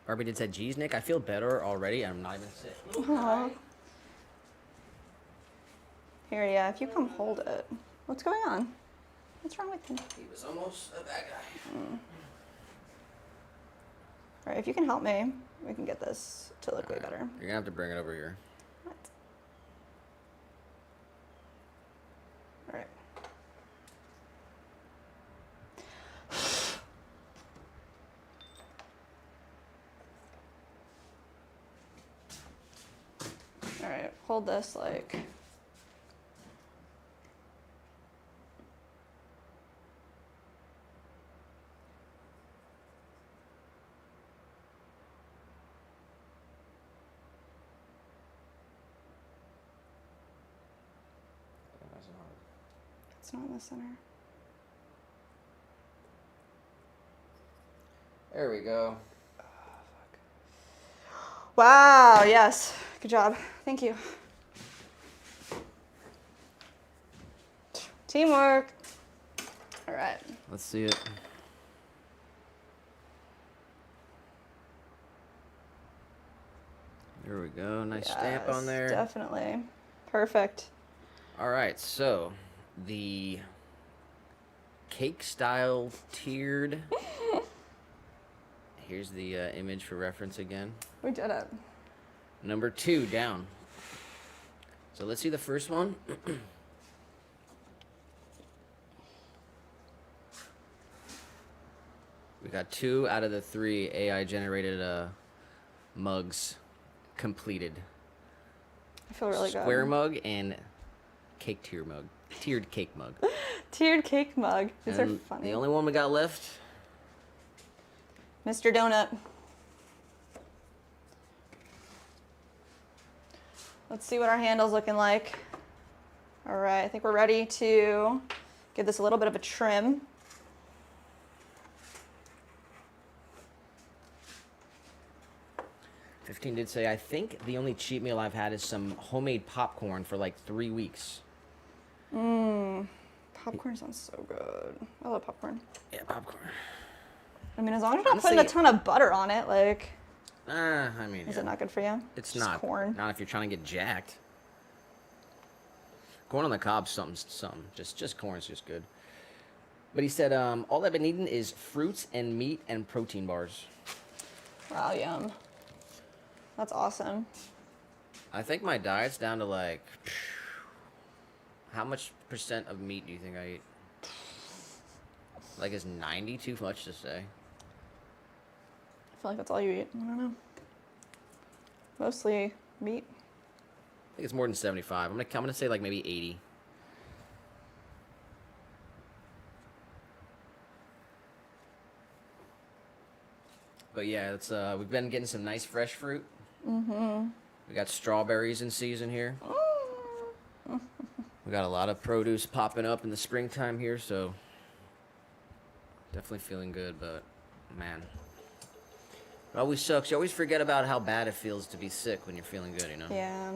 Barbie did say, geez, Nick, I feel better already. I'm not even sick. Aww. Here, yeah, if you come hold it. What's going on? What's wrong with him? He was almost a bad guy. All right, if you can help me, we can get this to look way better. You're going to have to bring it over here. What? All right. All right, hold this like. It's not in the center. There we go. Wow, yes. Good job. Thank you. Teamwork. All right. Let's see it. There we go. Nice stamp on Yes, there. Definitely. Perfect. All right, so the cake style tiered. Here's the image for reference again. We did it. Number 2 down. So let's see the first one. We got 2 out of the 3 AI generated mugs completed. I feel really good. Square mug and cake tier mug. Tiered cake mug. Tiered cake mug. These are And funny. the only one we got left. Mr. Donut. Let's see what our handle's looking like. All right, I think we're ready to give this a little bit of a trim. $15 did say, I think the only cheat meal I've had is some homemade popcorn for like 3 weeks. Popcorn sounds so good. I love popcorn. Yeah, popcorn. I mean, as long as you're not Honestly, putting a ton of butter on it, like, I mean, is yeah. it not good for you? It's Just not. corn. Not if you're trying to get jacked. Corn on the cob, something. Just corn's just good. But he said, all I've been eating is fruits and meat and protein bars. Wow, yum. That's awesome. I think my diet's down to like, how much percent of meat do you think I eat? Like, is 90 too much to say? I feel like that's all you eat. I don't know. Mostly meat. I think it's more than 75. I'm gonna say like maybe 80. But yeah, it's we've been getting some nice fresh fruit. Mm-hmm. We got strawberries in season here. We got a lot of produce popping up in the springtime here, so definitely feeling good. But man, it always sucks. You always forget about how bad it feels to be sick when you're feeling good, you know? Yeah.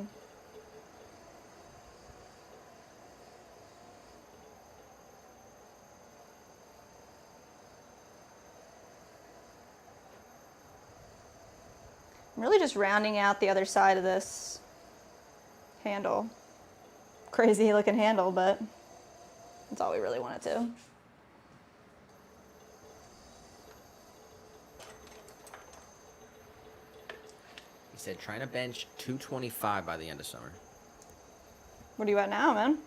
I'm really just rounding out the other side of this handle. Crazy looking handle, but that's all we really wanted to. He said trying to bench 225 by the end of summer. What are you at now, man?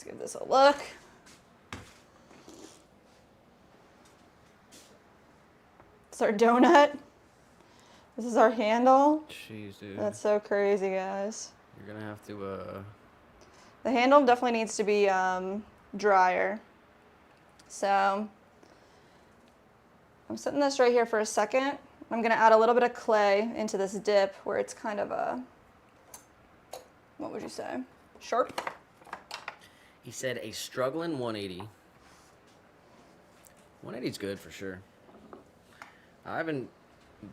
give this a look. It's our donut. This is our handle. Jeez, dude. That's so crazy, guys. You're gonna have to, The handle definitely needs to be drier. So I'm setting this right here for a second. I'm gonna add a little bit of clay into this dip where it's kind of a, what would you say? Sharp? He said a struggling 180. 180 is good for sure. I haven't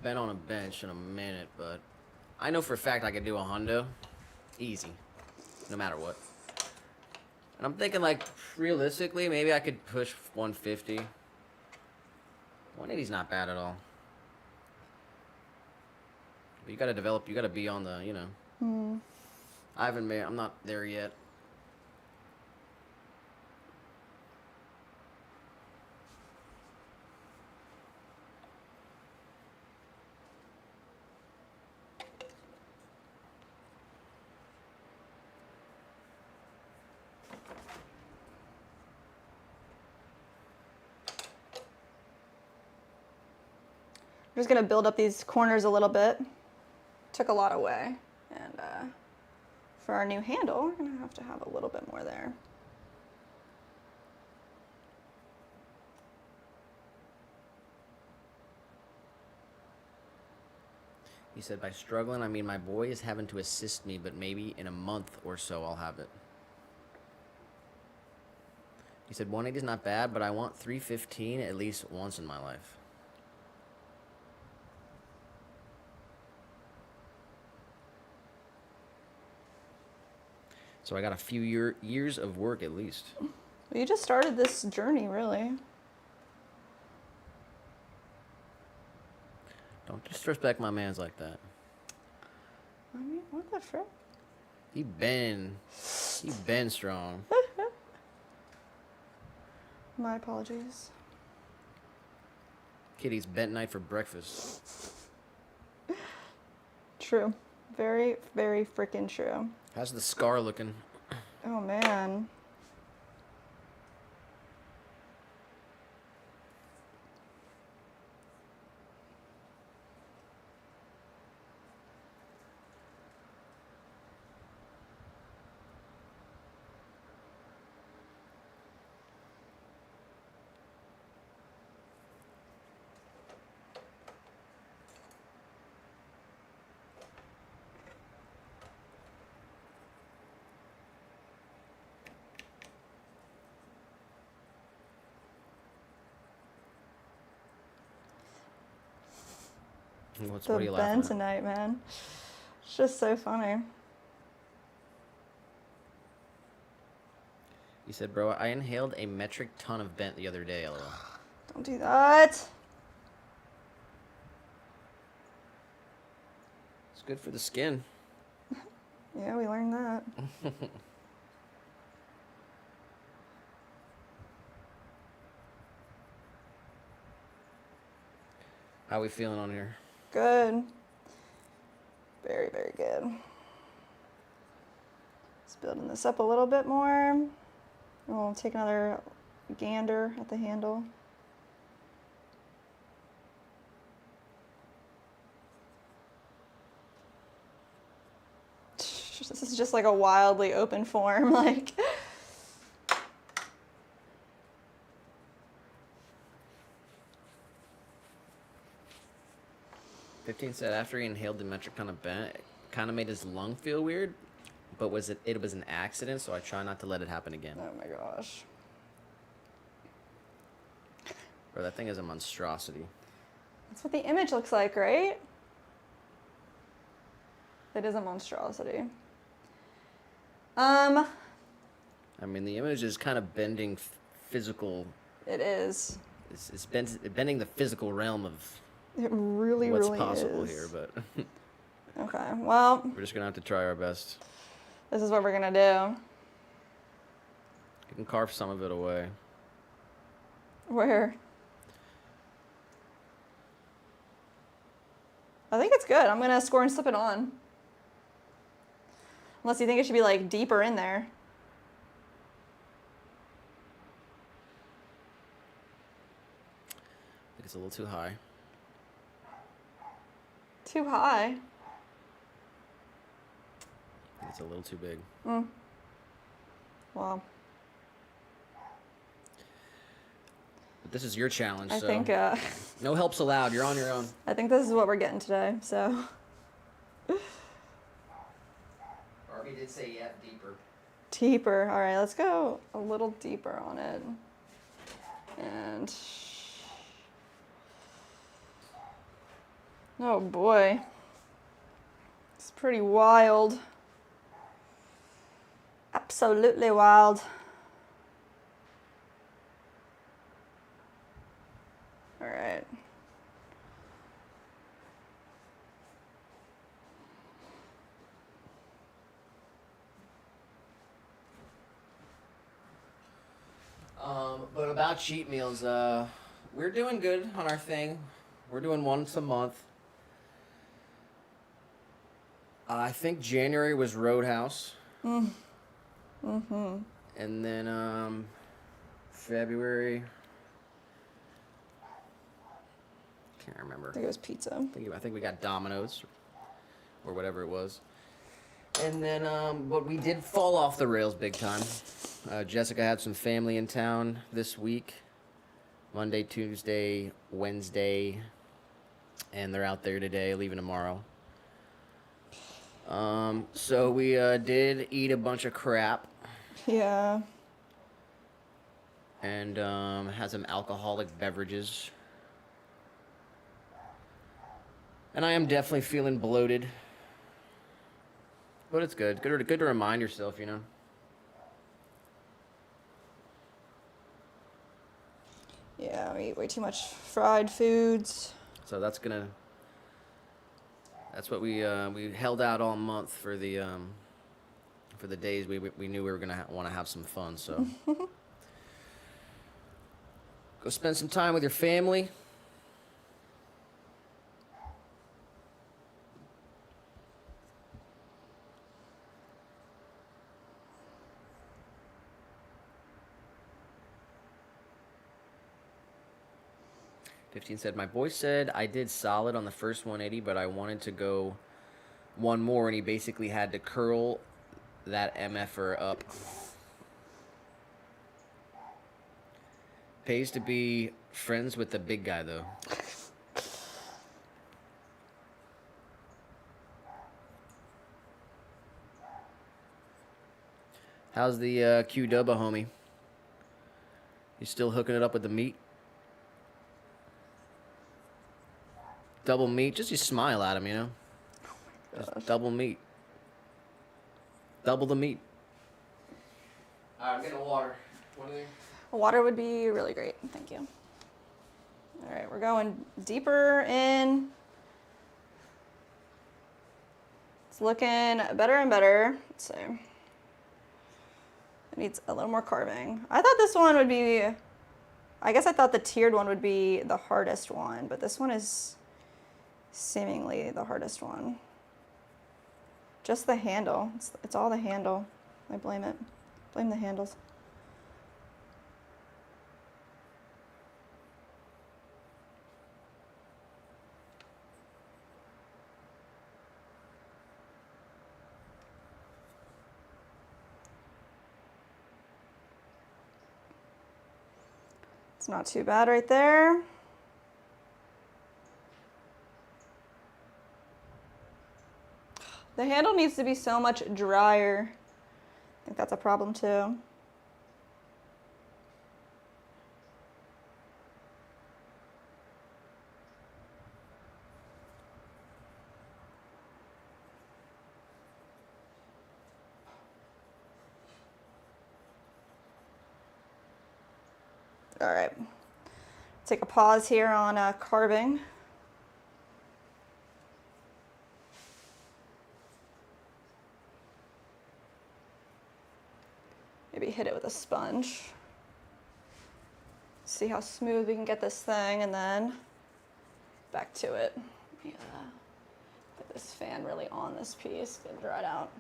been on a bench in a minute, but I know for a fact I could do a hundo. Easy. No matter what. And I'm thinking, like, realistically, maybe I could push 150. 180 is not bad at all. But you gotta develop, you gotta be on the, you know. I'm not there yet. I'm just gonna build up these corners a little bit. Took a lot away. And for our new handle, we're gonna have to have a little bit more there. He said, by struggling, I mean my boy is having to assist me, but maybe in a month or so I'll have it. He said, 180 is not bad, but I want 315 at least once in my life. So I got a few years of work at least. Well, you just started this journey, really. Don't disrespect my mans like that. I mean, what the frick? He been strong. My apologies. Kitty's bent night for breakfast. True. Very, very freaking true. How's the scar looking? Oh, man. What The are you laughing at? tonight, man. It's just so funny. He said, bro, I inhaled a metric ton of bent the other day, LOL. Don't do that. It's good for the skin. Yeah, we learned that. How we feeling on here? Good. Very, very good. Just building this up a little bit more. We'll take another gander at the handle. This is just like a wildly open form, like. 15 said after he inhaled the metric ton of bent, it kind of made his lung feel weird, but it was an accident, so I try not to let it happen again. Oh my gosh. Bro, that thing is a monstrosity. That's what the image looks like, right? It is a monstrosity. I mean, the image is kind of bending physical. It is. It's bending the physical realm of It really, what's really possible is. here, but Okay, well, we're just gonna have to try our best. this is what we're gonna do. You can carve some of it away. Where? I think it's good. I'm gonna score and slip it on. Unless you think it should be like deeper in there. think it's a little too high. Too high. I think it's a little too big. Well, But this is your challenge, I so think no helps allowed. You're on your own. I think this is what we're getting today. So Barbie did say, yeah, deeper. deeper. All right, let's go a little deeper on it. And oh boy, it's pretty wild. Absolutely wild. All right. But about cheat meals, we're doing good on our thing. We're doing once a month. I think January was Roadhouse. And then February. Can't remember. I think it was pizza. I think we got Domino's or whatever it was. And then, but we did fall off the rails big time. Jessica had some family in town this week. Monday, Tuesday, Wednesday. And they're out there today, leaving tomorrow. So we did eat a bunch of crap. Yeah. And had some alcoholic beverages. And I am definitely feeling bloated. But it's good. Good to remind yourself, you know. Yeah, we eat way too much fried foods. So that's what we held out all month for the days we knew we were gonna want to have some fun. So go spend some time with your family. Fifteen said, my boy said I did solid on the first 180, but I wanted to go one more, and he basically had to curl that MFer up. Pays to be friends with the big guy, though. How's the Q-Dubba, homie? You still hooking it up with the meat? Double meat, just you smile at him, you know? Just double meat. Double the meat. Alright, I'm getting water. What do you think? Water would be really great. Thank you. All right, we're going deeper in. It's looking better and better. Let's see. It needs a little more carving. I thought this one would be, I guess I thought the tiered one would be the hardest one, but this one is seemingly the hardest one. Just the handle. It's all the handle. I blame it. Blame the handles. It's not too bad right there. The handle needs to be so much drier. I think that's a problem too. All right, take a pause here on carving. Maybe hit it with a sponge. See how smooth we can get this thing, and then back to it. Yeah. Get this fan really on this piece, get it dried out.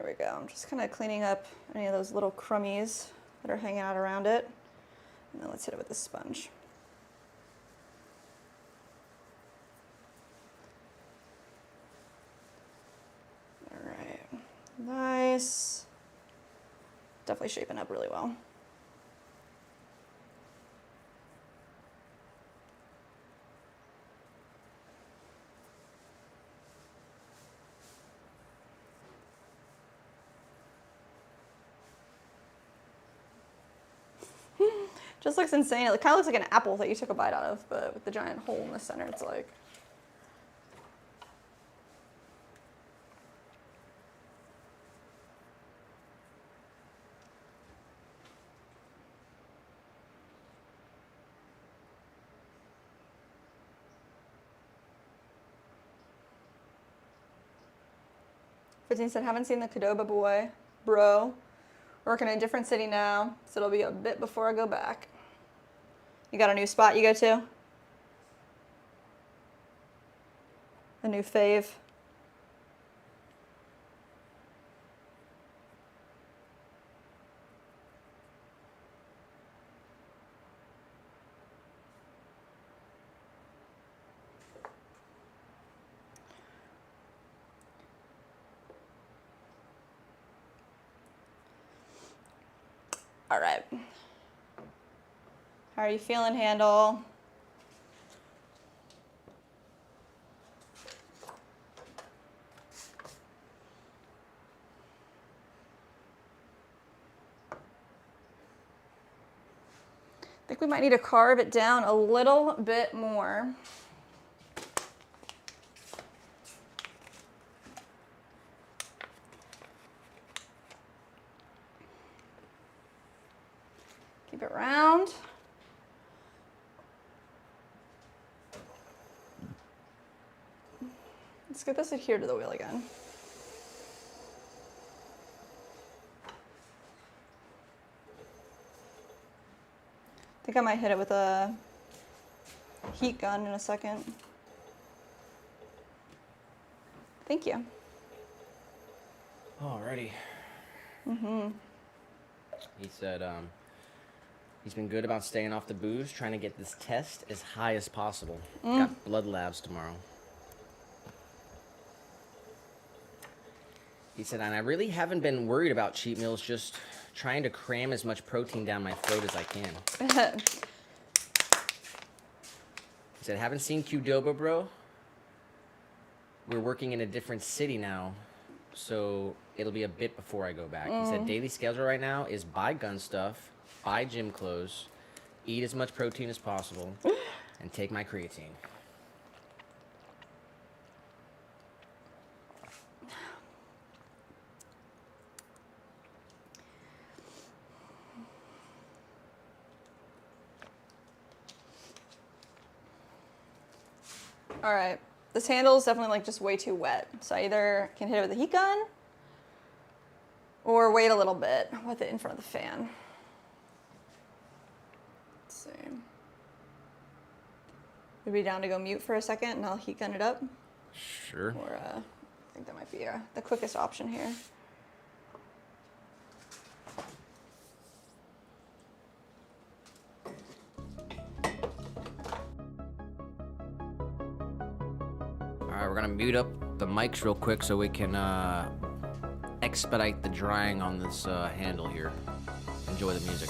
There we go. I'm just kind of cleaning up any of those little crummies that are hanging out around it. And then let's hit it with the sponge. All right. Nice. Definitely shaping up really well. Just looks insane. It kind of looks like an apple that you took a bite out of, but with the giant hole in the center, it's like. Fifteen said, haven't seen the Cadoba boy, bro. Working in a different city now, so it'll be a bit before I go back. You got a new spot you go to? A new fave? All right. How are you feeling, Handle? I think we might need to carve it down a little bit more. Keep it round. Let's get this adhered to the wheel again. I think I might hit it with a heat gun in a second. Thank you. Alrighty. He said he's been good about staying off the booze, trying to get this test as high as possible. Got blood labs tomorrow. He said, and I really haven't been worried about cheat meals, just trying to cram as much protein down my throat as I can. He said, haven't seen Qdoba, bro. We're working in a different city now, so it'll be a bit before I go back. He said, daily schedule right now is buy gun stuff, buy gym clothes, eat as much protein as possible, and take my creatine. All right, this handle is definitely like just way too wet. So I either can hit it with a heat gun or wait a little bit with it in front of the fan. Let's see. Would be down to go mute for a second and I'll heat gun it up? Sure. Or I think that might be the quickest option here. Alright, we're gonna mute up the mics real quick so we can expedite the drying on this handle here. Enjoy the music.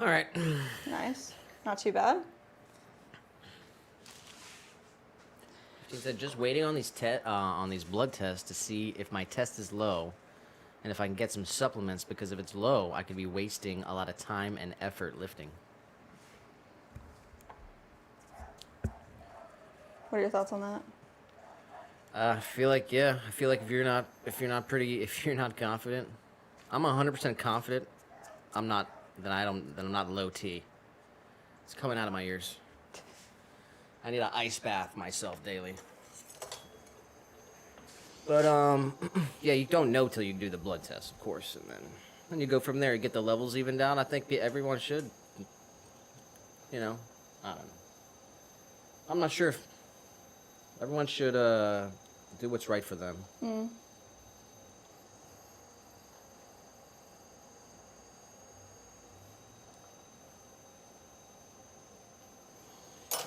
All right. Nice. Not too bad. She said just waiting on these blood tests to see if my test is low, and if I can get some supplements, because if it's low, I could be wasting a lot of time and effort lifting. What are your thoughts on that? I feel like if you're not confident, I'm 100% confident. I'm not. Then I'm not low T. It's coming out of my ears. I need an ice bath myself daily. But yeah, you don't know till you do the blood test, of course, and then you go from there. You get the levels evened out. I think everyone should. I don't know. I'm not sure if everyone should do what's right for them. Mm.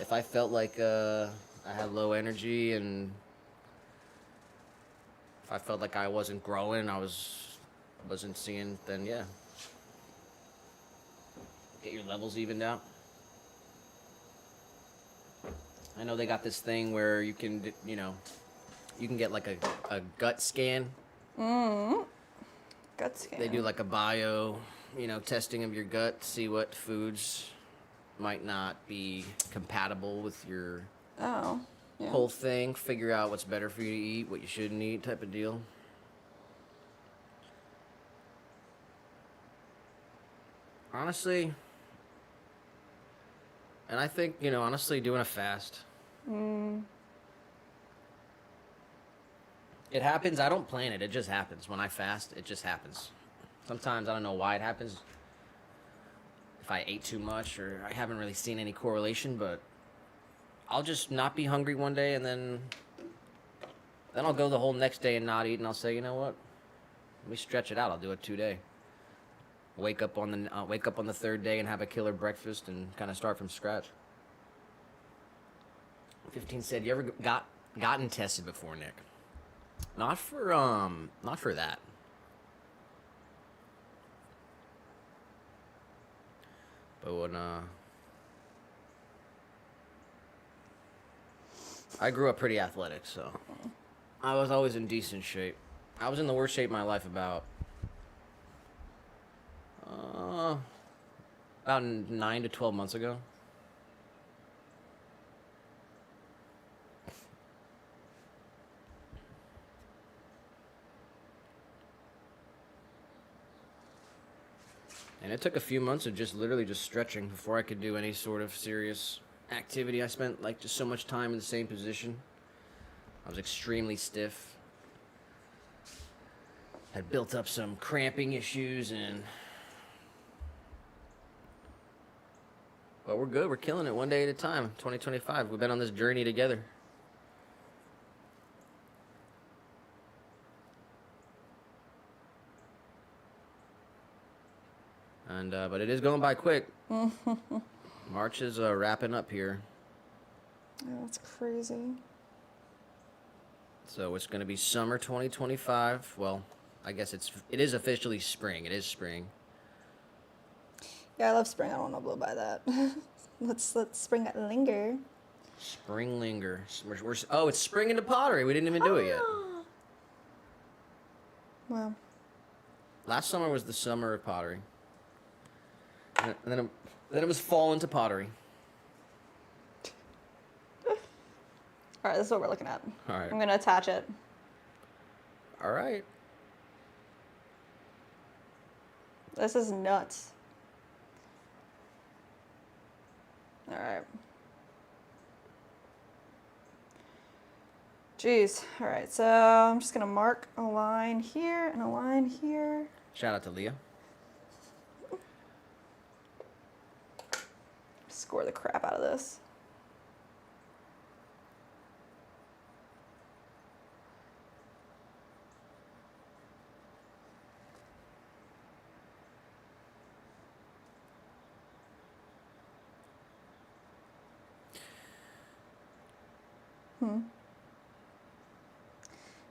If I felt like I had low energy, and if I felt like I wasn't growing, wasn't seeing, then yeah. Get your levels evened out. I know they got this thing where you can get like a gut scan. Gut scan. They do like a bio, testing of your gut to see what foods might not be compatible with your Oh. Yeah. whole thing. Figure out what's better for you to eat, what you shouldn't eat, type of deal. Honestly, and I think, honestly, doing a fast. It happens. I don't plan it. It just happens. When I fast, it just happens. Sometimes I don't know why it happens. If I ate too much, or I haven't really seen any correlation, but I'll just not be hungry one day, and then I'll go the whole next day and not eat, and I'll say, you know what? Let me stretch it out. I'll do it 2 day. Wake up on the third day and have a killer breakfast and kind of start from scratch. 15 said, you ever gotten tested before, Nick? Not for that. But when I grew up pretty athletic, so I was always in decent shape. I was in the worst shape of my life about 9 to 12 months ago. And it took a few months of literally just stretching before I could do any sort of serious activity. I spent just so much time in the same position. I was extremely stiff. Had built up some cramping issues, but we're good. We're killing it one day at a time. 2025. We've been on this journey together. And but it is going by quick. March is wrapping up here. Yeah, that's crazy. So it's going to be summer 2025. Well, I guess it is officially spring. It is spring. Yeah, I love spring. I don't want to blow by that. let's spring linger. Spring linger. It's spring into pottery. We didn't even do it yet. Wow. Last summer was the summer of pottery. And then it was fall into pottery. All right, this is what we're looking at. All right. I'm going to attach it. All right. This is nuts. All right. Jeez. All right, so I'm just going to mark a line here and a line here. Shout out to Leah. Score the crap out of this.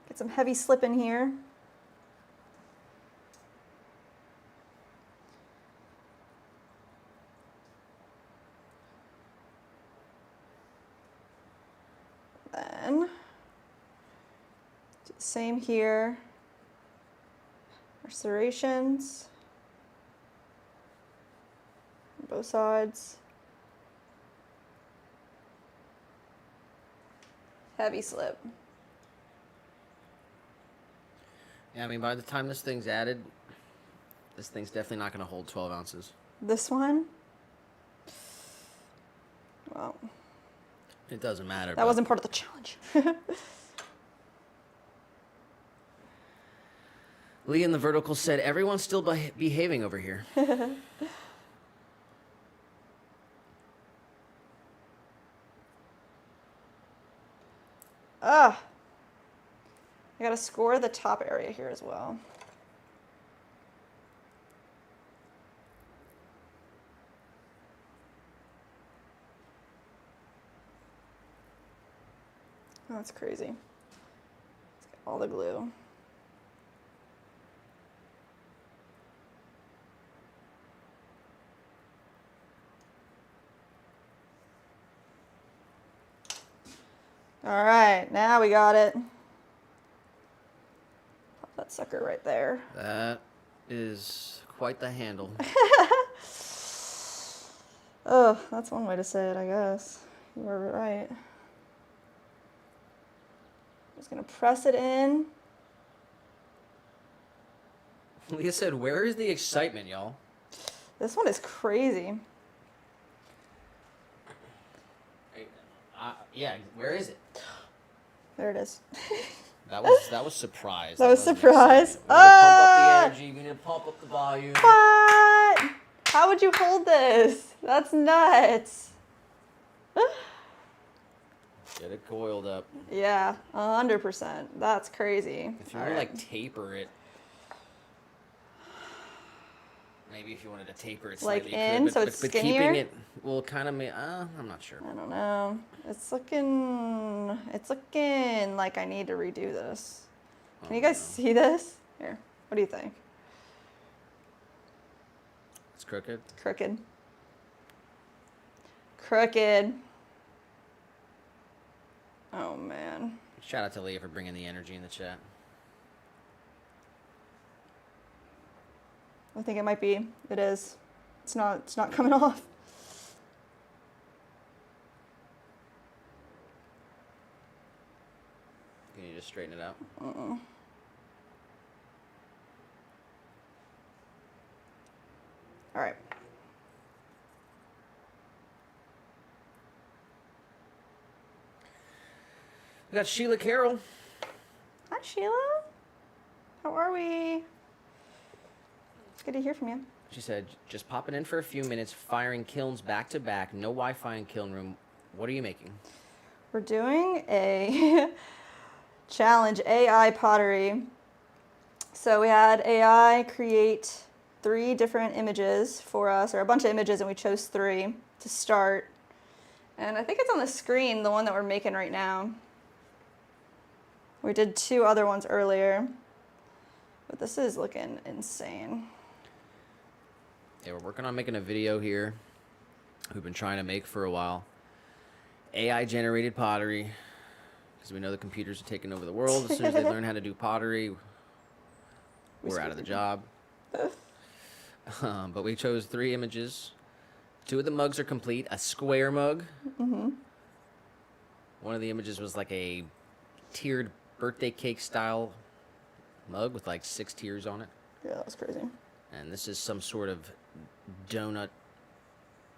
Get some heavy slip in here. Do the same here. Our serrations. On both sides. Heavy slip. Yeah, I mean, by the time this thing's added, this thing's definitely not going to hold 12 ounces. This one? Well, It doesn't matter. that wasn't part of the challenge. Lee in the vertical said, everyone's still behaving over here. Ugh. I gotta score the top area here as well. Oh, that's crazy. Let's get all the glue. All right, now we got it. Pop that sucker right there. That is quite the handle. Oh, that's one way to say it, I guess. You were right. Just gonna press it in. Leah said, where is the excitement, y'all? This one is crazy. Yeah, where is it? There it is. That was surprise. That was wasn't surprise. excitement. We need to pump up the energy. We need to pump up the volume. What? How would you hold this? That's nuts. Get it coiled up. Yeah, 100%. That's crazy. If you All were to right. like taper it, maybe if you wanted to taper it Like slightly, you in, could, so but, it's but skinnier? keeping it will kind of make. I'm not sure. I don't know. It's looking like I need to redo this. Can you guys see this? Here, what do you think? It's crooked. Crooked. Crooked. Oh man. Shout out to Leah for bringing the energy in the chat. I think it might be. It is. It's not coming off. Can you just straighten it out? All right. We got Sheila Carroll. Hi Sheila. How are we? It's good to hear from you. She said, just popping in for a few minutes, firing kilns back to back, no Wi-Fi in kiln room. What are you making? We're doing a challenge, AI pottery. So we had AI create 3 different images for us, or a bunch of images, and we chose 3 to start. And I think it's on the screen, the one that we're making right now. We did 2 other ones earlier, but this is looking insane. Yeah, we're working on making a video here. We've been trying to make for a while. AI generated pottery, because we know the computers are taking over the world. As soon as they learn how to do pottery, we're out of the job. But we chose 3 images. 2 of the mugs are complete. A square mug. Mm-hmm. One of the images was like a tiered birthday cake style mug with like 6 tiers on it. Yeah, that was crazy. And this is some sort of donut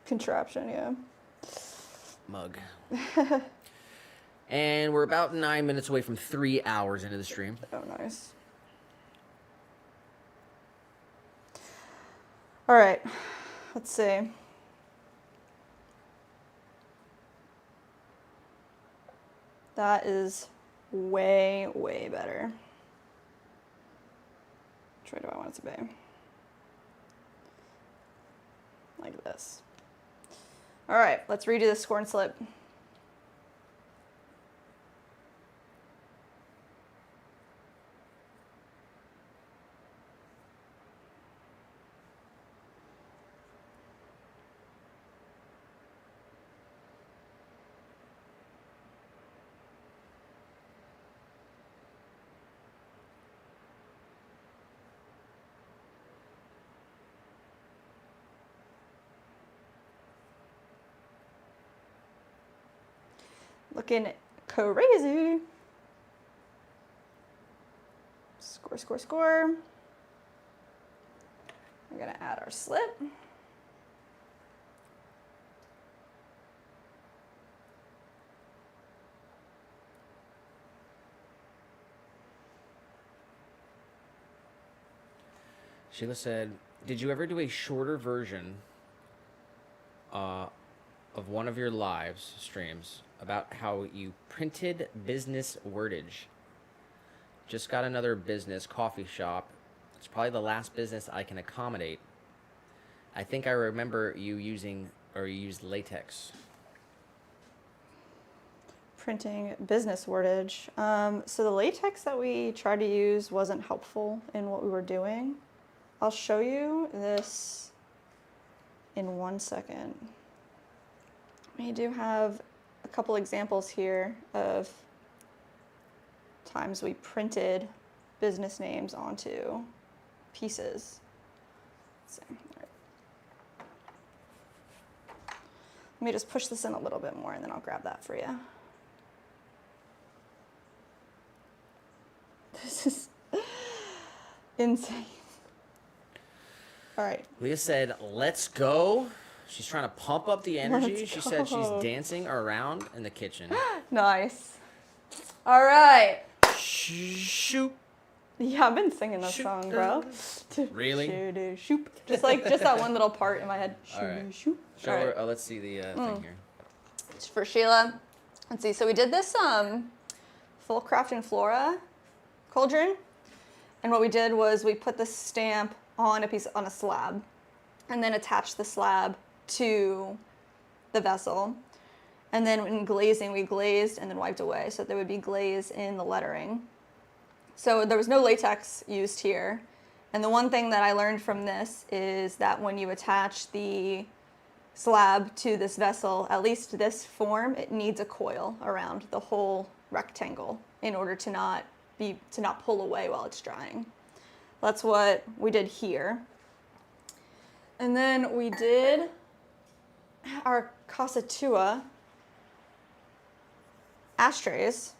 Contraption, yeah. mug. And we're about 9 minutes away from 3 hours into the stream. Oh, nice. All right, let's see. That is way, way better. Which way do I want it to be? Like this. All right, let's redo the score and slip. Looking crazy. Score, score, score. We're gonna add our slip. Sheila said, did you ever do a shorter version of one of your lives streams about how you printed business wordage? Just got another business coffee shop. It's probably the last business I can accommodate. I think I remember you using, or you used latex. Printing business wordage. So the latex that we tried to use wasn't helpful in what we were doing. I'll show you this in 1 second. We do have a couple examples here of times we printed business names onto pieces. Let's see. All right. Let me just push this in a little bit more and then I'll grab that for you. This is insane. All right. Leah said, let's go. She's trying to pump up the energy. Let's She said she's go. dancing around in the kitchen. Nice. All right. Shoot. Yeah, I've been singing this Shoot. song, bro. Really? Shoot, shoot. Just that one little part in my head. All right. Shoot. Show All her. right. Oh, let's see the thing here. It's for Sheila. Let's see. So we did this full craft and flora cauldron, and what we did was we put the stamp on a slab, and then attached the slab to the vessel. And then in glazing, we glazed and then wiped away, so there would be glaze in the lettering. So there was no latex used here. And the one thing that I learned from this is that when you attach the slab to this vessel, at least this form, it needs a coil around the whole rectangle in order to not pull away while it's drying. That's what we did here. And then we did our Casa Tua ashtrays.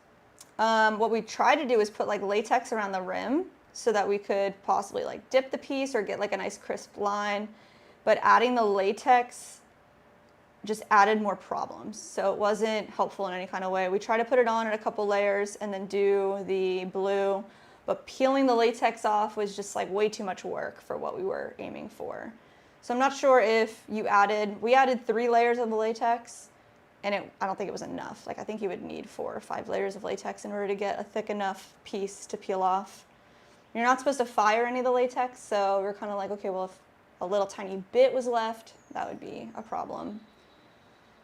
What we tried to do is put like latex around the rim so that we could possibly like dip the piece or get like a nice crisp line. But adding the latex just added more problems. So it wasn't helpful in any kind of way. We tried to put it on in a couple layers and then do the blue, but peeling the latex off was just like way too much work for what we were aiming for. So I'm not sure if we added 3 layers of the latex, and I don't think it was enough. Like I think you would need 4 or 5 layers of latex in order to get a thick enough piece to peel off. You're not supposed to fire any of the latex, so we're kind of like, okay, well if a little tiny bit was left, that would be a problem.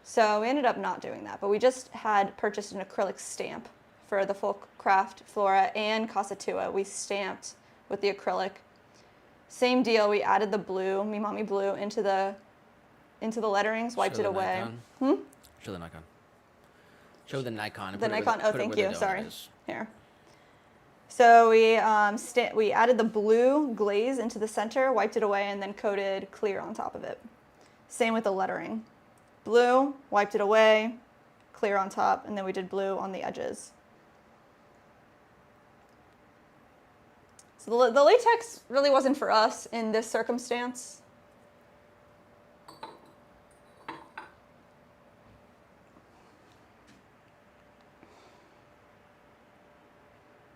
So we ended up not doing that, but we just had purchased an acrylic stamp for the full craft flora and Casa Tua. We stamped with the acrylic. Same deal, we added the blue, Mi Mami blue, into the letterings, wiped it away. Show the Nikon. Show the Nikon. The Nikon, oh thank you, sorry. Here. So we added the blue glaze into the center, wiped it away, and then coated clear on top of it. Same with the lettering. Blue, wiped it away, clear on top, and then we did blue on the edges. So the latex really wasn't for us in this circumstance.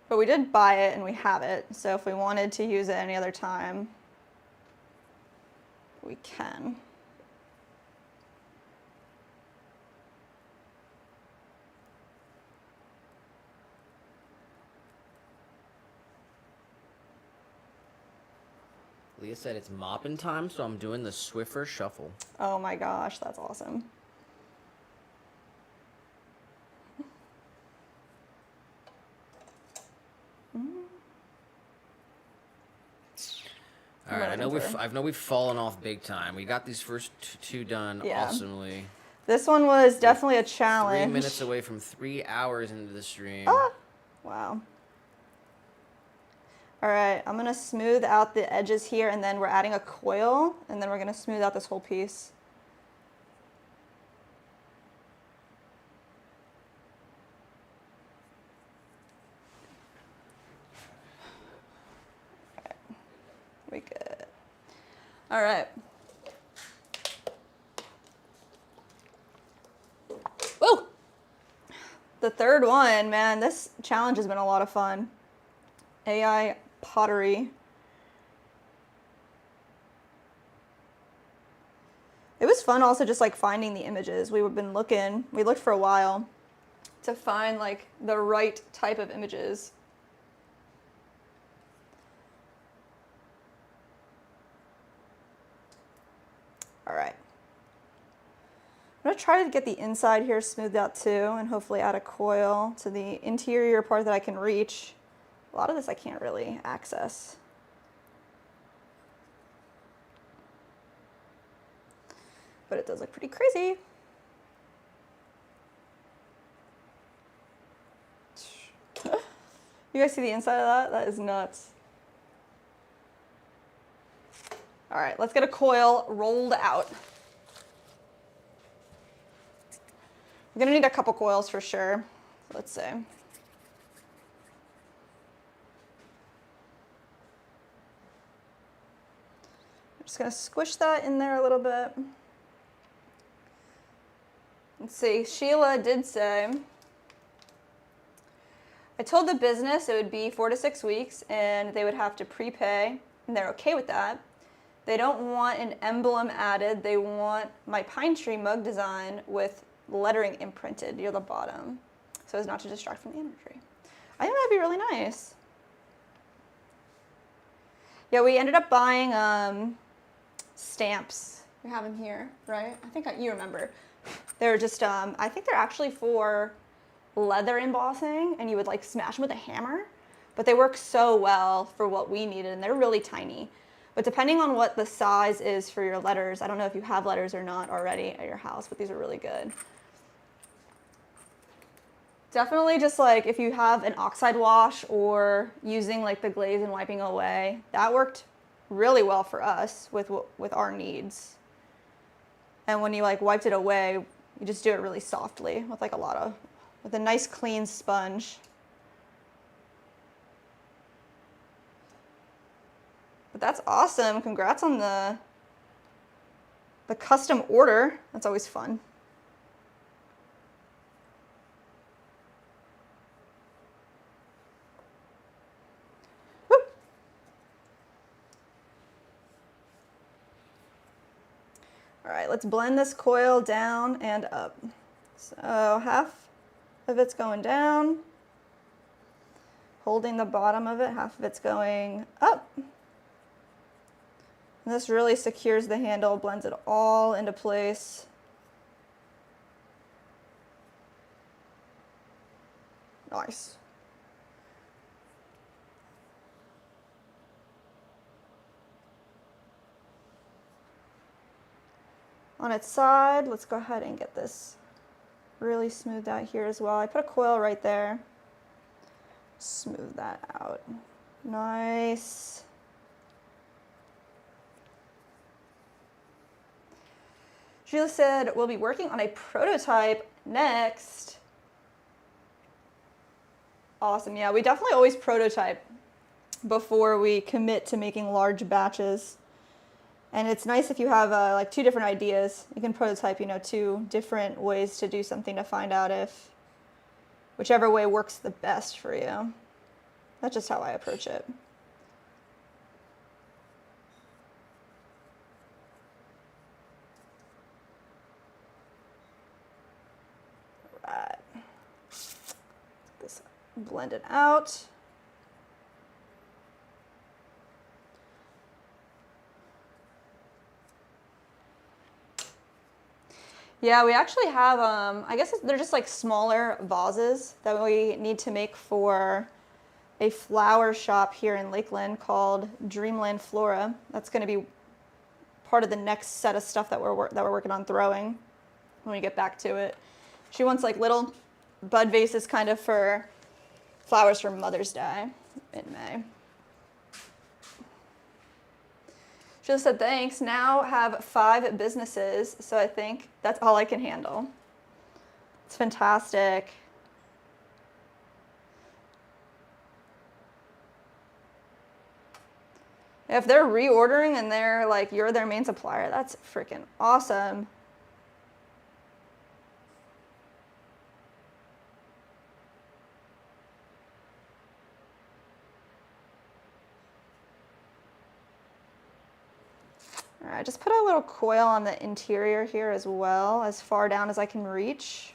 But we did buy it and we have it, so if we wanted to use it any other time, we can. Leah said it's mopping time, so I'm doing the Swiffer shuffle. Oh my gosh, that's awesome. All right, I know we've fallen off big time. We got these first 2 done awesomely. This one was definitely a challenge. 3 minutes away from 3 hours into the stream. Ah, wow. All right, I'm gonna smooth out the edges here, and then we're adding a coil, and then we're gonna smooth out this whole piece. We good. All right. Woo! The third one, man, this challenge has been a lot of fun. AI pottery. It was fun also just like finding the images. We looked for a while to find like the right type of images. All right. I'm gonna try to get the inside here smoothed out too, and hopefully add a coil to the interior part that I can reach. A lot of this I can't really access. But it does look pretty crazy. You guys see the inside of that? That is nuts. All right, let's get a coil rolled out. We're gonna need a couple coils for sure. Let's see. I'm just gonna squish that in there a little bit. Let's see, Sheila did say, I told the business it would be 4 to 6 weeks and they would have to prepay, and they're okay with that. They don't want an emblem added. They want my pine tree mug design with lettering imprinted near the bottom so as not to distract from the imagery. I think that'd be really nice. Yeah, we ended up buying stamps. We have them here, right? I think you remember. They're just, I think they're actually for leather embossing, and you would like smash them with a hammer, but they work so well for what we needed, and they're really tiny. But depending on what the size is for your letters, I don't know if you have letters or not already at your house, but these are really good. Definitely just like if you have an oxide wash or using like the glaze and wiping away, that worked really well for us with our needs. And when you like wiped it away, you just do it really softly with like with a nice clean sponge. But that's awesome. Congrats on the custom order. That's always fun. Woo. All right, let's blend this coil down and up. So half of it's going down, holding the bottom of it, half of it's going up. And this really secures the handle, blends it all into place. Nice. On its side, let's go ahead and get this really smoothed out here as well. I put a coil right there. Smooth that out. Nice. Sheila said, we'll be working on a prototype next. Awesome, yeah, we definitely always prototype before we commit to making large batches. And it's nice if you have like 2 different ideas. You can prototype, 2 different ways to do something to find out if whichever way works the best for you. That's just how I approach it. All right. Get this blended out. Yeah, we actually have, I guess they're just like smaller vases that we need to make for a flower shop here in Lakeland called Dreamland Flora. That's going to be part of the next set of stuff that we're working on throwing when we get back to it. She wants like little bud vases kind of for flowers for Mother's Day in May. She just said, thanks, now have 5 businesses, so I think that's all I can handle. It's fantastic. If they're reordering and they're like, you're their main supplier, that's freaking awesome. All right, just put a little coil on the interior here as well, as far down as I can reach.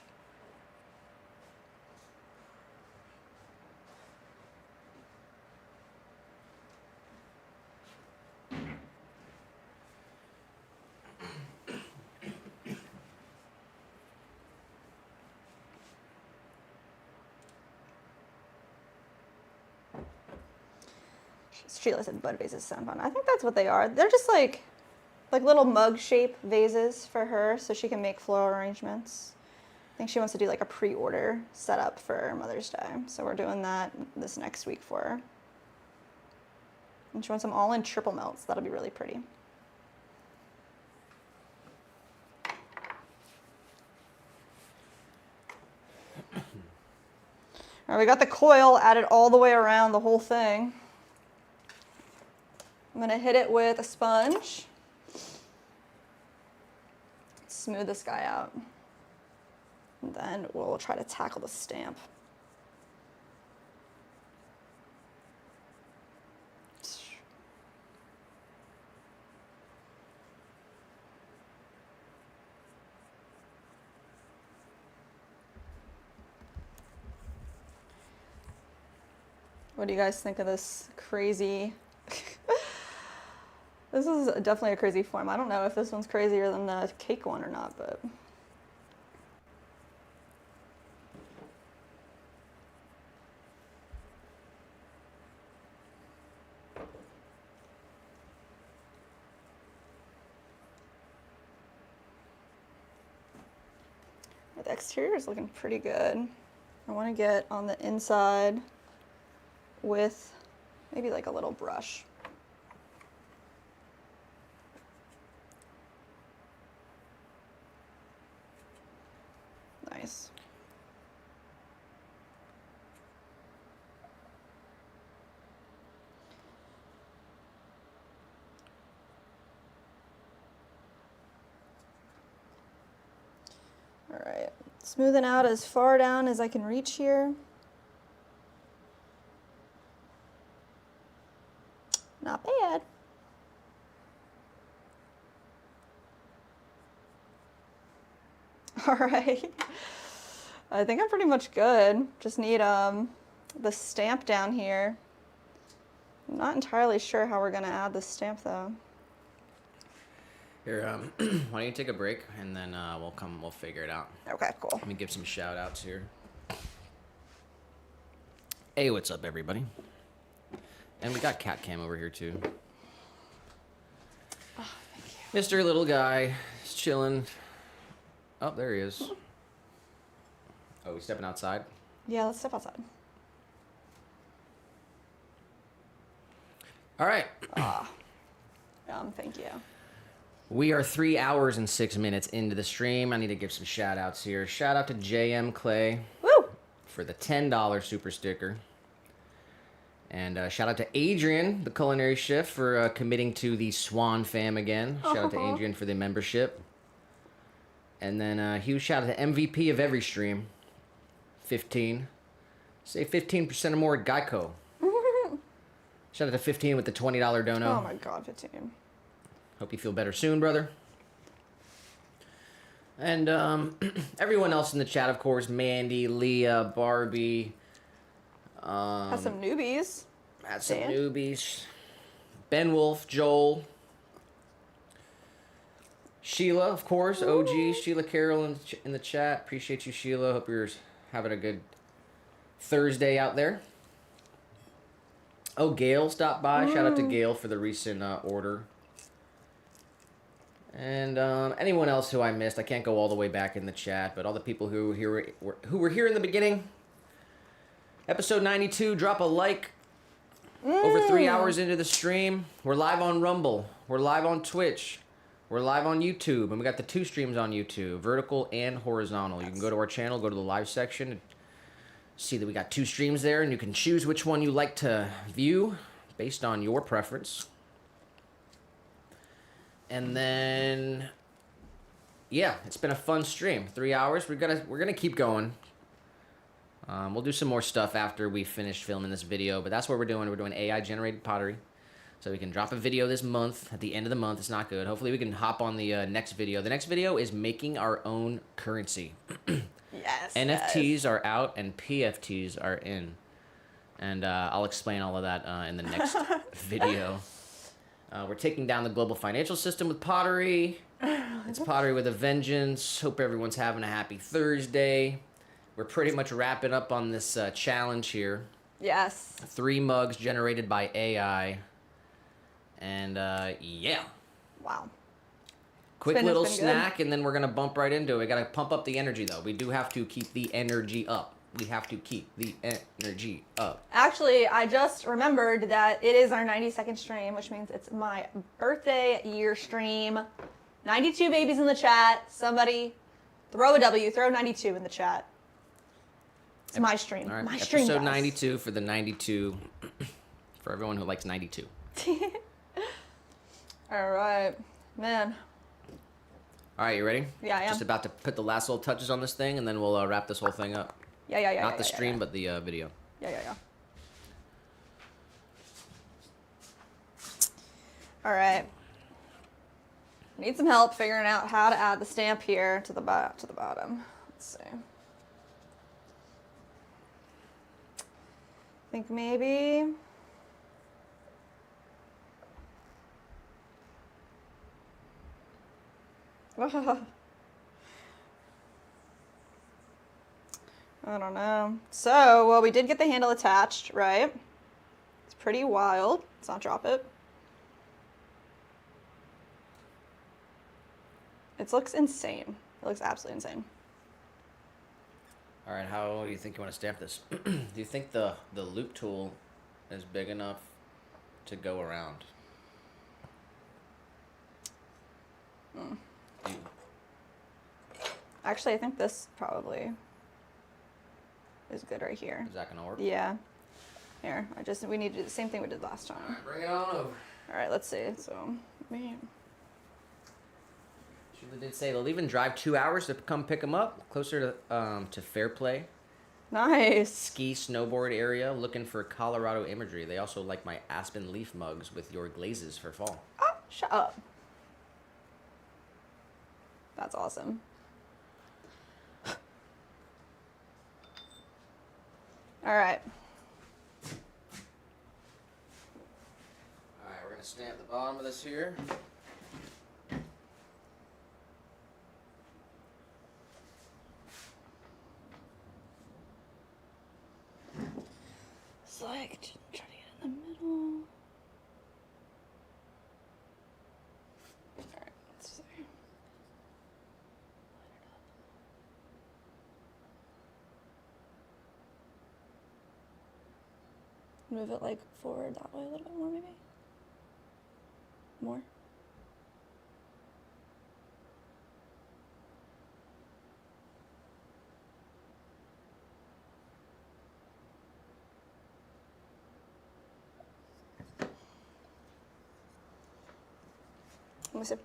Sheila said bud vases sound fun. I think that's what they are. They're just like little mug shape vases for her so she can make floral arrangements. I think she wants to do like a pre-order setup for Mother's Day. So we're doing that this next week for her. And she wants them all in triple melts. That'll be really pretty. All right, we got the coil added all the way around the whole thing. I'm gonna hit it with a sponge. Smooth this guy out. And then we'll try to tackle the stamp. What do you guys think of this crazy? This is definitely a crazy form. I don't know if this one's crazier than the cake one or not, but. The exterior is looking pretty good. I want to get on the inside with maybe like a little brush. Nice. All right, smoothing out as far down as I can reach here. Not bad. All right. I think I'm pretty much good. Just need the stamp down here. I'm not entirely sure how we're gonna add the stamp though. Here, why don't you take a break and then we'll figure it out. Okay, cool. Let me give some shout outs here. Hey, what's up, everybody? And we got Cat Cam over here too. Oh, thank you. Mr. Little Guy is chilling. Oh, there he is. Oh, we stepping outside? Yeah, let's step outside. All right. Thank you. We are 3 hours and 6 minutes into the stream. I need to give some shout outs here. Shout out to JM Clay. Woo! For the $10 super sticker. And shout out to Adrian, the culinary chef, for committing to the Swan fam again. Shout out to Adrian for the membership. And then a huge shout out to MVP of every stream, 15. Save 15% or more at Geico. Shout out to 15 with the $20 dono. Oh my God, 15. Hope you feel better soon, brother. And everyone else in the chat, of course, Mandy, Leah, Barbie. Has some newbies. Had some newbies. Ben Wolf, Joel. Sheila, of course, OG. Sheila Carroll in the chat. Appreciate you, Sheila. Hope you're having a good Thursday out there. Oh, Gail stopped by. Shout out to Gail for the recent order. And anyone else who I missed, I can't go all the way back in the chat, but all the people who were here in the beginning. Episode 92, drop a like. Over 3 hours into the stream. We're live on Rumble. We're live on Twitch. We're live on YouTube, and we got the 2 streams on YouTube, vertical and horizontal. You can go to our channel, go to the live section, and see that we got 2 streams there, and you can choose which one you like to view based on your preference. And then, yeah, it's been a fun stream. 3 hours. We're gonna keep going. We'll do some more stuff after we finish filming this video, but that's what we're doing. We're doing AI generated pottery. So we can drop a video this month. At the end of the month, it's not good. Hopefully we can hop on the next video. The next video is making our own currency. Yes. NFTs are out and PFTs are in. And I'll explain all of that in the next video. We're taking down the global financial system with pottery. It's pottery with a vengeance. Hope everyone's having a happy Thursday. We're pretty much wrapping up on this challenge here. Yes. 3 mugs generated by AI. And yeah. Wow. Quick little snack, and then we're going to bump right into it. We got to pump up the energy, though. We do have to keep the energy up. We have to keep the energy up. Actually, I just remembered that it is our 92nd stream, which means it's my birthday year stream. 92 babies in the chat. Somebody throw a W, throw 92 in the chat. It's my stream. All right. My stream. Episode guys. 92 for the 92, for everyone who likes 92. All right, man. All right, you ready? Yeah, I am. Just about to put the last little touches on this thing, and then we'll wrap this whole thing up. Yeah. Not the stream, but the video. Yeah. All right. Need some help figuring out how to add the stamp here to the bottom. Let's see. Think maybe. I don't know. So, well, we did get the handle attached, right? It's pretty wild. Let's not drop it. It looks insane. It looks absolutely insane. All right, how do you think you want to stamp this? Do you think the loop tool is big enough to go around? Actually, I think this probably is good right here. Is that gonna work? Yeah. Here, we need to do the same thing we did last time. All right, bring it on over. All right, let's see. So, man. Sheila did say they'll even drive 2 hours to come pick them up, closer to Fair Play. Nice. Ski snowboard area, looking for Colorado imagery. They also like my aspen leaf mugs with your glazes for fall. Oh, shut up. That's awesome. All right. All right, we're gonna stamp the bottom of this here. Select, try to get in the middle. All right, let's see. Move it like forward that way a little bit more, maybe. More. Let me see.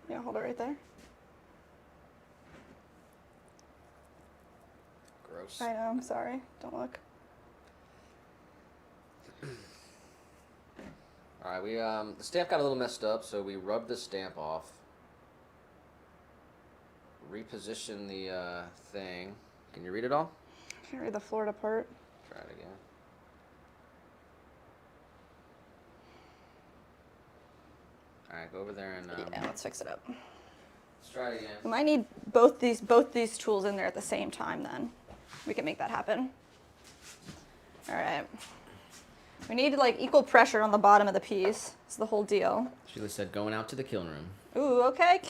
Yeah, hold it right there. Gross. I know, I'm sorry. Don't look. All right, we the stamp got a little messed up, so we rubbed the stamp off. Reposition the thing. Can you read it all? I can't read the Florida part. Try it again. All right, go over there and Yeah, let's fix it up. let's try it again. We might need both these tools in there at the same time then. We can make that happen. All right. We need like equal pressure on the bottom of the piece. It's the whole deal. Sheila said going out to the kiln room. Ooh, okay.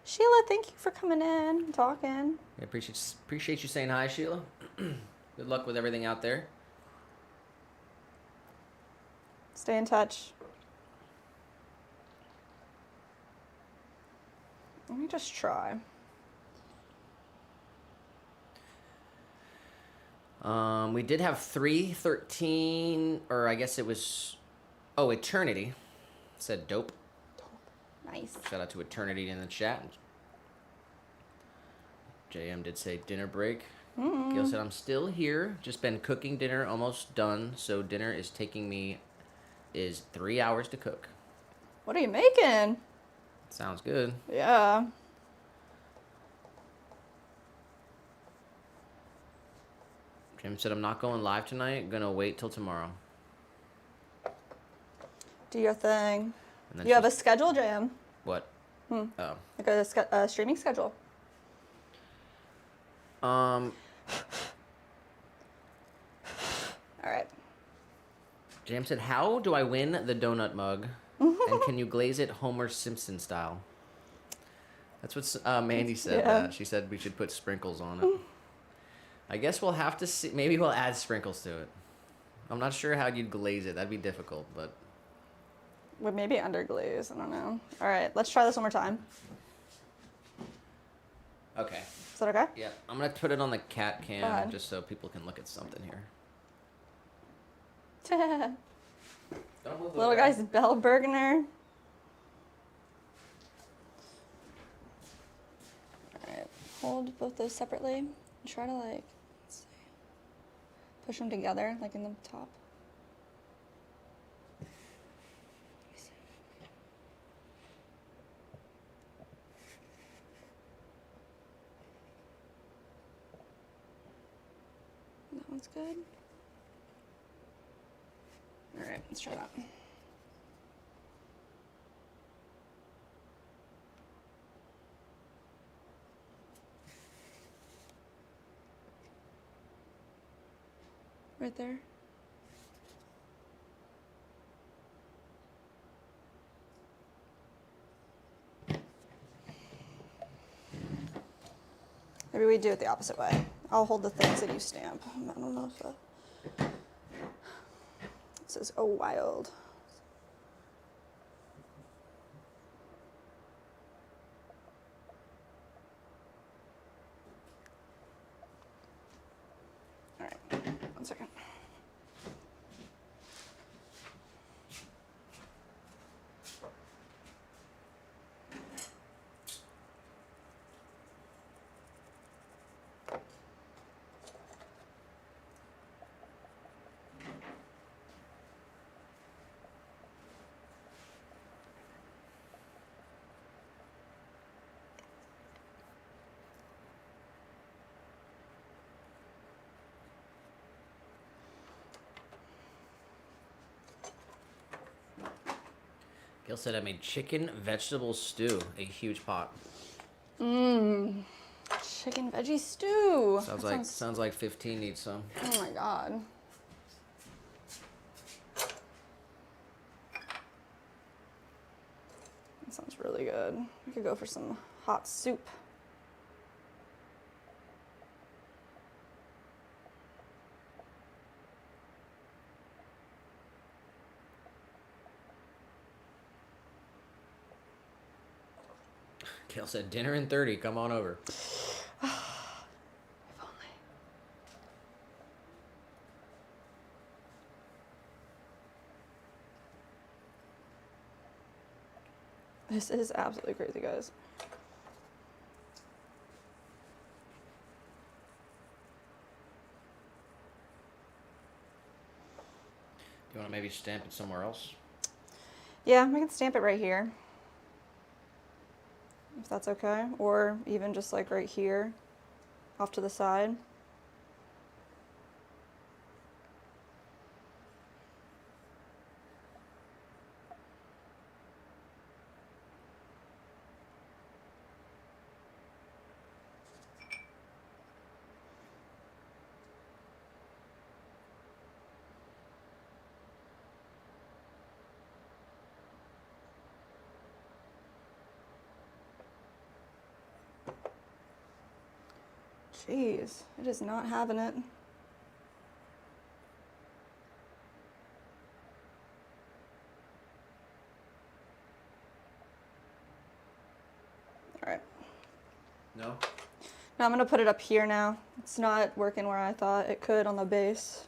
Sheila, thank you for coming in and talking. Yeah, appreciate you saying hi, Sheila. Good luck with everything out there. Stay in touch. Let me just try. We did have 313, or I guess it was, oh, Eternity. Said dope. Nice. Shout out to Eternity in the chat. JM did say dinner break. Gail said, I'm still here. Just been cooking dinner, almost done. So dinner is 3 hours to cook. What are you making? Sounds good. Yeah. Jim said, I'm not going live tonight. Gonna wait till tomorrow. Do your thing. And then You have a schedule, Jam? What? Oh. Like a streaming schedule. All right. Jam said, how do I win the donut mug? And can you glaze it Homer Simpson style? That's what Mandy said. Yeah. She said we should put sprinkles on it. I guess we'll have to see. Maybe we'll add sprinkles to it. I'm not sure how you'd glaze it. That'd be difficult, but... Would maybe underglaze. I don't know. All right. Let's try this one more time. Okay. Is that okay? Yeah. I'm going to put it on the cat Go cam ahead. just so people can look at something here. Don't move Little guy's Bell Burgener. Alright, hold both those separately. And try to let's see, push them together, like in the top. That one's good. Alright, let's try that. Right there. Maybe we do it the opposite way. I'll hold the things that you stamp. I don't know if it says, oh, wild. All right, 1 second. Gail said I made chicken vegetable stew, a huge pot. Chicken veggie stew. Sounds like 15 needs some. Oh my god. That sounds really good. We could go for some hot soup. Gail said dinner in 30. Come on over. If only. This is absolutely crazy, guys. Do you want to maybe stamp it somewhere else? Yeah, we can stamp it right here. If that's okay. Or even just like right here, off to the side. Jeez, it is not having it. All right. No? Now I'm gonna put it up here now. It's not working where I thought it could on the base.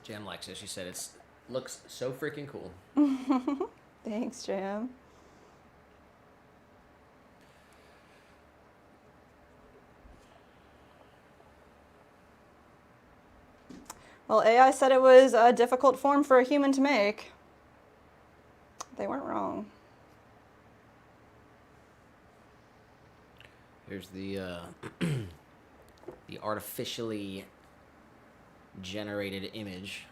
Jam likes it. She said it looks so freaking cool. Thanks, Jam. Well, AI said it was a difficult form for a human to make. They weren't wrong. Here's the the artificially generated image.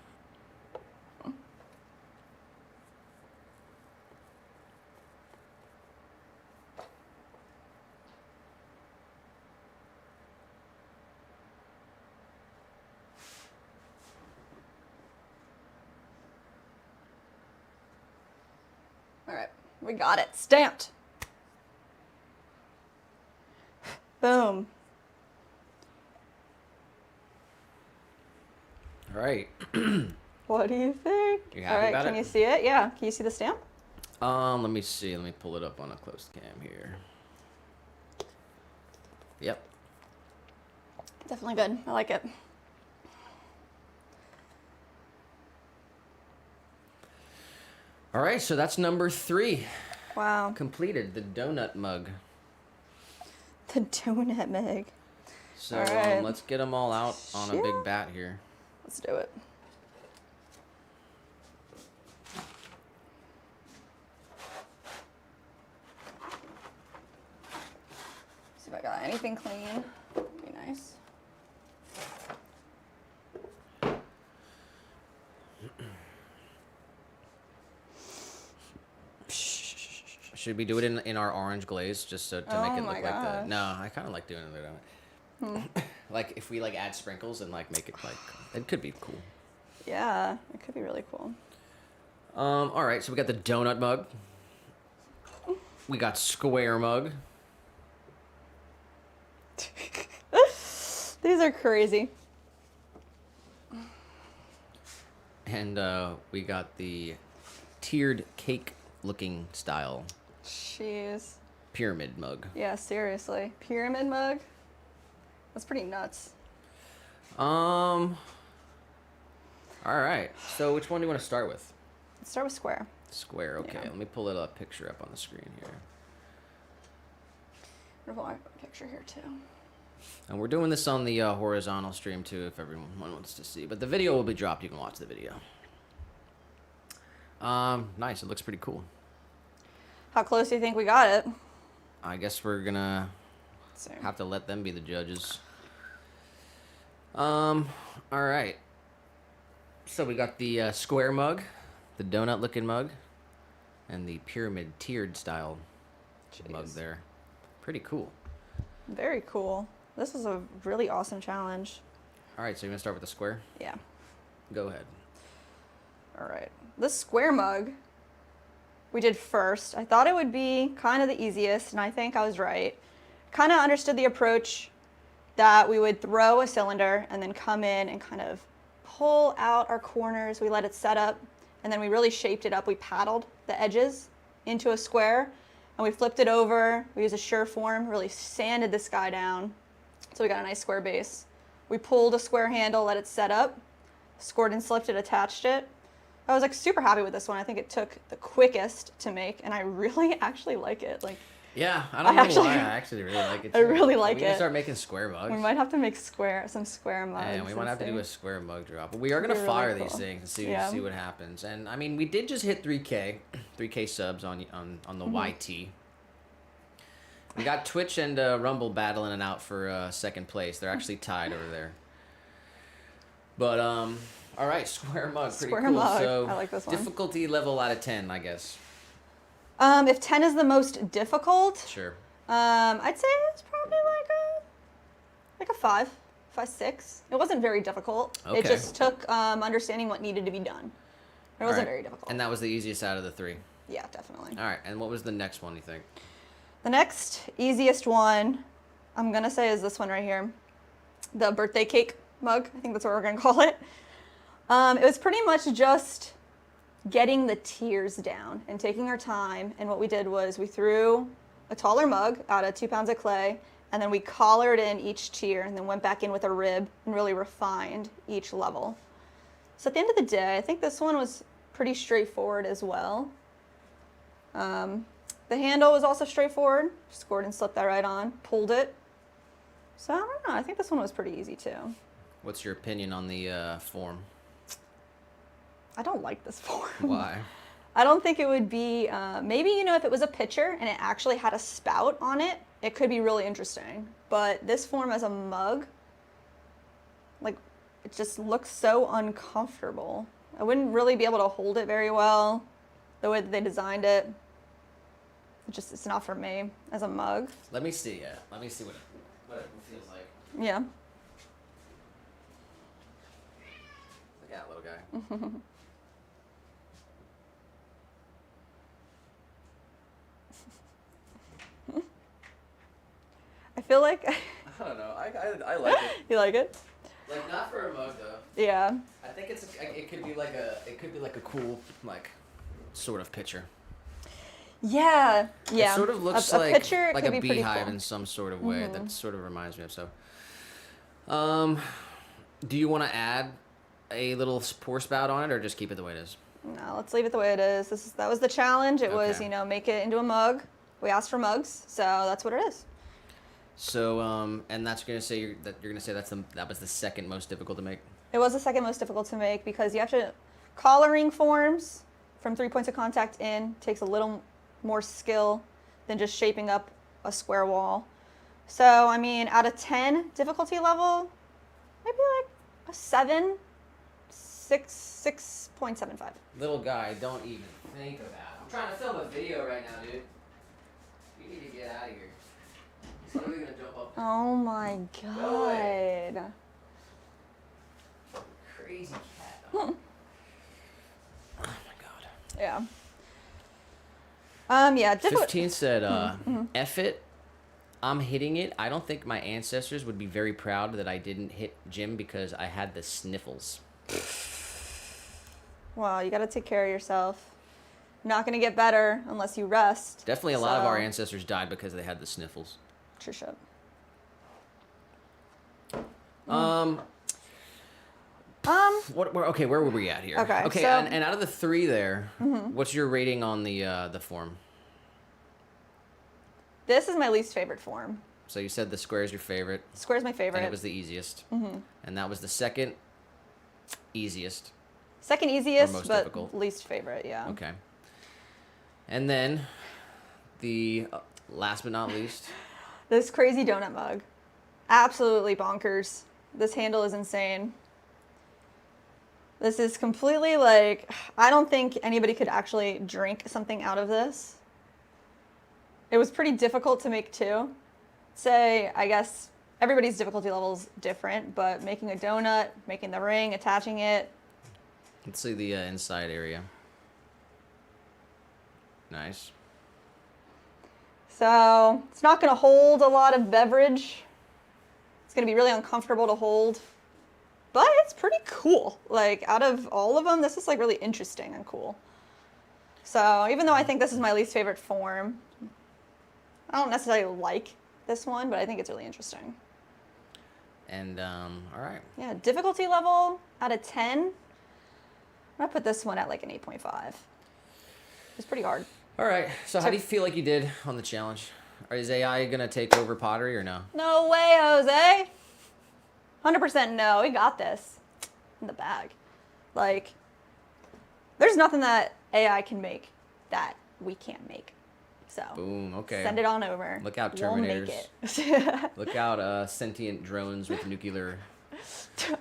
All right, we got it stamped. Boom. All right. What do you think? You happy All right, about can it? you see it? Yeah, can you see the stamp? Let me see. Let me pull it up on a closed cam here. Yep. Definitely good. I like it. All right, so that's number 3 Wow. completed. The donut mug. The donut Meg. So All right. let's get them all out on a Yeah. big bat here. Let's do it. See if I got anything clean. Would be nice. Should we do it in our orange glaze just so to make Oh it my look like the? gosh. No, I kind of like doing it. Like if we like add sprinkles and like make it like it could be cool. Yeah, it could be really cool. All right, so we got the donut mug. We got square mug. These are crazy. And we got the tiered cake looking style Jeez. pyramid mug. Yeah, seriously. Pyramid mug? That's pretty nuts. All right. So which one do you want to start with? Let's start with square. Square. Okay. Yeah. Let me pull it up. Picture up on the screen here. I'm gonna put my picture here too. And we're doing this on the horizontal stream too, if everyone wants to see. But the video will be dropped. You can watch the video. Nice. It looks pretty cool. How close do you think we got it? I guess we're gonna Let's see. have to let them be the judges. All right. So we got the square mug, the donut looking mug, and the pyramid tiered style mug Jeez. there. Pretty cool. Very cool. This was a really awesome challenge. All right, so you're gonna start with the square? Yeah. Go ahead. All right. This square mug we did first. I thought it would be kind of the easiest, and I think I was right. Kind of understood the approach that we would throw a cylinder and then come in and kind of pull out our corners. We let it set up, and then we really shaped it up. We paddled the edges into a square, and we flipped it over. We used a sure form, really sanded this guy down, so we got a nice square base. We pulled a square handle, let it set up, scored and slipped it, attached it. I was like super happy with this one. I think it took the quickest to make, and I really actually like it. Like, Yeah, I don't know actually- why. I actually really like it. I really like we can it. start making square mugs. we might have to make some square mugs. And we might have to do see. a square mug drop. But we are gonna That'd be really fire these cool. things and see Yeah. see what happens. And I mean, we did just hit 3K subs on the Mm-hmm. YT. We got Twitch and Rumble battling it out for second place. They're actually tied over there. But all right, square mug, pretty Square cool. mug. So I like this one. difficulty level out of 10, I guess. If 10 is the most difficult, Sure. I'd say it's probably like a 5, 6. It wasn't very difficult. Okay. It just took understanding what needed to be done. It wasn't very difficult. And that was the easiest out of the 3. Yeah, definitely. All right, and what was the next one, you think? The next easiest one, I'm gonna say, is this one right here, the birthday cake mug. I think that's what we're gonna call it. It was pretty much just getting the tiers down and taking our time. And what we did was we threw a taller mug out of 2 pounds of clay, and then we collared in each tier and then went back in with a rib and really refined each level. So at the end of the day, I think this one was pretty straightforward as well. The handle was also straightforward. Just go ahead and slip that right on, pulled it. So I don't know, I think this one was pretty easy too. What's your opinion on the form? I don't like this form. Why? I don't think it would be, maybe, you know, if it was a pitcher and it actually had a spout on it, it could be really interesting. But this form as a mug, like, it just looks so uncomfortable. I wouldn't really be able to hold it very well, the way that they designed it. It's not for me as a mug. Let me see. Let me see what it feels like. Yeah. Look at that little guy. I feel like... I don't know. I like it. You like it? Like, not for a mug though. Yeah. I think it could be like a cool, like, sort of pitcher. Yeah. Yeah. It sort of looks a like pitcher, like could a be pretty beehive cool. in some sort of way. That sort of reminds me of so. Do you want to add a little pour spout on it, or just keep it the way it is? No, let's leave it the way it is. That was the challenge. It was, Okay. you know, make it into a mug. We asked for mugs, so that's what it is. So, and that's gonna say you're gonna say that was the second most difficult to make. It was the second most difficult to make because you have to collaring forms from 3 points of contact in takes a little more skill than just shaping up a square wall. So, I mean, out of 10 difficulty level, maybe like a 7, 6.75. Little guy, don't even think of that. I'm trying to film a video right now, dude. You need to get out of here. He's literally gonna jump up. Oh my god. Crazy cat. Oh my god. Yeah. Yeah, 15 said, F it. I'm hitting it. I don't think my ancestors would be very proud that I didn't hit Jim because I had the sniffles. Well, you got to take care of yourself. Not going to get better unless you rest. Definitely a lot of our ancestors died because they had the sniffles. Sure should. Okay, where were we at here? Okay, so- and out of the 3 there, what's your rating on the form? This is my least favorite form. So you said the square is your favorite, Square's my favorite. and it was the easiest, and that was the second easiest. Second easiest, most but difficult. least favorite, yeah. Okay. And then the last but not least, This crazy donut mug. Absolutely bonkers. This handle is insane. This is completely like, I don't think anybody could actually drink something out of this. It was pretty difficult to make too. Say, I guess everybody's difficulty level is different, but making a donut, making the ring, attaching it. let's see the inside area. Nice. So it's not going to hold a lot of beverage. It's going to be really uncomfortable to hold, but it's pretty cool. Like out of all of them, this is like really interesting and cool. So even though I think this is my least favorite form, I don't necessarily like this one, but I think it's really interesting. And all right. Yeah, difficulty level out of 10. I'm gonna put this one at like an 8.5. It's pretty hard. All right. So how do you feel like you did on the challenge? Is AI gonna take over Pottery or no? No way, Jose. 100% no. We got this in the bag. Like, there's nothing that AI can make that we can't make. So Boom. Okay. send it on over. Look out, We'll make Terminators. it. Look out, sentient drones with nuclear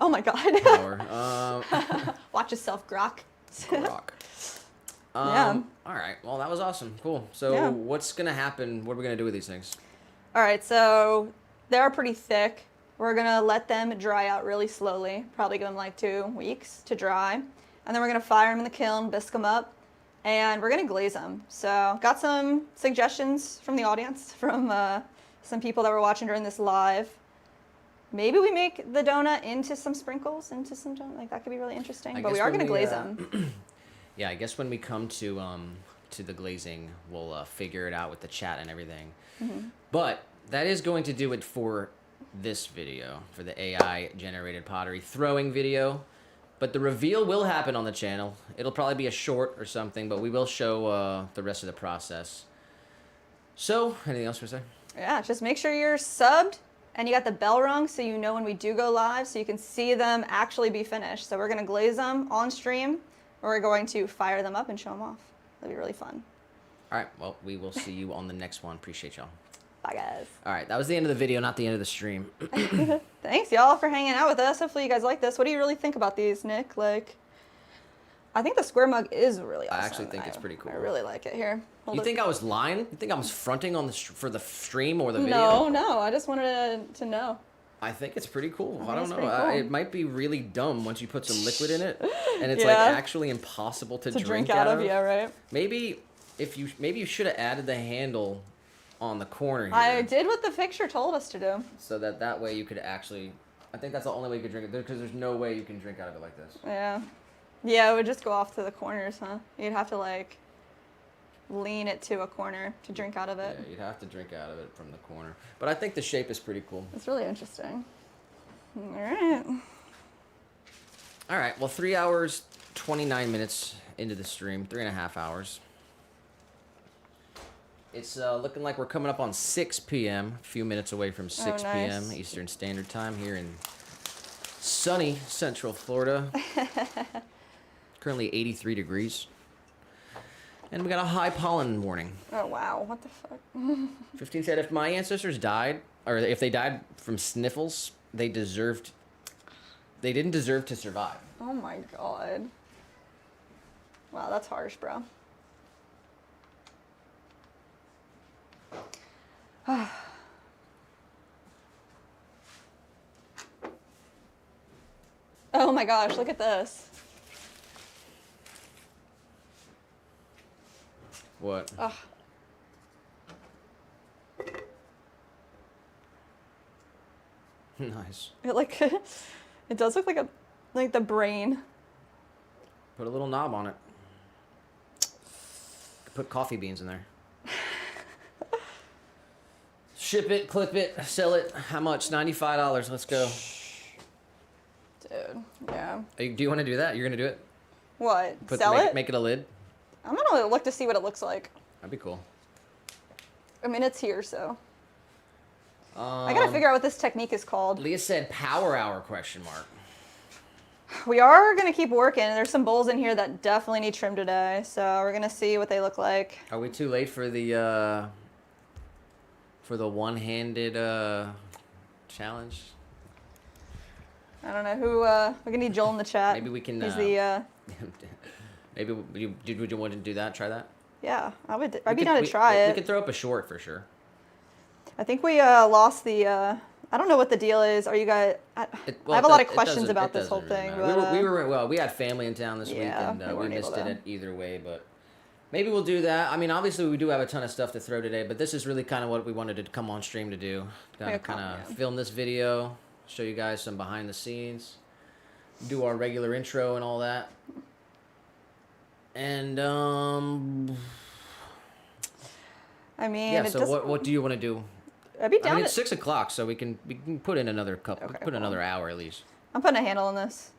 Oh my god. power. Watch yourself, Grok. Rock. Yeah. All right. Well, that was awesome. Cool. So Yeah. what's gonna happen? What are we gonna do with these things? All right, so they're pretty thick. We're gonna let them dry out really slowly. Probably give them like 2 weeks to dry. And then we're gonna fire them in the kiln, bisque them up, and we're gonna glaze them. So got some suggestions from the audience, from some people that were watching during this live. Maybe we make the donut into some sprinkles, into some donut. Like that could be really interesting. I But we guess are when gonna we, glaze them. Yeah, I guess when we come to the glazing, we'll figure it out with the chat and everything. But that is going to do it for this video, for the AI generated pottery throwing video. But the reveal will happen on the channel. It'll probably be a short or something, but we will show the rest of the process. So, anything else to say? Yeah, just make sure you're subbed and you got the bell rung so you know when we do go live so you can see them actually be finished. So we're going to glaze them on stream, or we're going to fire them up and show them off. That'll be really fun. All right, well, we will see you on the next one. Appreciate y'all. Bye, guys. All right, that was the end of the video, not the end of the stream. Thanks, y'all, for hanging out with us. Hopefully you guys like this. What do you really think about these, Nick? Like, I think the square mug is really awesome. I actually think it's pretty cool. I really like it. Here. You think I was lying? You think I was fronting on for the stream or the video? No. I just wanted to know. I think it's pretty cool. I think don't it's know. pretty cool. It might be really dumb once you put some liquid in it, and it's Yeah. like actually impossible to drink out of. Yeah, right. Maybe you should have added the handle on the corner here. I did what the picture told us to do. So that way you could actually. I think that's the only way you could drink it, because there's no way you can drink out of it like this. Yeah. Yeah, it would just go off to the corners, huh? You'd have to, like, lean it to a corner to drink out of it. Yeah, you'd have to drink out of it from the corner. But I think the shape is pretty cool. It's really interesting. All right. All right, well, 3 hours, 29 minutes into the stream, 3.5 hours. It's looking like we're coming up on 6 p.m., a few minutes away from 6 p.m. nice. Eastern Standard Time here in sunny Central Florida. Currently 83 degrees. And we got a high pollen warning. Oh, wow. What the fuck? 15 said if my ancestors died, or if they died from sniffles, they didn't deserve to survive. Oh, my God. Wow, that's harsh, bro. Oh, my gosh. Look at this. What? Ugh. Nice. It does look like the brain. Put a little knob on it. Put coffee beans in there. Ship it, clip it, sell it. How much? $95. Let's go. Dude, yeah. Do you want to do that? You're gonna do it? What? Sell it? Make it a lid. I'm gonna look to see what it looks like. That'd be cool. I mean, it's here, so. I gotta figure out what this technique is called. Leah said power hour question mark. We are gonna keep working. There's some bowls in here that definitely need trim today, so we're gonna see what they look like. Are we too late for the one-handed challenge? I don't know who. We're gonna need Joel in the chat. Maybe we can. He's the. Maybe would you want to do that? Try that. Yeah, I'd be down to try it. We could throw up a short for sure. I think we lost the. I don't know what the deal is. Are you guys? I have a lot of questions about this whole thing. Really but, we had family in town this week, and we missed it either way. But maybe we'll do that. I mean, obviously we do have a ton of stuff to throw today, but this is really kind of what we wanted to come on stream to do. Kind of film this video, show you guys some behind the scenes, do our regular intro and all that. And I mean, yeah. So what do you want to do? I'd be down. I mean, it's 6 o'clock, so we can put in another couple, another hour at least. I'm putting a handle on this.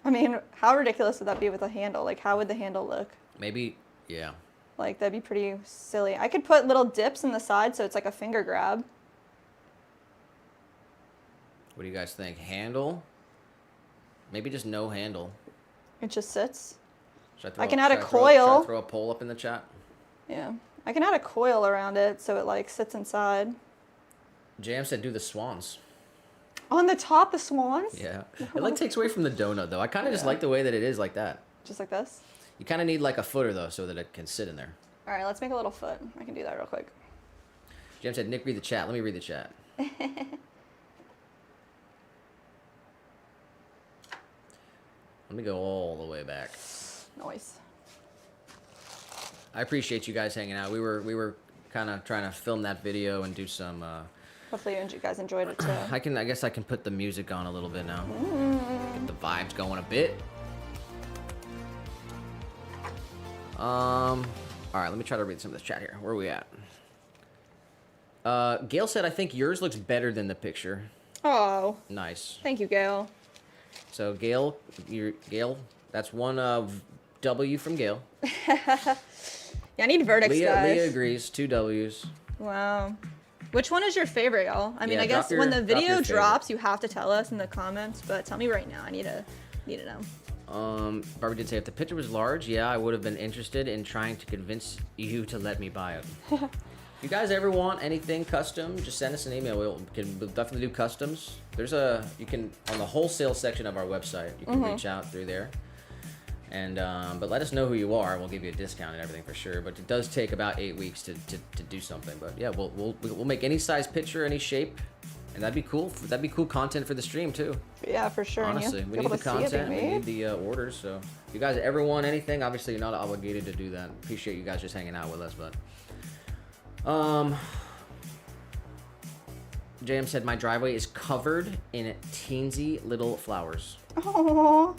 I mean, how ridiculous would that be with a handle? Like, how would the handle look? Maybe, yeah. Like, that'd be pretty silly. I could put little dips in the side so it's like a finger grab. What do you guys think? Handle? Maybe just no handle. It just sits. I can add a coil. Should I throw a poll up in the chat? Yeah. I can add a coil around it so it like sits inside. JM said do the swans. On the top, the swans? Yeah. It like takes away from the donut though. I kind of just like the way that it is like that. Just like this? You kind of need like a footer though so that it can sit in there. All right, let's make a little foot. I can do that real quick. JM said, Nick, read the chat. Let me read the chat. Let me go all the way back. Nice. I appreciate you guys hanging out. We were kind of trying to film that video and do some. Hopefully you guys enjoyed it too. I guess I can put the music on a little bit now. Get the vibes going a bit. All right, let me try to read some of this chat here. Where are we at? Gail said, I think yours looks better than the picture. Oh, Nice. thank you, Gail. So Gail, that's one W from Gail. Yeah, I need verdicts, guys. Leah agrees. 2 W's. Wow. Which one is your favorite, y'all? I mean, Yeah, I guess drop when your- the drop video your favorite. drops, you have to tell us in the comments. But tell me right now. I need to know. Barbie did say, if the picture was large, yeah, I would have been interested in trying to convince you to let me buy it. If you guys ever want anything custom, just send us an email. We'll definitely do customs. You can, on the wholesale section of our website, you can reach out through there. And, but let us know who you are, and we'll give you a discount and everything for sure. But it does take about 8 weeks to do something. But yeah, we'll make any size picture, any shape. And that'd be cool. That'd be cool content for the stream too. Yeah, for sure. Honestly, we need the content, we need the orders. So if you guys ever want anything, obviously you're not obligated to do that. Appreciate you guys just hanging out with us, but JM said my driveway is covered in teensy little flowers. Oh,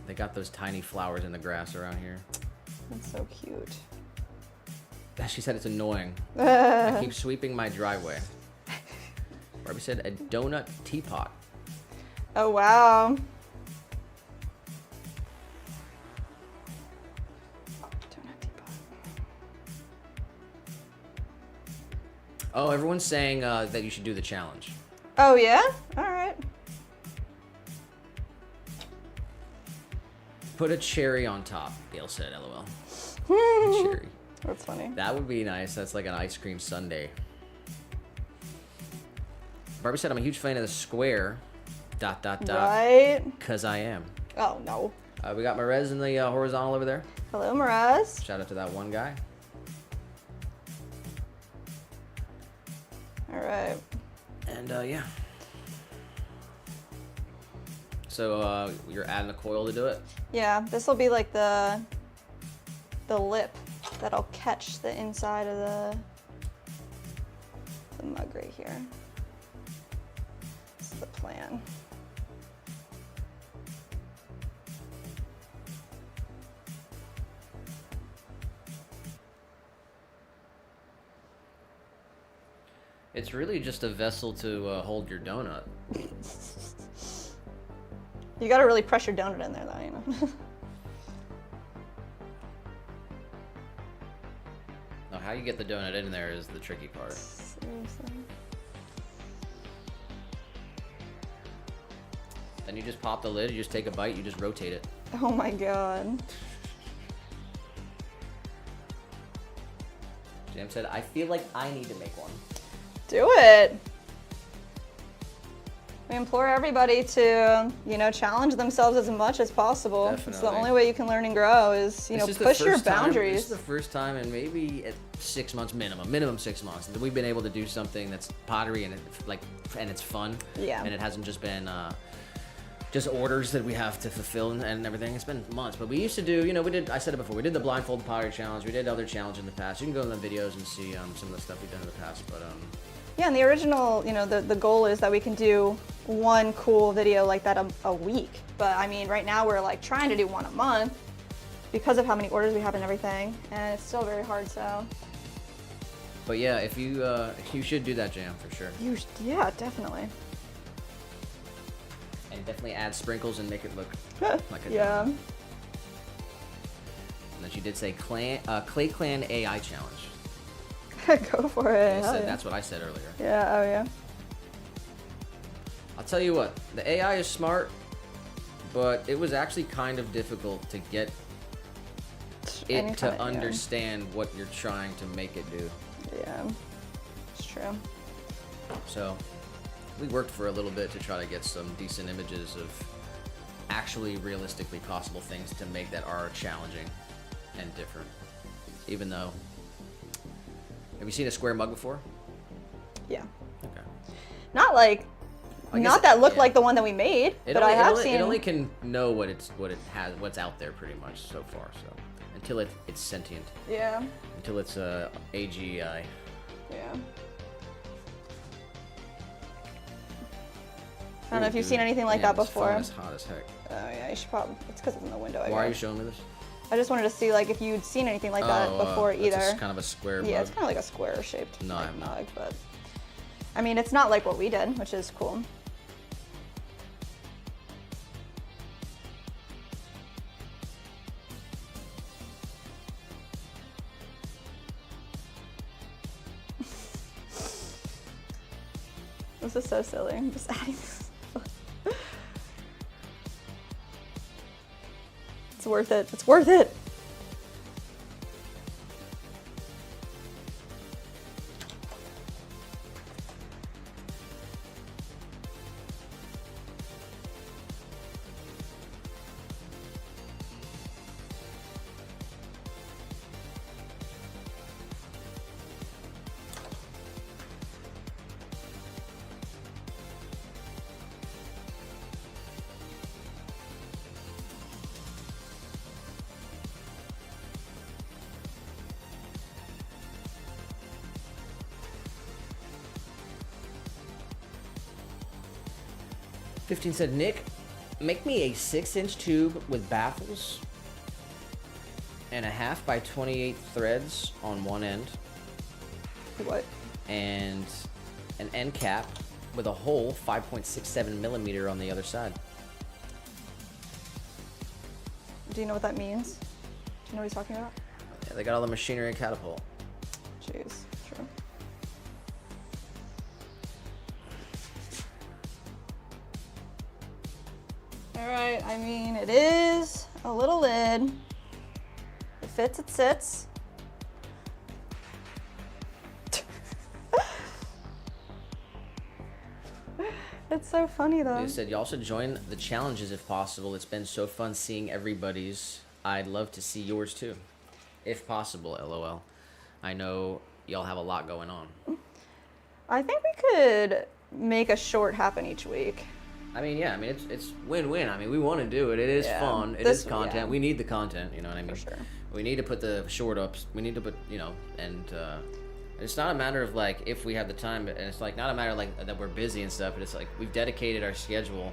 They got those tiny flowers in the grass around here. that's so cute. She said it's annoying. I keep sweeping my driveway. Barbie said a donut teapot. Oh, wow. Oh, everyone's saying that you should do the challenge. Oh, yeah? All right. Put a cherry on top, Gail said, LOL. A cherry. That's funny. That would be nice. That's like an ice cream sundae. Barbie said, I'm a huge fan of the square, ... Right? Because I am. Oh, no. We got Merez in the horizontal over there. Hello, Miraz. Shout out to that one guy. All right. And yeah. So you're adding a coil to do it? Yeah, this will be like the lip that'll catch the inside of the mug right here. This is the plan. It's really just a vessel to hold your donut. You gotta really press your donut in there though, you know. Now, how you get the donut in there is the tricky part. Seriously. Then you just pop the lid, you just take a bite, you just rotate it. Oh my god. Jam said, I feel like I need to make one. Do it. We implore everybody to, you know, challenge themselves as much as possible. It's the Definitely. only way you can learn and grow is, you know, push your boundaries. This is the first time in maybe 6 months minimum 6 months that we've been able to do something that's pottery and it's fun. Yeah. And it hasn't just been just orders that we have to fulfill and everything. It's been months, but we used to do, you know, I said it before, we did the blindfold pottery challenge. We did other challenges in the past. You can go in the videos and see some of the stuff we've done in the past, but yeah, and the original, you know, the goal is that we can do one cool video like that a week. But I mean, right now we're like trying to do one a month because of how many orders we have and everything, and it's still very hard, so. But yeah, if you should do that, Jam, for sure. Yeah, definitely. And definitely add sprinkles and make it look like a Yeah. donut. And then she did say Clay Clan AI challenge. Go for it. They Hell said, yeah. that's what I said earlier. Yeah, oh yeah. I'll tell you what, the AI is smart, but it was actually kind of difficult to get it to understand what you're trying to make it do. Yeah, it's true. So we worked for a little bit to try to get some decent images of actually realistically possible things to make that are challenging and different. Even though, have you seen a square mug before? Yeah. Okay. Not like, I guess not that looked yeah. like the one that we made, but I have seen. It only can know what it has, what's out there pretty much so far. So until it's sentient, Yeah. until it's AGI. Yeah. I don't know if you've seen anything like that This before. phone is hot as heck. Oh yeah, you should probably. It's because it's in the window. I Why are you guess. showing me this? I just wanted to see like if you'd seen anything like that before either. It's kind of a square Yeah, mug. it's kind of like a square shaped No, like, I'm not. mug, but I mean, it's not like what we did, which is cool. This is so silly. I'm just adding this. It's worth it. It's worth it. $15 said, Nick, make me a 6-inch tube with baffles and a 1/2 by 28 threads on one end. What? And an end cap with a hole 5.67 millimeter on the other side. Do you know what that means? Do you know what he's talking about? Yeah, they got all the machinery and catapult. Jeez, true. Alright, I mean, it is a little lid. It fits, it sits. It's so funny though. They said, y'all should join the challenges if possible. It's been so fun seeing everybody's. I'd love to see yours too. If possible, LOL. I know y'all have a lot going on. I think we could make a short happen each week. I mean, yeah, I mean, it's win-win. I mean, we want to do it. It is Yeah. fun. It This- is content. yeah. We need the content, you know what I mean? For sure. We need to put the short ups. We need to put, you know, and it's not a matter of, like, if we have the time, and it's, like, not a matter, like, that we're busy and stuff, but it's, like, we've dedicated our schedule.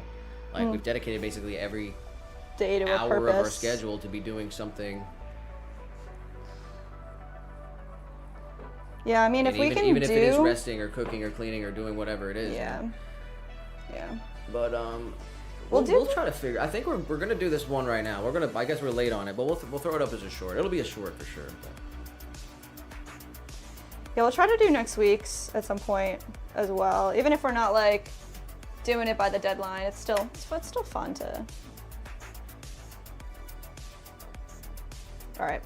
Like, we've dedicated basically every Day to a hour purpose. of our schedule to be doing something. Yeah, I mean, if And we even, can even do... if it is resting or cooking or cleaning or doing whatever it is. Yeah. You know? Yeah. But We'll we'll do- try to figure. I think we're gonna do this one right now. We're gonna. I guess we're late on it, but we'll throw it up as a short. It'll be a short for sure. But. Yeah, we'll try to do next week's at some point as well. Even if we're not like doing it by the deadline, it's still fun to. All right,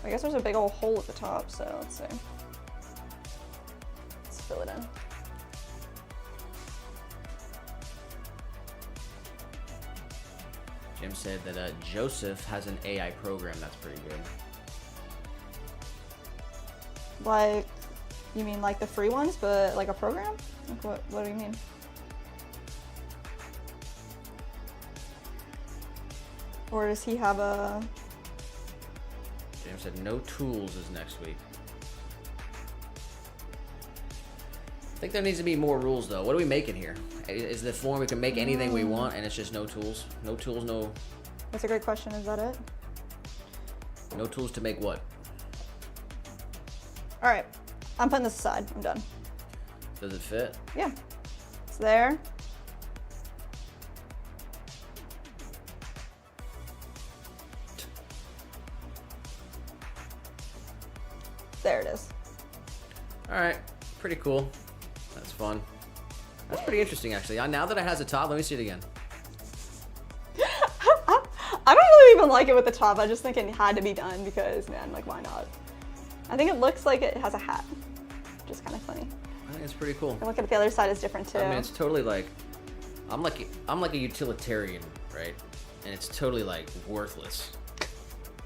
I guess there's a big old hole at the top, so let's see. Let's fill it in. Jim said that Joseph has an AI program that's pretty good. Like, you mean like the free ones, but like a program? Like what do you mean? Or does he have a... James said no tools is next week. I think there needs to be more rules though. What are we making here? Is the form we can make anything we want and it's just no tools? No tools, no... That's a great question, is that it? No tools to make what? All right, I'm putting this aside, I'm done. Does it fit? Yeah, it's there. There it is. Alright, pretty cool. That's fun. That's pretty interesting actually. Now that it has a top, let me see it again. I don't really even like it with the top. I just think it had to be done because, man, like, why not? I think it looks like it has a hat, which is kind of funny. I think it's pretty cool. And look at the other side is different too. I mean, it's totally like, I'm like a utilitarian, right? And it's totally like worthless,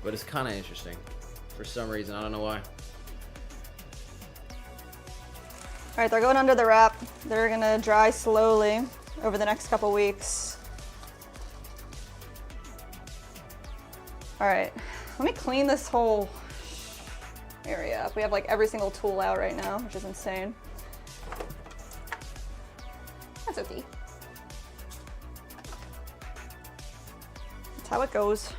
but it's kind of interesting for some reason. I don't know why. All right, they're going under the wrap. They're gonna dry slowly over the next couple weeks. All right, let me clean this whole area up. We have like every single tool out right now, which is insane. That's okay. That's how it goes.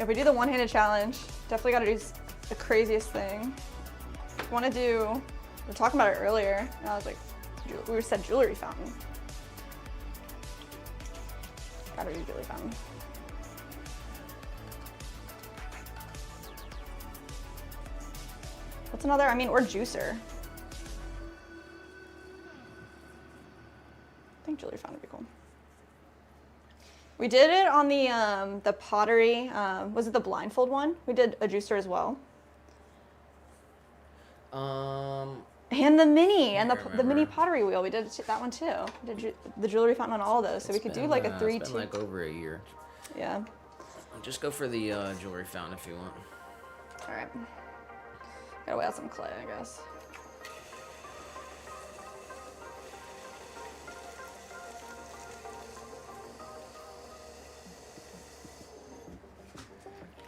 If we do the one-handed challenge, definitely gotta do the craziest thing. Want to do, we were talking about it earlier, and I was like, we said jewelry fountain. Gotta do jewelry fountain. What's another, I mean, or juicer. I think jewelry fountain would be cool. We did it on the pottery, was it the blindfold one? We did a juicer as well. And the mini, and the mini pottery wheel. We did that one too. We did the jewelry fountain on all of those. So we could do like a 3-2. It's been like over a year. Yeah. Just go for the jewelry fountain if you want. All right. Gotta weigh out some clay, I guess.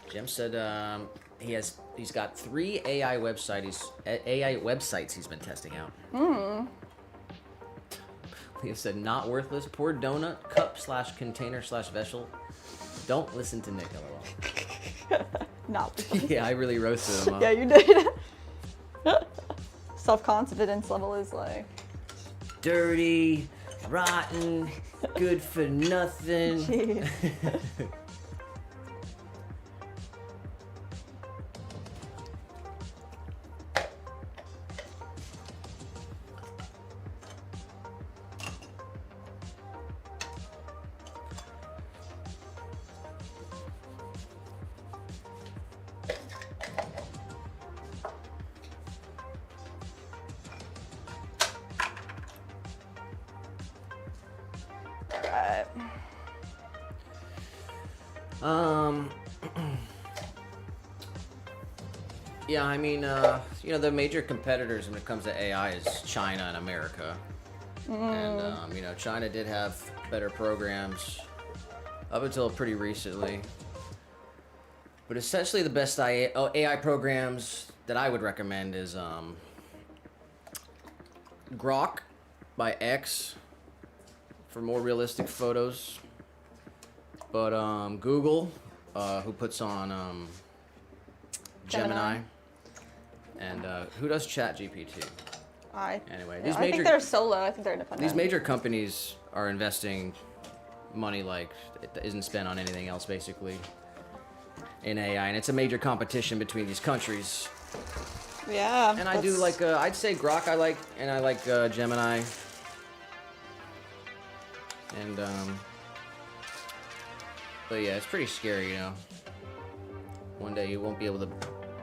Jim said he's got 3 AI websites he's been testing out. He said not worthless, poor donut, cup / container / vessel. Don't listen to Nick, LOL. Not. Yeah, I really roasted him. Yeah, you did. Self-confidence level is like dirty, rotten, good for nothing. Jeez. Yeah, I mean, you know, the major competitors when it comes to AI is China and America. And, you know, China did have better programs up until pretty recently. But essentially the best AI programs that I would recommend is Grok by X for more realistic photos. But Google, who puts on Gemini. And who does ChatGPT? Anyway, I think they're solo. I think they're independent. These major companies are investing money like it isn't spent on anything else, basically, in AI, and it's a major competition between these countries. Yeah. And I do like, I'd say Grok I like, and I like Gemini. And, but yeah, it's pretty scary, you know. One day you won't be able to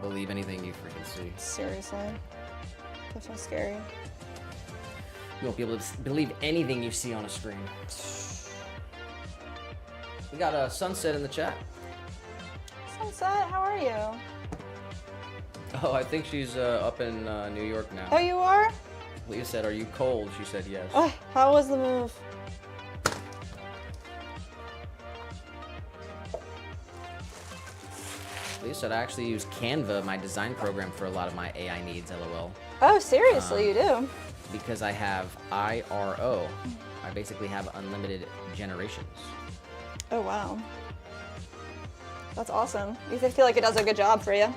believe anything you freaking see. Seriously. Definitely scary. You won't be able to believe anything you see on a screen. We got a Sunset in the chat. Sunset, how are you? Oh, I think she's up in New York now. Oh, you are? Leah said, "Are you cold?" She said, "Yes." Oh, how was the move? Leah said, "I actually use Canva, my design program, for a lot of my AI needs." LOL. Oh, seriously, you do? Because I have IRO. I basically have unlimited generations. Oh, wow. That's awesome. You feel like it does a good job for you?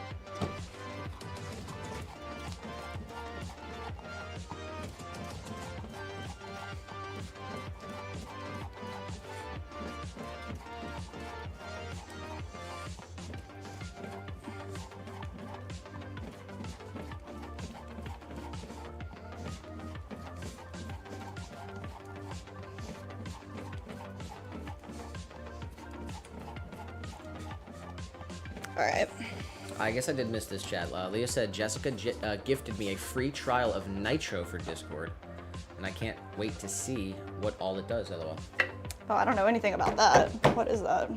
All right. I guess I did miss this chat. Leah said, Jessica gifted me a free trial of Nitro for Discord, and I can't wait to see what all it does, LOL. Oh, I don't know anything about that. What is that?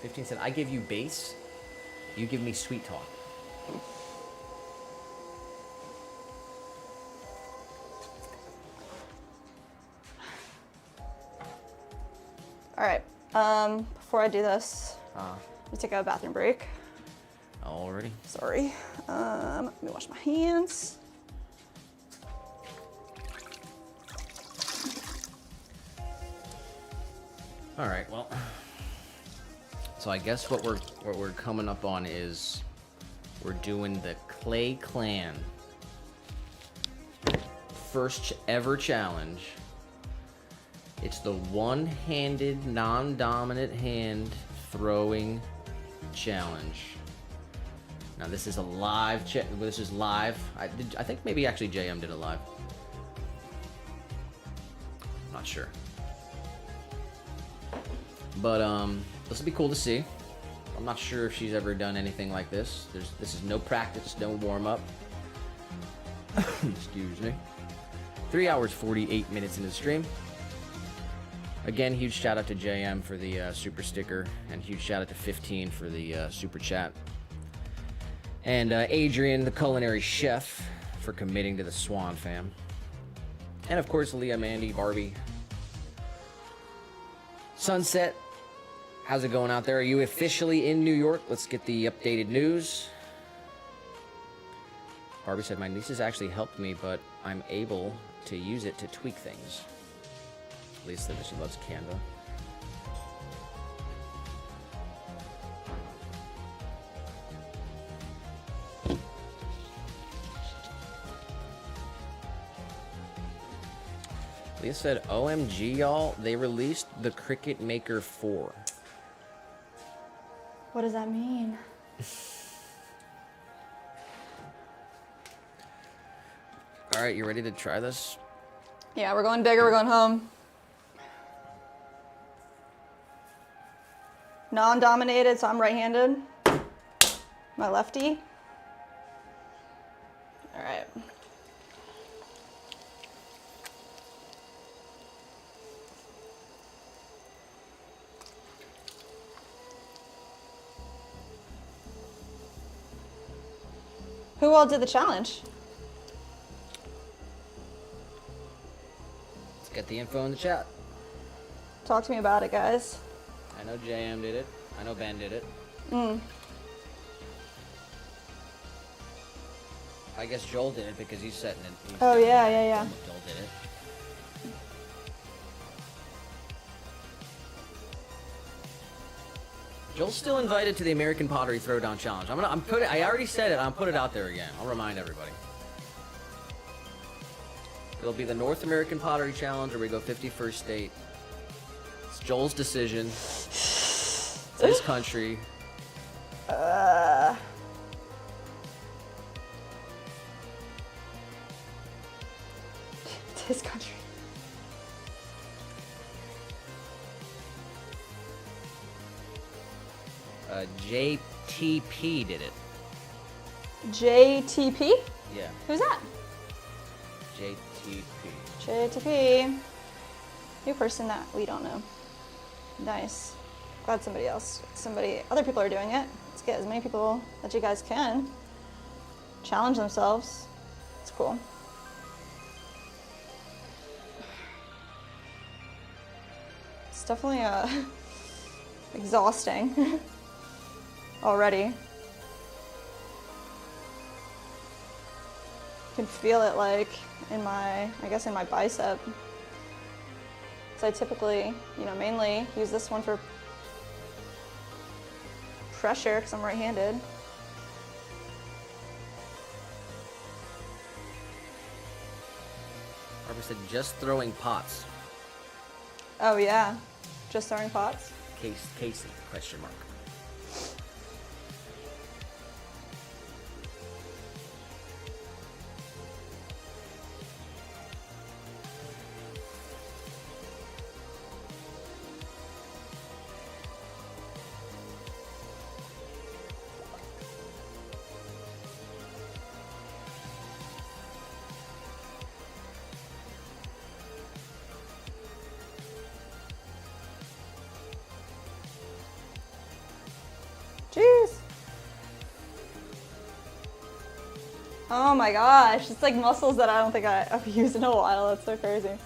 "15 said, I give you bass, you give me sweet talk. All right. Before I do this, let me take a bathroom break. Already? Sorry. Let me wash my hands. All right, well, so I guess what we're coming up on is we're doing the Clay Clan first ever challenge. It's the one-handed, non-dominant hand throwing challenge. Now this is a live check. This is live. I think maybe actually JM did it live. Not sure. But this will be cool to see. I'm not sure if she's ever done anything like this. This is no practice, no warm up. Excuse me. 3 hours 48 minutes into the stream. Again, huge shout out to JM for the super sticker, and huge shout out to 15 for the super chat. And Adrian, the culinary chef, for committing to the Swan fam. And of course, Leah, Mandy, Barbie. Sunset, how's it going out there? Are you officially in New York? Let's get the updated news. Barbie said, my nieces actually helped me, but I'm able to use it to tweak things. Lisa said that she loves Canva. Leah said, OMG, y'all, they released the Cricut Maker 4. What does that mean? All right, you ready to try this? Yeah, we're going big or we're going home. Non-dominated, so I'm right-handed. My lefty. All right. Who all did the challenge? Let's get the info in the chat. Talk to me about it, guys. I know JM did it. I know Ben did it. I guess Joel did it because he's setting it. Oh, yeah. Joel did it. Joel's still invited to the American Pottery Throwdown Challenge. I already said it. I'll put it out there again. I'll remind everybody. It'll be the North American Pottery Challenge, where we go 51st state. It's Joel's decision. It's his country. It's his country. JTP did it. JTP? Yeah, Who's that? JTP. JTP. New person that we don't know. Nice. Glad other people are doing it. Let's get as many people that you guys can. Challenge themselves. It's cool. It's definitely exhausting already. I can feel it like in my bicep. So I typically, mainly use this one for pressure because I'm right-handed. Barbara said just throwing pots. Oh yeah, just throwing pots. Casey, question mark. Jeez. Oh my gosh, it's like muscles that I don't think I've used in a while. That's so crazy.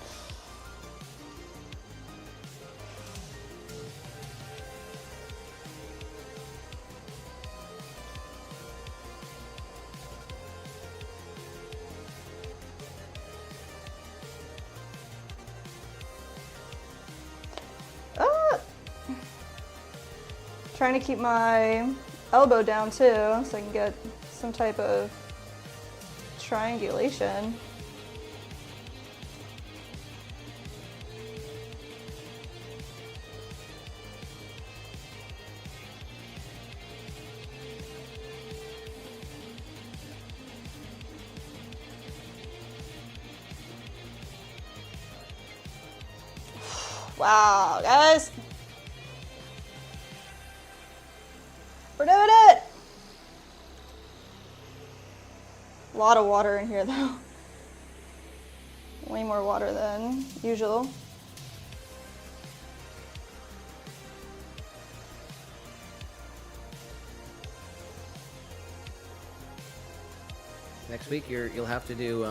trying to keep my elbow down too, so I can get some type of triangulation. Wow, guys. We're doing it! A lot of water in here though. Way more water than usual. Next week you'll have to do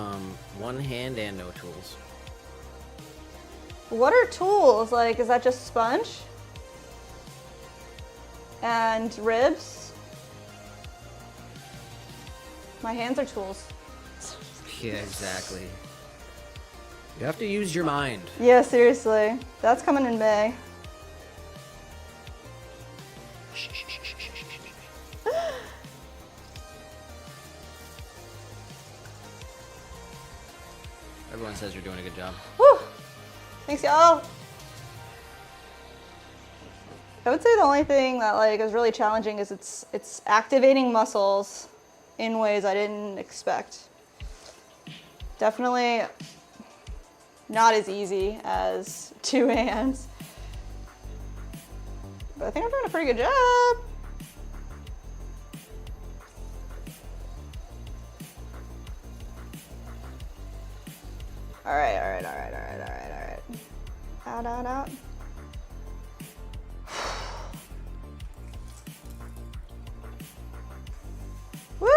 one hand and no tools. What are tools? Like, is that just sponge? And ribs? My hands are tools. Yeah, exactly. You have to use your mind. Yeah, seriously. That's coming in May. Everyone says you're doing a good job. Woo! Thanks, y'all. I would say the only thing that like is really challenging is it's activating muscles in ways I didn't expect. Definitely not as easy as two hands. But I think I'm doing a pretty good job. All right. Out. Woo!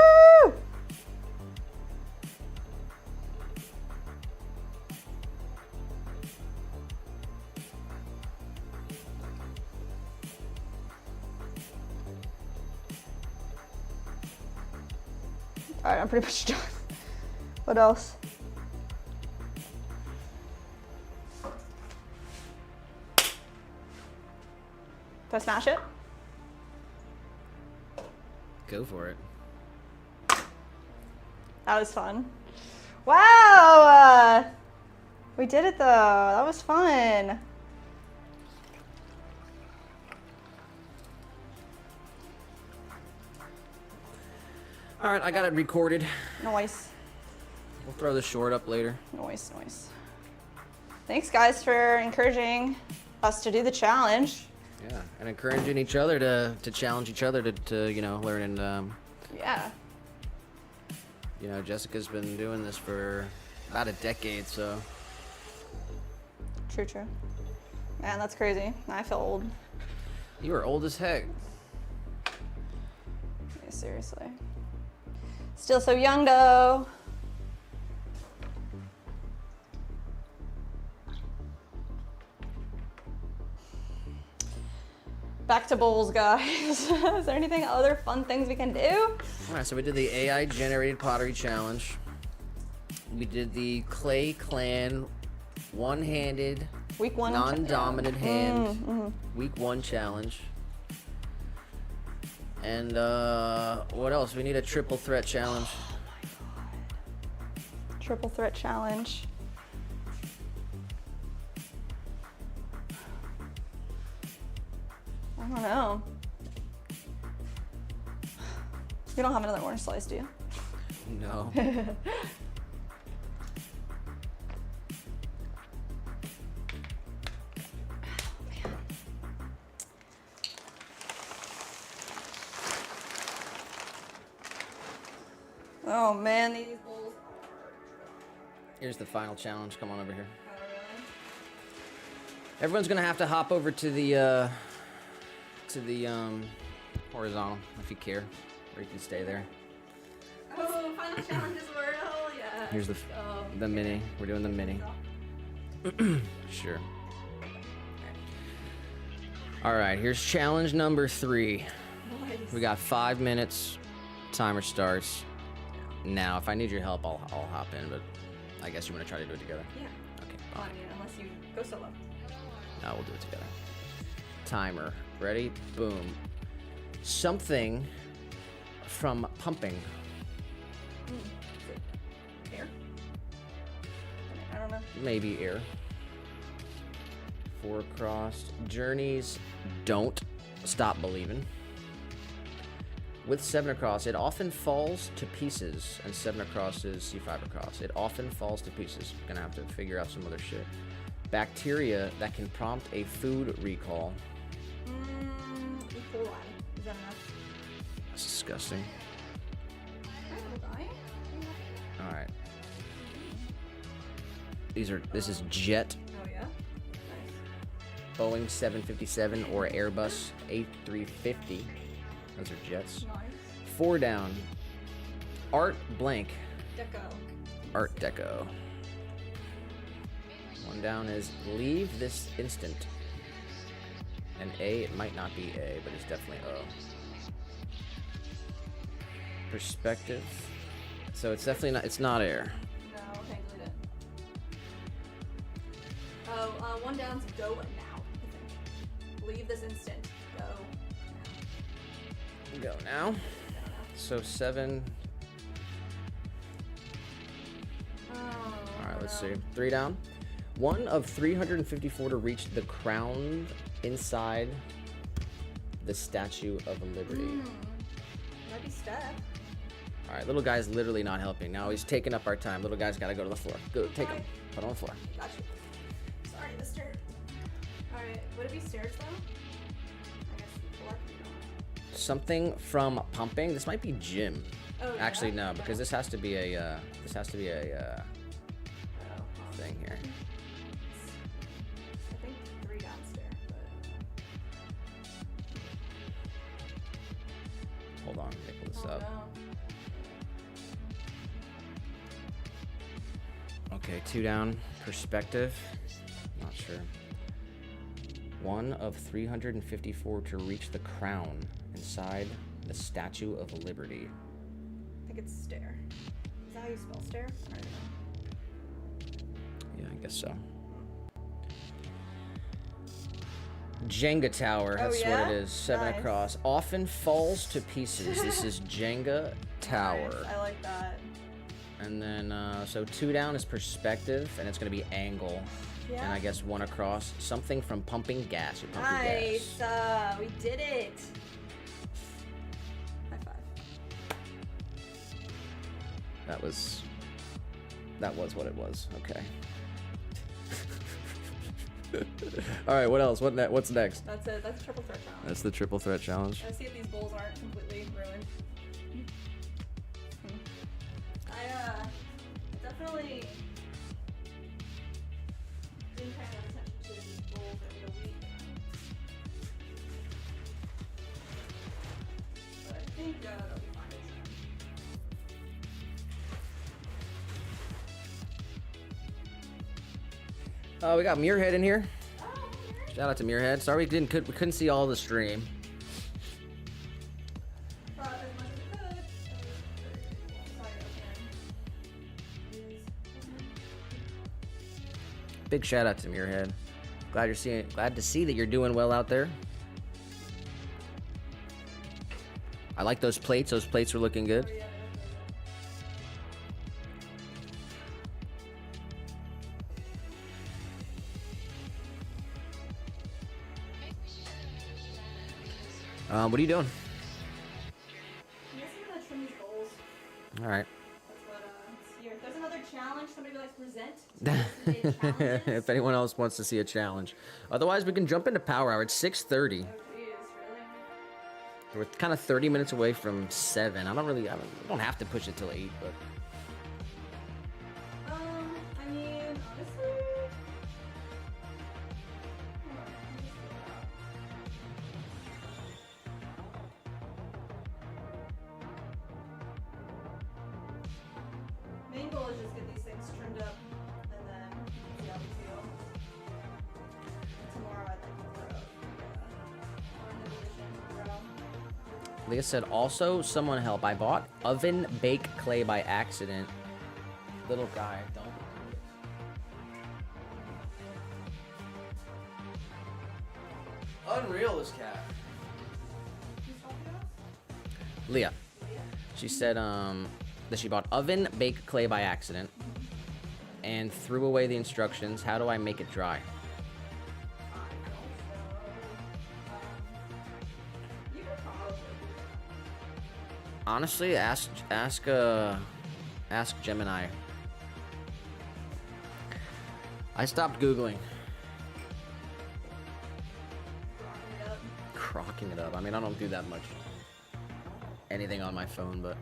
All right, I'm pretty much done. What else? Do I smash it? Go for it. That was fun. Wow! We did it though. That was fun. All right, I got it recorded. Nice. We'll throw the short up later. Nice. Thanks, guys, for encouraging us to do the challenge. Yeah, and encouraging each other to challenge each other to you know, learn and Yeah. you know, Jessica's been doing this for about a decade, so. True. Man, that's crazy. I feel old. You are old as heck. Yeah, seriously. Still so young, though. Back to bowls, guys. Is there anything other fun things we can do? All right, so we did the AI generated pottery challenge. We did the Clay Clan one-handed, Week one. non-dominant hand week 1 challenge. And what else? We need a triple threat challenge. Triple threat challenge. I don't know. You don't have another orange slice, do you? No. Oh man, these bowls. Here's the final challenge. Come on over here. Everyone's gonna have to hop over to the horizontal if you care, or you can stay there. Oh, final challenge is where, oh yeah. Here's the mini. We're doing the mini. Sure. All right, here's challenge number 3. Nice. We got 5 minutes. Timer starts now. If I need your help, I'll hop in, but I guess you want to try to do it together. Yeah. Okay, Well, I fine. mean, unless you go solo. No, we'll do it together. Timer. Ready? Boom. something from pumping. Air? I don't know. Maybe air. 4 across. Journeys, don't stop believing. With 7 across, it often falls to pieces. And 7 across is C5 across. It often falls to pieces. Gonna have to figure out some other shit. Bacteria that can prompt a food recall. E. coli. Is that enough? That's disgusting. Okay. Alright. This is jet. Oh, yeah? Nice. Boeing 757 or Airbus A350. Those are jets. Nice. 4 down. Art blank. Deco. Art Deco. 1 down is leave this instant. And A, it might not be A, but it's definitely O. Perspective. So it's definitely not, it's not air. No, okay, delete it. Oh, 1 down to go now, I think. Leave this instant. Go now. Go now. So 7. Alright, let's see. 3 down. 1 of 354 to reach the crown inside the Statue of Liberty. Might be Steph. Alright, little guy's literally not helping. Now he's taking up our time. Little guy's gotta go to the floor. Go, take him. Put on the floor. Got you. Sorry, mister. Alright, would it be stairs though? I guess floor. Something from pumping. This might be gym. Oh, yeah? Actually, no, because this has to be a, thing here. I think 3 downstairs, but... Hold on, let me pull this Oh, up. no. Okay, 2 down. Perspective. Not sure. 1 of 354 to reach the crown inside the Statue of Liberty. I think it's stair. Is that how you spell stair? I don't know. Yeah, I guess so. Jenga tower, that's yeah? what it is. 7 Nice. across. Often falls to pieces. This is Jenga tower. Nice, I like that. And then, so 2 down is perspective, and it's going to be angle. Yeah. And I guess 1 across. Something from pumping gas. You're pumping Nice. gas. We did it. High five. That was what it was. Okay. All right, what else? What's next? That's it. That's a triple threat challenge. That's the triple threat challenge. Let's see if these bowls aren't completely ruined. I definitely didn't pay enough attention to these bowls every week. But I think that'll be fine this time. We got Muirhead in here. Oh, here. Shout out to Muirhead. Sorry we couldn't see all the stream. Brought as much as I could. Sorry, okay. Big shout out to Muirhead. Glad to see that you're doing well out there. I like those plates. Those plates are looking good. Oh, yeah, What are you doing? I guess I'm gonna trim these bowls. All right. That's what, let's see. If there's another challenge somebody would like to present, If anyone else wants to see a challenge. Otherwise, we can jump into Power Hour. It's 6:30. Oh, geez, really? We're kind of 30 minutes away from 7. I don't have to push it till 8, but I mean, honestly... Hold on, let me just figure it out. Main goal is just get these things trimmed up, and then see how we feel. Tomorrow I'd like to throw, Leah said, also, someone help. I bought oven bake clay by accident. Little guy, don't do it. Unreal, this cat. Can you stop that? Leah. She said that she bought oven baked clay by accident and threw away the instructions. How do I make it dry? Honestly, ask Gemini. I stopped Googling. Crocking it up. I mean, I don't do that much anything on my phone, but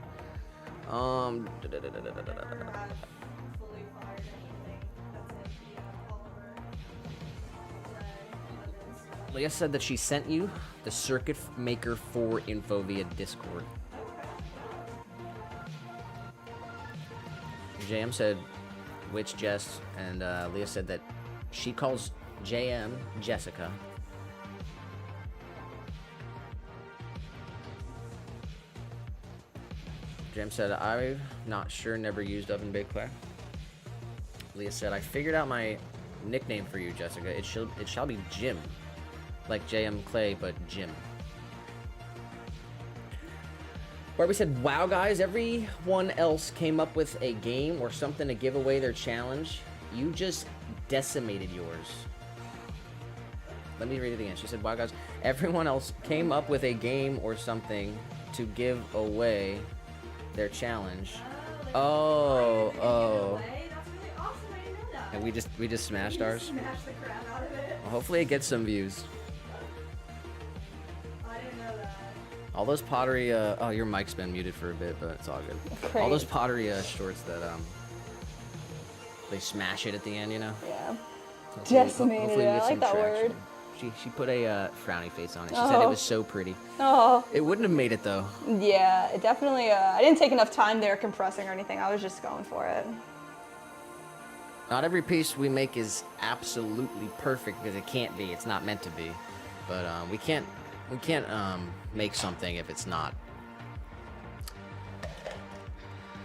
Leah said that she sent you the circuit maker 4 info via Discord. JM said, which Jess? And Leah said that she calls JM Jessica. JM said, I'm not sure, never used oven baked clay. Leah said, I figured out my nickname for you, Jessica. It shall be Jim. Like JM Clay, but Jim. Barbie said, wow, guys, everyone else came up with a game or something to give away their challenge. You just decimated yours. Let me read it again. She said, wow, guys, everyone else came up with a game or something to give away their challenge. Oh. That's really awesome. I didn't know that. And we just smashed ours. Smashed the crap out of it. Well, hopefully it gets some views. I didn't know that. All those pottery, oh, your mic's been muted for a bit, but it's all good. Great. All those pottery shorts that, they smash it at the end, you know? Yeah. Hopefully- Decimated hopefully we it. get I like some that traction. word. She put a frowny face on it. She said it was so pretty. Oh. It wouldn't have made it, though. Yeah, it definitely, I didn't take enough time there compressing or anything. I was just going for it. Not every piece we make is absolutely perfect, because it can't be. It's not meant to be. But we can't make something if it's not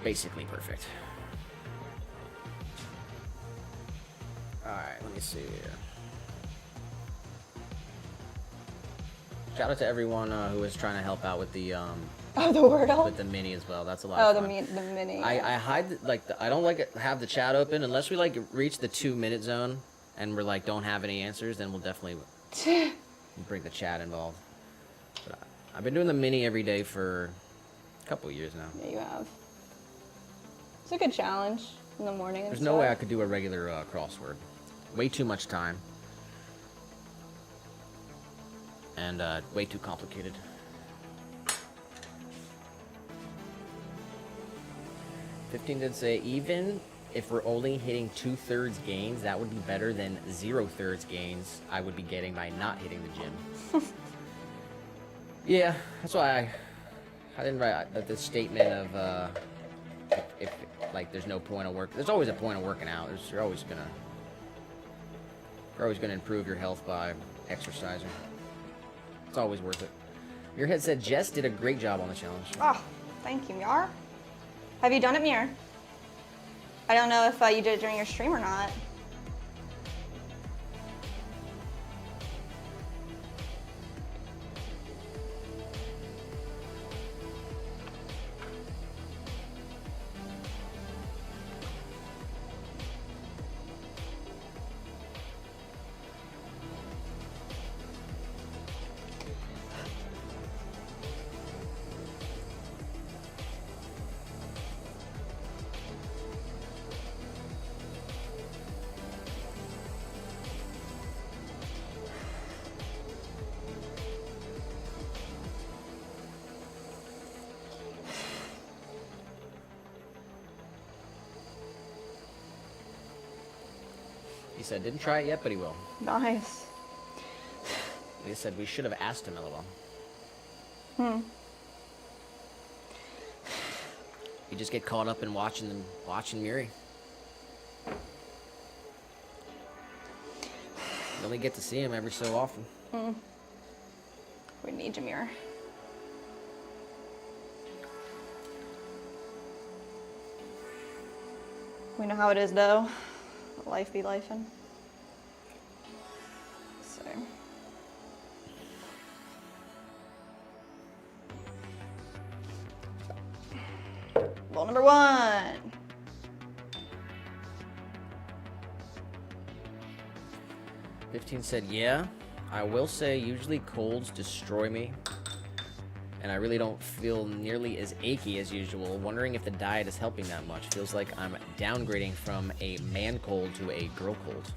basically perfect. Alright, let me see here. Shout out to everyone who was trying to help out with the Oh, the Wordle? with the mini as well. That's a lot Oh, of the fun. mini. I hide I don't like it, have the chat open unless we like reach the 2-minute zone and we're like don't have any answers. Then we'll definitely bring the chat involved. But I've been doing the mini every day for a couple of years now. Yeah, you have. It's a good challenge in the morning. There's no way I could do a regular crossword. Way too much time. And way too complicated. $15 did say, even if we're only hitting 2/3 gains, that would be better than 0/3 gains I would be getting by not hitting the gym. Yeah, that's why I didn't write the statement of if like there's no point of work. There's always a point of working out. You're always gonna improve your health by exercising. It's always worth it. Your head said Jess did a great job on the challenge. Oh, thank you, Miar. Have you done it, Miar? I don't know if you did it during your stream or not. He said didn't try it yet, but he will. Nice. He said we should have asked him, LOL. You just get caught up in watching Muri. You only get to see him every so often. We need you, Miar. We know how it is, though. Life be lifing. So. bowl number 1. 15 said, yeah. I will say usually colds destroy me. And I really don't feel nearly as achy as usual. Wondering if the diet is helping that much. Feels like I'm downgrading from a man cold to a girl cold.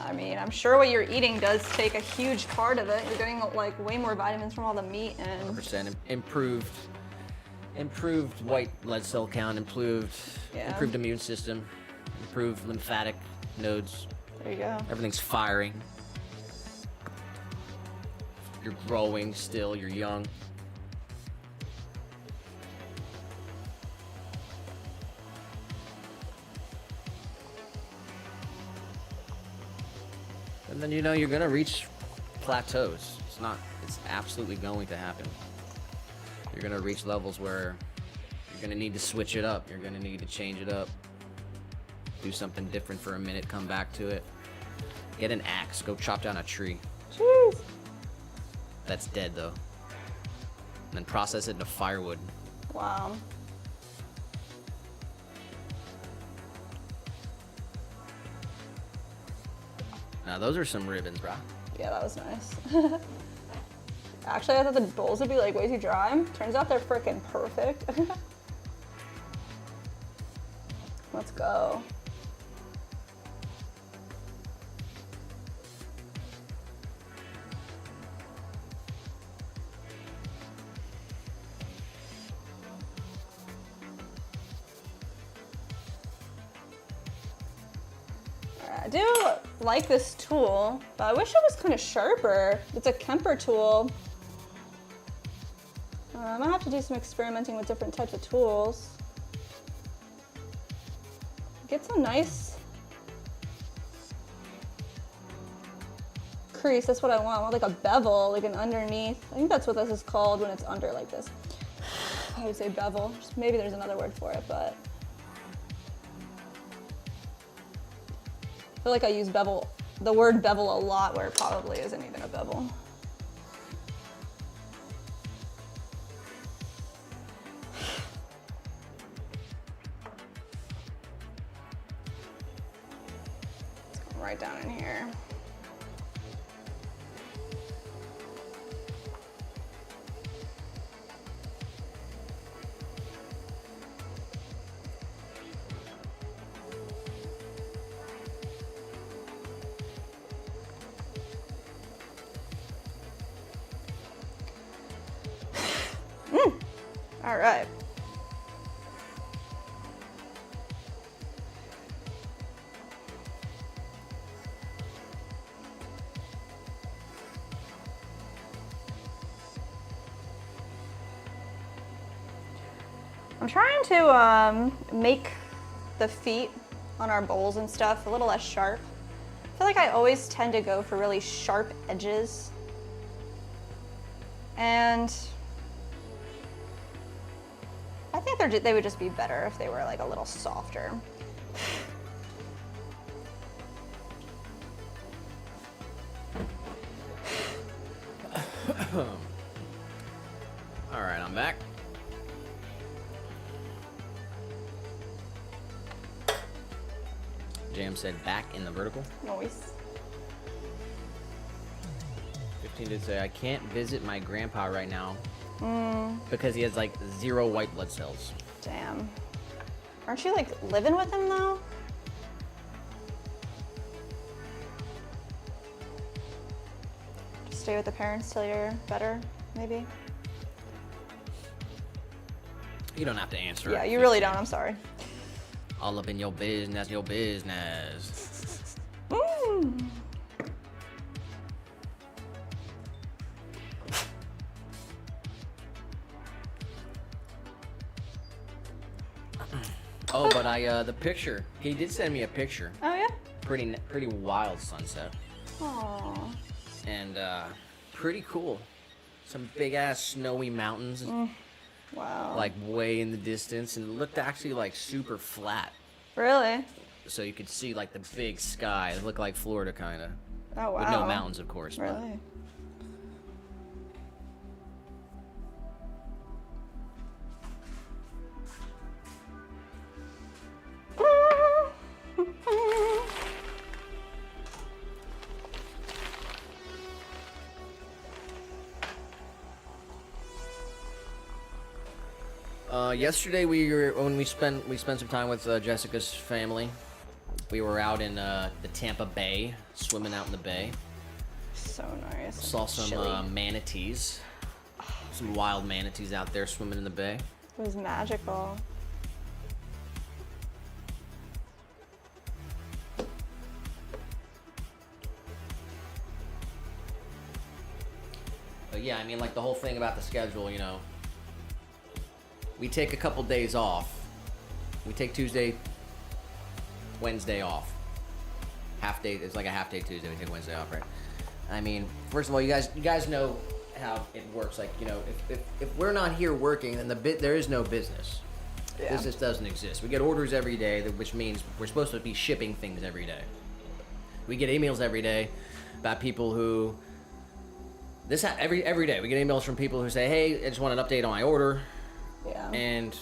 I mean, I'm sure what you're eating does take a huge part of it. You're getting like way more vitamins from all the meat and 100% improved white blood cell count, improved immune system, improved lymphatic nodes. there you go. Everything's firing. You're growing still, you're young. And then you know you're gonna reach plateaus. It's absolutely going to happen. You're gonna reach levels where you're gonna need to switch it up. You're gonna need to change it up. Do something different for a minute, come back to it. Get an axe, go chop down a tree. Jeez. That's dead though. And then process it into firewood. Wow. Now those are some ribbons, brah. Yeah, that was nice. Actually, I thought the bowls would be like way too dry. Turns out they're freaking perfect. Let's go. I do like this tool, but I wish it was kind of sharper. It's a Kemper tool. I'm gonna have to do some experimenting with different types of tools. Get some nice crease, that's what I want. I want like a bevel, like an underneath. I think that's what this is called when it's under like this. I would say bevel. Maybe there's another word for it, but I feel like I use bevel, the word bevel a lot where it probably isn't even a bevel. Let's go right down in here. All right. I'm trying to make the feet on our bowls and stuff a little less sharp. I feel like I always tend to go for really sharp edges. And I think they would just be better if they were like a little softer. All right, I'm back. Jam said back in the vertical. Noise. 15 did say, I can't visit my grandpa right now because he has like 0 white blood cells. Damn. Aren't you like living with him though? Just stay with the parents till you're better, maybe? You don't have to answer. Yeah, it. you really don't, I'm sorry. All up in your business. Oh, but the picture. He did send me a picture. Oh yeah? Pretty wild sunset. Aww. And pretty cool. Some big ass snowy mountains. Wow. Like way in the distance, and it looked actually like super flat. Really? So you could see like the big sky. It looked like Florida kind of. Oh wow. With no mountains, of course. But. Really? Yesterday when we spent some time with Jessica's family. We were out in the Tampa Bay, swimming out in the bay. So nice. Saw some Chilly. manatees, some wild manatees out there swimming in the bay. It was magical. But yeah, I mean, like the whole thing about the schedule, you know, we take a couple days off. We take Tuesday, Wednesday off. Half day, it's like a half day Tuesday. We take Wednesday off, right? I mean, first of all, you guys know how it works. Like, you know, if we're not here working, then there is no business. Yeah. Business doesn't exist. We get orders every day, which means we're supposed to be shipping things every day. We get emails every day about people who every day we get emails from people who say, "Hey, I just want an update on my order." Yeah. And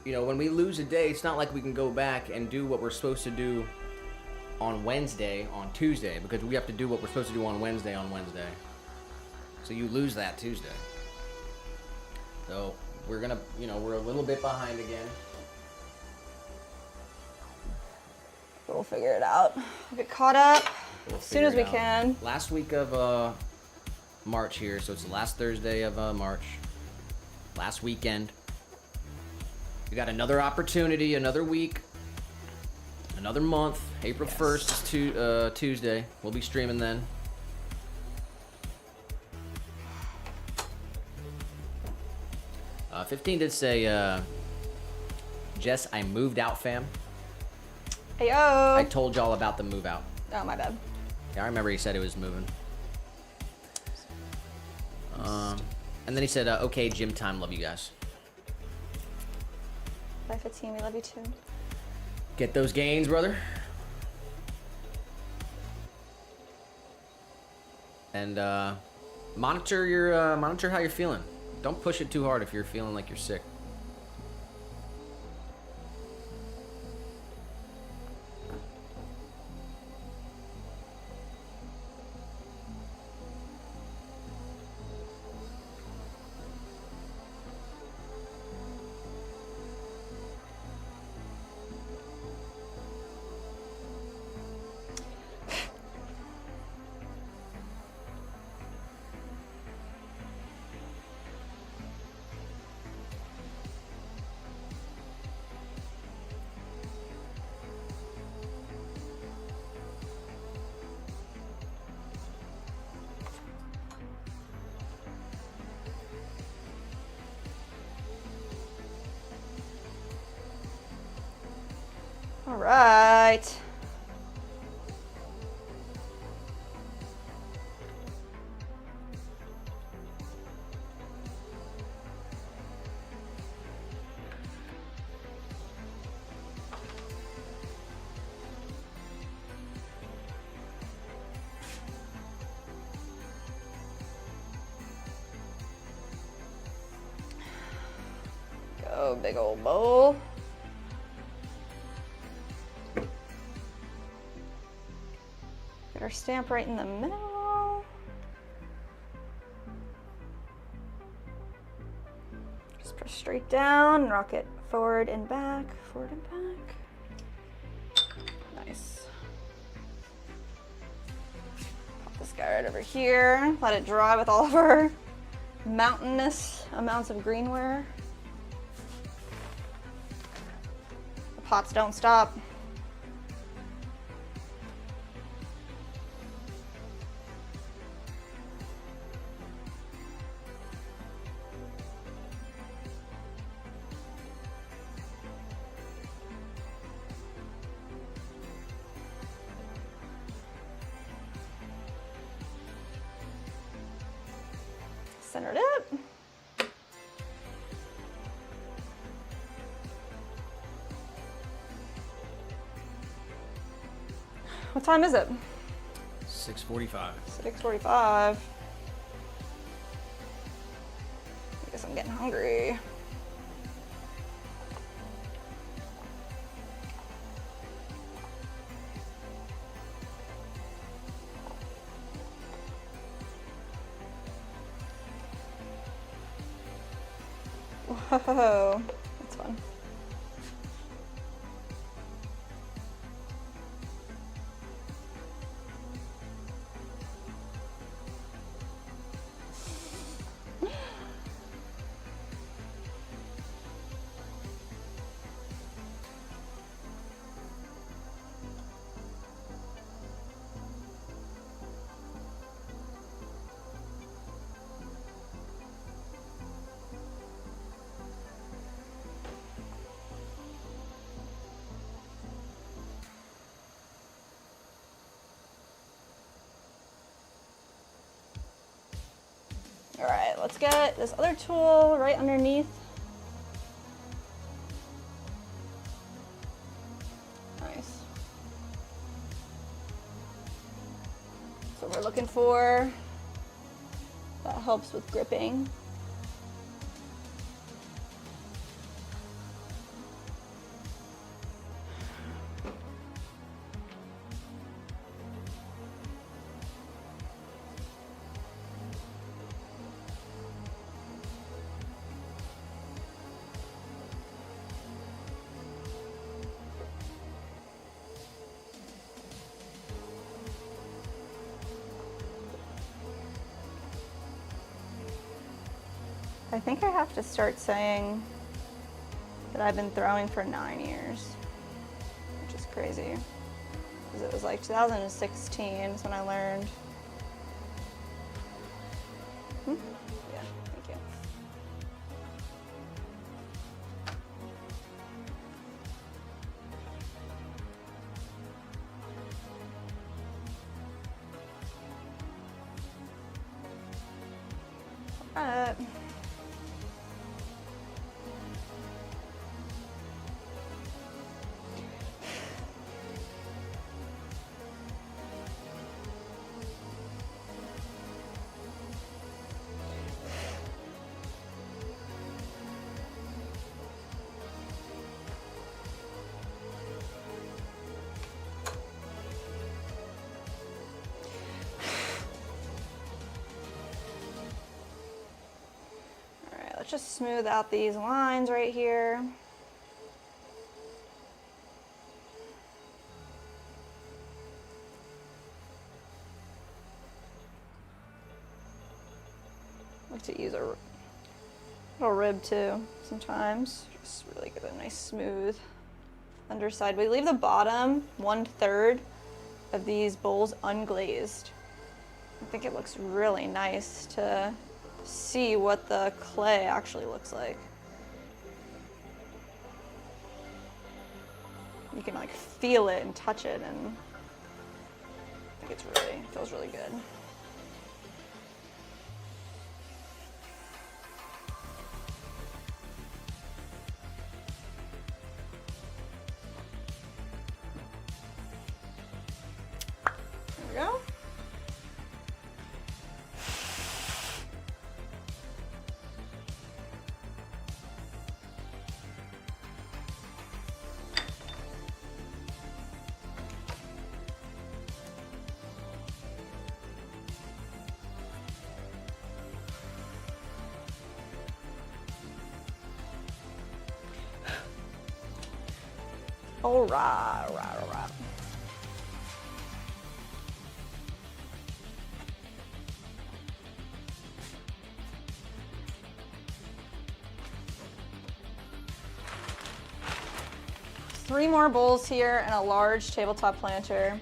you know, when we lose a day, it's not like we can go back and do what we're supposed to do on Wednesday on Tuesday, because we have to do what we're supposed to do on Wednesday. So you lose that Tuesday. So we're gonna, you know, we're a little bit behind again. We'll figure it out. We'll get caught up as soon as we Figure it out. can. Last week of March here, so it's the last Thursday of March. Last weekend. We got another opportunity, another week, another month. April 1st is Tuesday. We'll be streaming then. Uh, 15 did say, Jess, I moved out, fam. Heyo. I told y'all about the move out. Oh, my bad. Yeah, I remember he said he was moving. And then he said, okay, gym time, love you guys. Bye, 15. We love you too. Get those gains, brother. And monitor how you're feeling. Don't push it too hard if you're feeling like you're sick. All right. Go, big old bowl. Get our stamp right in the middle. Just press straight down and rock it forward and back, forward and back. Nice. Pop this guy right over here. Let it dry with all of our mountainous amounts of greenware. The pots don't stop. Centered it. What time is it? 6:45. 6:45. I guess I'm getting hungry. Whoa, that's let's get this other tool right underneath. Nice. So we're looking for, that helps with gripping. I think I have to start saying that I've been throwing for 9 years, which is crazy. Because it was like 2016 is when I learned. Yeah, thank you. All right. Let's just smooth out these lines right here. I like to use a little rib too sometimes. Just really get a nice smooth underside. We leave the bottom 1/3 of these bowls unglazed. I think it looks really nice to see what the clay actually looks like. You can like feel it and touch it, and I think it feels really good. There we go. All right, all right, all right. Three more bowls here and a large tabletop planter.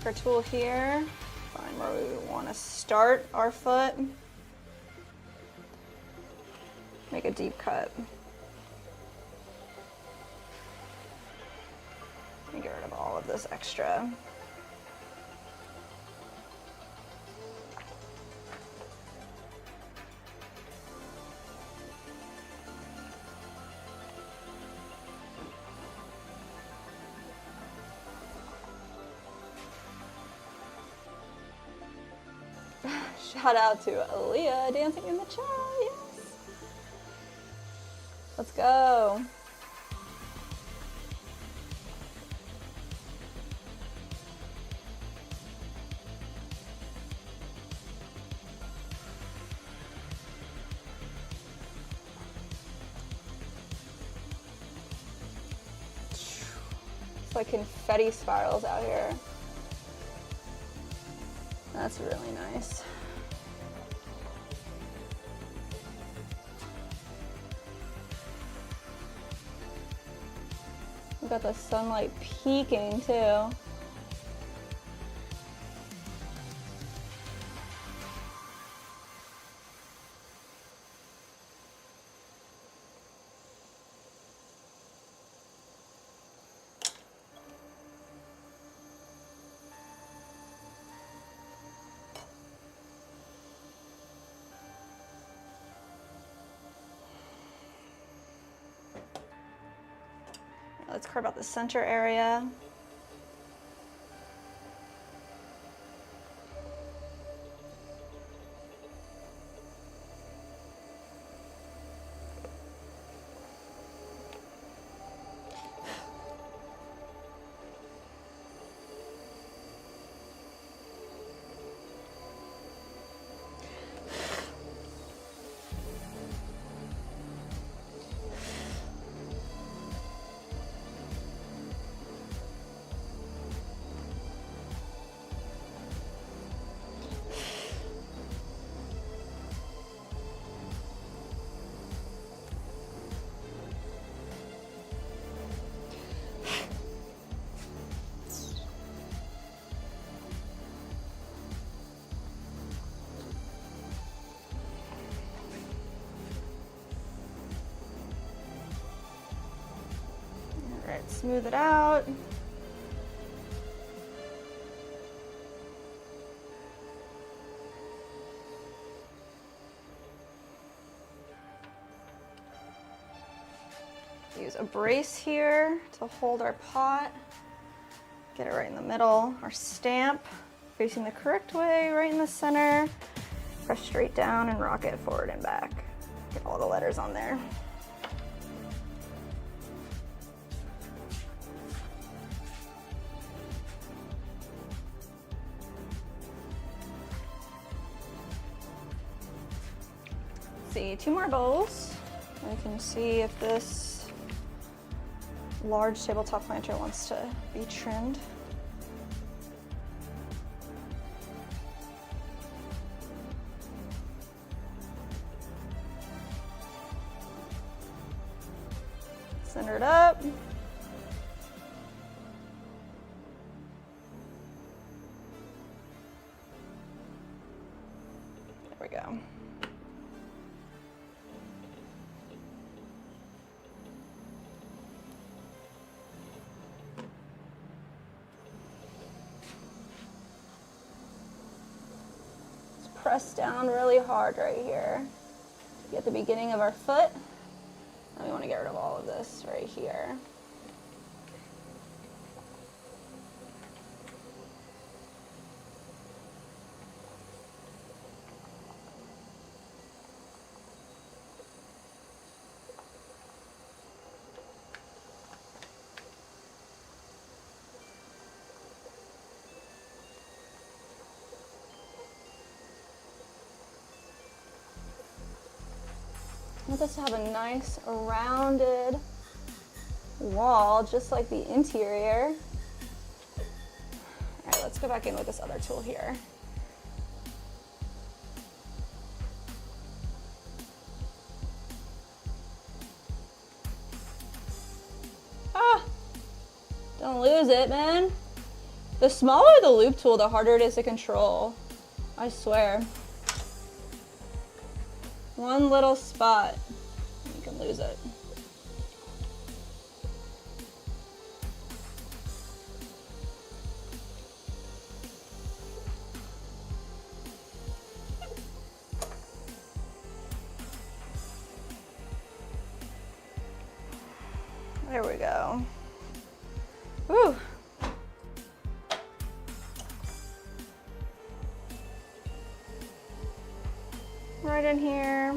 Our tool here, find where we want to start our foot. Make a deep cut. And get rid of all of this extra. Shout out to Aaliyah dancing in the chat, yes. Let's go. It's like confetti spirals out here. That's really nice. We got the sunlight peeking too. Let's carve out the center area. All right, smooth it out. Use a brace here to hold our pot. Get it right in the middle. Our stamp facing the correct way, right in the center. Press straight down and rock it forward and back. Get all the letters on there. See, 2 more bowls. We can see if this large tabletop planter wants to be trimmed. Center it up. There we go. Press down really hard right here. Get the beginning of our foot. And we want to get rid of all of this right here. I want this to have a nice rounded wall, just like the interior. All right, let's go back in with this other tool here. Ah, don't lose it, man. The smaller the loop tool, the harder it is to control. I swear. One little spot, you can lose it. There we go. Woo. Right in here.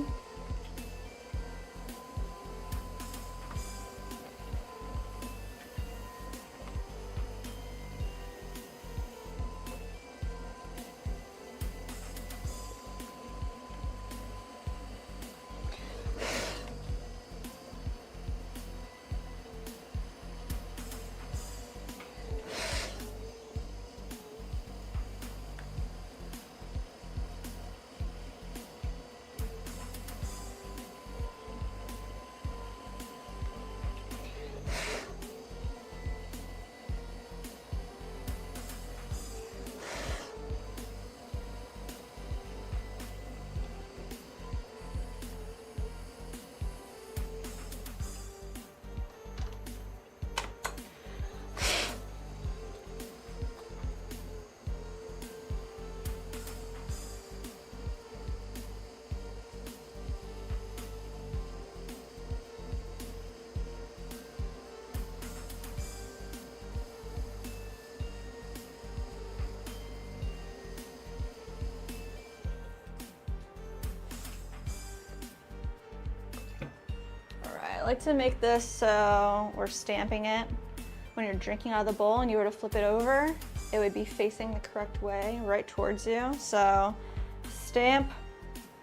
like to make this so we're stamping it. When you're drinking out of the bowl and you were to flip it over, it would be facing the correct way, right towards you. So stamp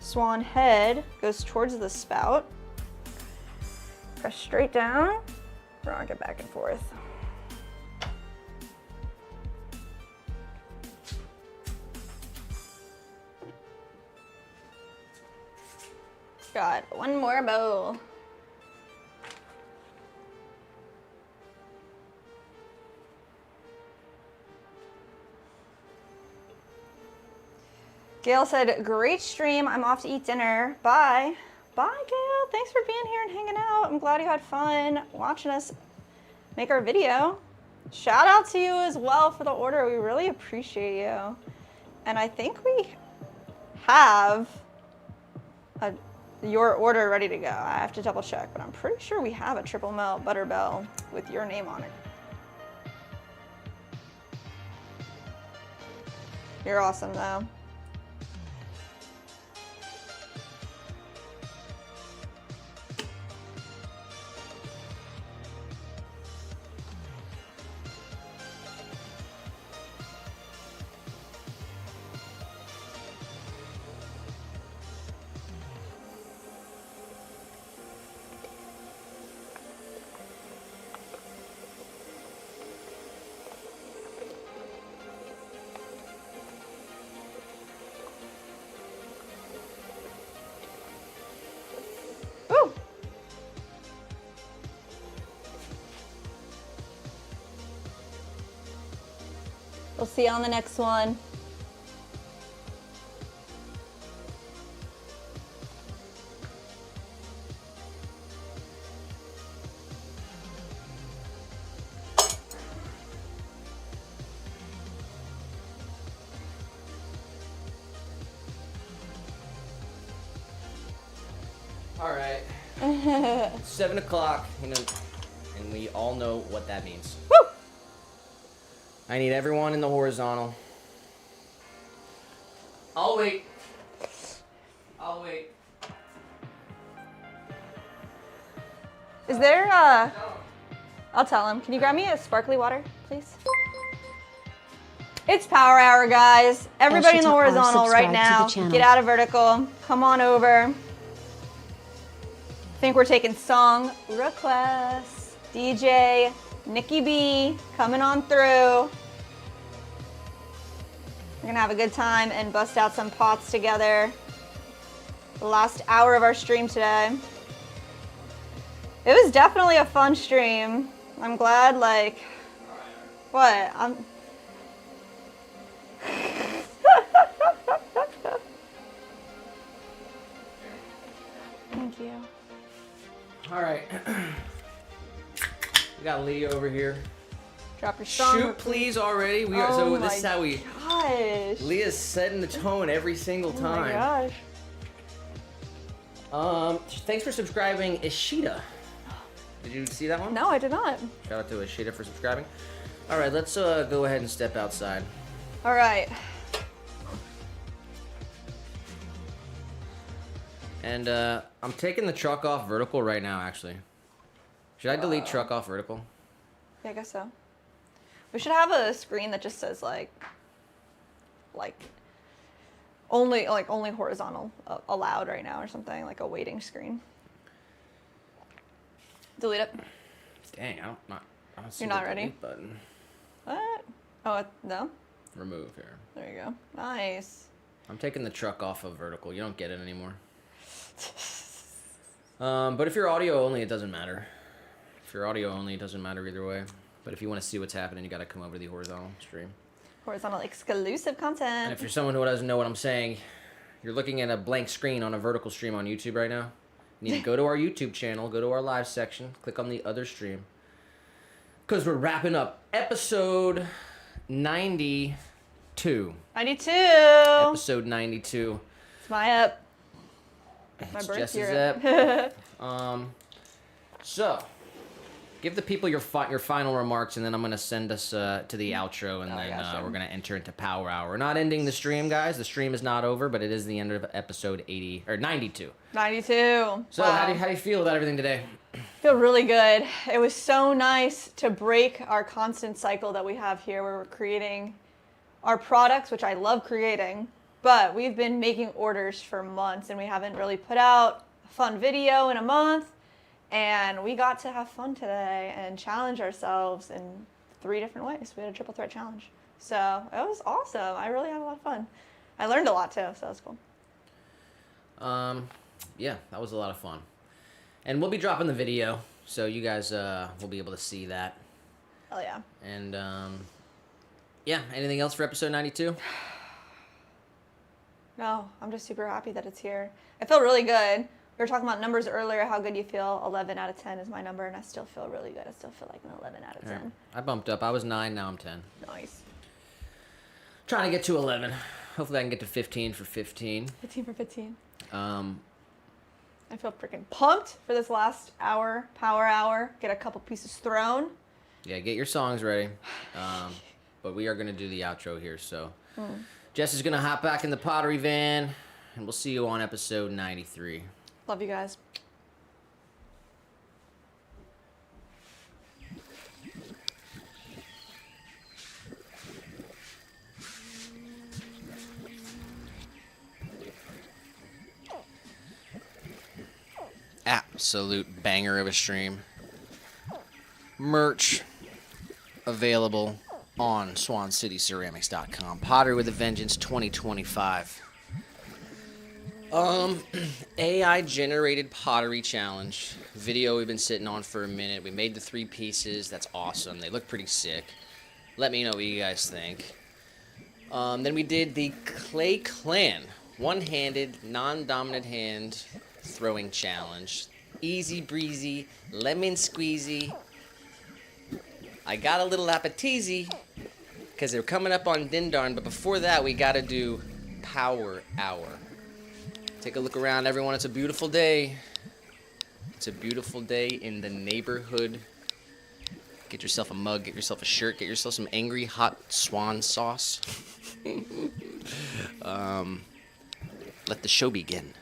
Swan head goes towards the spout. Press straight down, rock it back and forth. Got one more bowl. Gail said, great stream. I'm off to eat dinner. Bye. Bye, Gail. Thanks for being here and hanging out. I'm glad you had fun watching us make our video. Shout out to you as well for the order. We really appreciate you. And I think we have your order ready to go. I have to double check, but I'm pretty sure we have a triple melt butter bell with your name on it. You're awesome though. Woo! We'll see you on the next one. All right. 7 o'clock, you know, and we all know what that means. Woo! I need everyone in the horizontal. I'll wait. I'll wait. Is there I'll tell him. Can you grab me a sparkly water, please? It's power hour, guys. Everybody in the horizontal right now. Get out of vertical. Come on over. I think we're taking song requests. DJ Nikki B coming on through. We're gonna have a good time and bust out some pots together. The last hour of our stream today. It was definitely a fun stream. I'm glad, like, what? Thank you. All right. We got Lee over here. Drop your song. Shoot, please already. We are, so this is how we. Gosh. Leah's setting the tone every single time. Oh my gosh. Thanks for subscribing, Ishida. Did you see that one? No, I did not. Shout out to Ishida for subscribing. All right, let's go ahead and step outside. All right. And I'm taking the truck off vertical right now, actually. Should I delete truck off vertical? Yeah, I guess so. We should have a screen that just says like only horizontal allowed right now or something, like a waiting screen. Delete it. Dang, I don't see You're not the ready? delete button. What? Oh, no? Remove here. There you go. Nice. I'm taking the truck off of vertical. You don't get it anymore. But if you're audio only, it doesn't matter. If you're audio only, it doesn't matter either way. But if you want to see what's happening, you got to come over to the horizontal stream. Horizontal exclusive content. And if you're someone who doesn't know what I'm saying, you're looking at a blank screen on a vertical stream on YouTube right now. You need to go to our YouTube channel, go to our live section, click on the other stream. Because we're wrapping up episode 92. 92. Episode 92. It's my up. My It's birth Jess's year. ep. So, give the people your final remarks, and then I'm going to send us to the outro, and then we're going to enter into Power Hour. We're not ending the stream, guys. The stream is not over, but it is the end of episode 92. 92. So, wow. how do you feel about everything today? Feel really good. It was so nice to break our constant cycle that we have here where we're creating our products, which I love creating, but we've been making orders for months and we haven't really put out a fun video in a month. And we got to have fun today and challenge ourselves in 3 different ways. We had a triple threat challenge. So it was awesome. I really had a lot of fun. I learned a lot too, so that was cool. Yeah, that was a lot of fun. And we'll be dropping the video, so you guys will be able to see that. Hell yeah. And, yeah, anything else for episode 92? No, I'm just super happy that it's here. I feel really good. We were talking about numbers earlier, how good you feel. 11 out of 10 is my number, and I still feel really good. I still feel like an 11 out of 10. Right. I bumped up. I was 9, now I'm 10. Nice. Trying to get to 11. Hopefully I can get to 15 for 15. 15 for 15. I I feel freaking pumped for this last hour, power hour. Get a couple pieces thrown. Yeah, get your songs ready. But we are going to do the outro here, so. Jess is going to hop back in the Pottery van, and we'll see you on episode 93. Love you guys. Absolute banger of a stream. Merch available on SwanCityCeramics.com. Pottery with a Vengeance 2025. AI generated pottery challenge. Video we've been sitting on for a minute. We made the 3 pieces. That's awesome. They look pretty sick. Let me know what you guys think. Then we did the Clay Clan. One-handed, non-dominant hand throwing challenge. Easy breezy, lemon squeezy. I got a little appetizy because they're coming up on Dindarn, but before that we gotta do Power Hour. Take a look around, everyone. It's a beautiful day. It's a beautiful day in the neighborhood. Get yourself a mug, get yourself a shirt, get yourself some angry hot swan sauce. Let the show begin.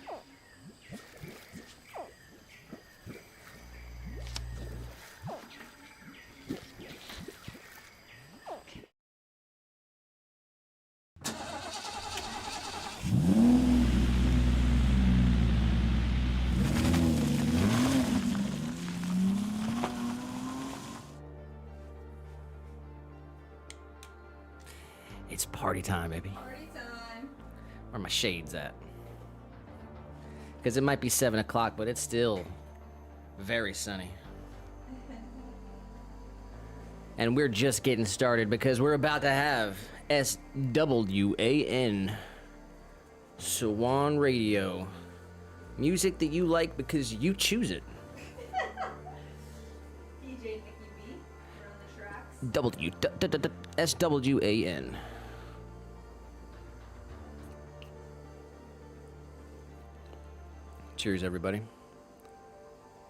It's party time, baby. Party time. Where are my shades at? Because it might be 7 o'clock, but it's still very sunny. And we're just getting started because we're about to have SWAN Swan Radio. Music that you like because you choose it. DJ Nikki B. We're on the tracks. SWAN. Cheers, everybody.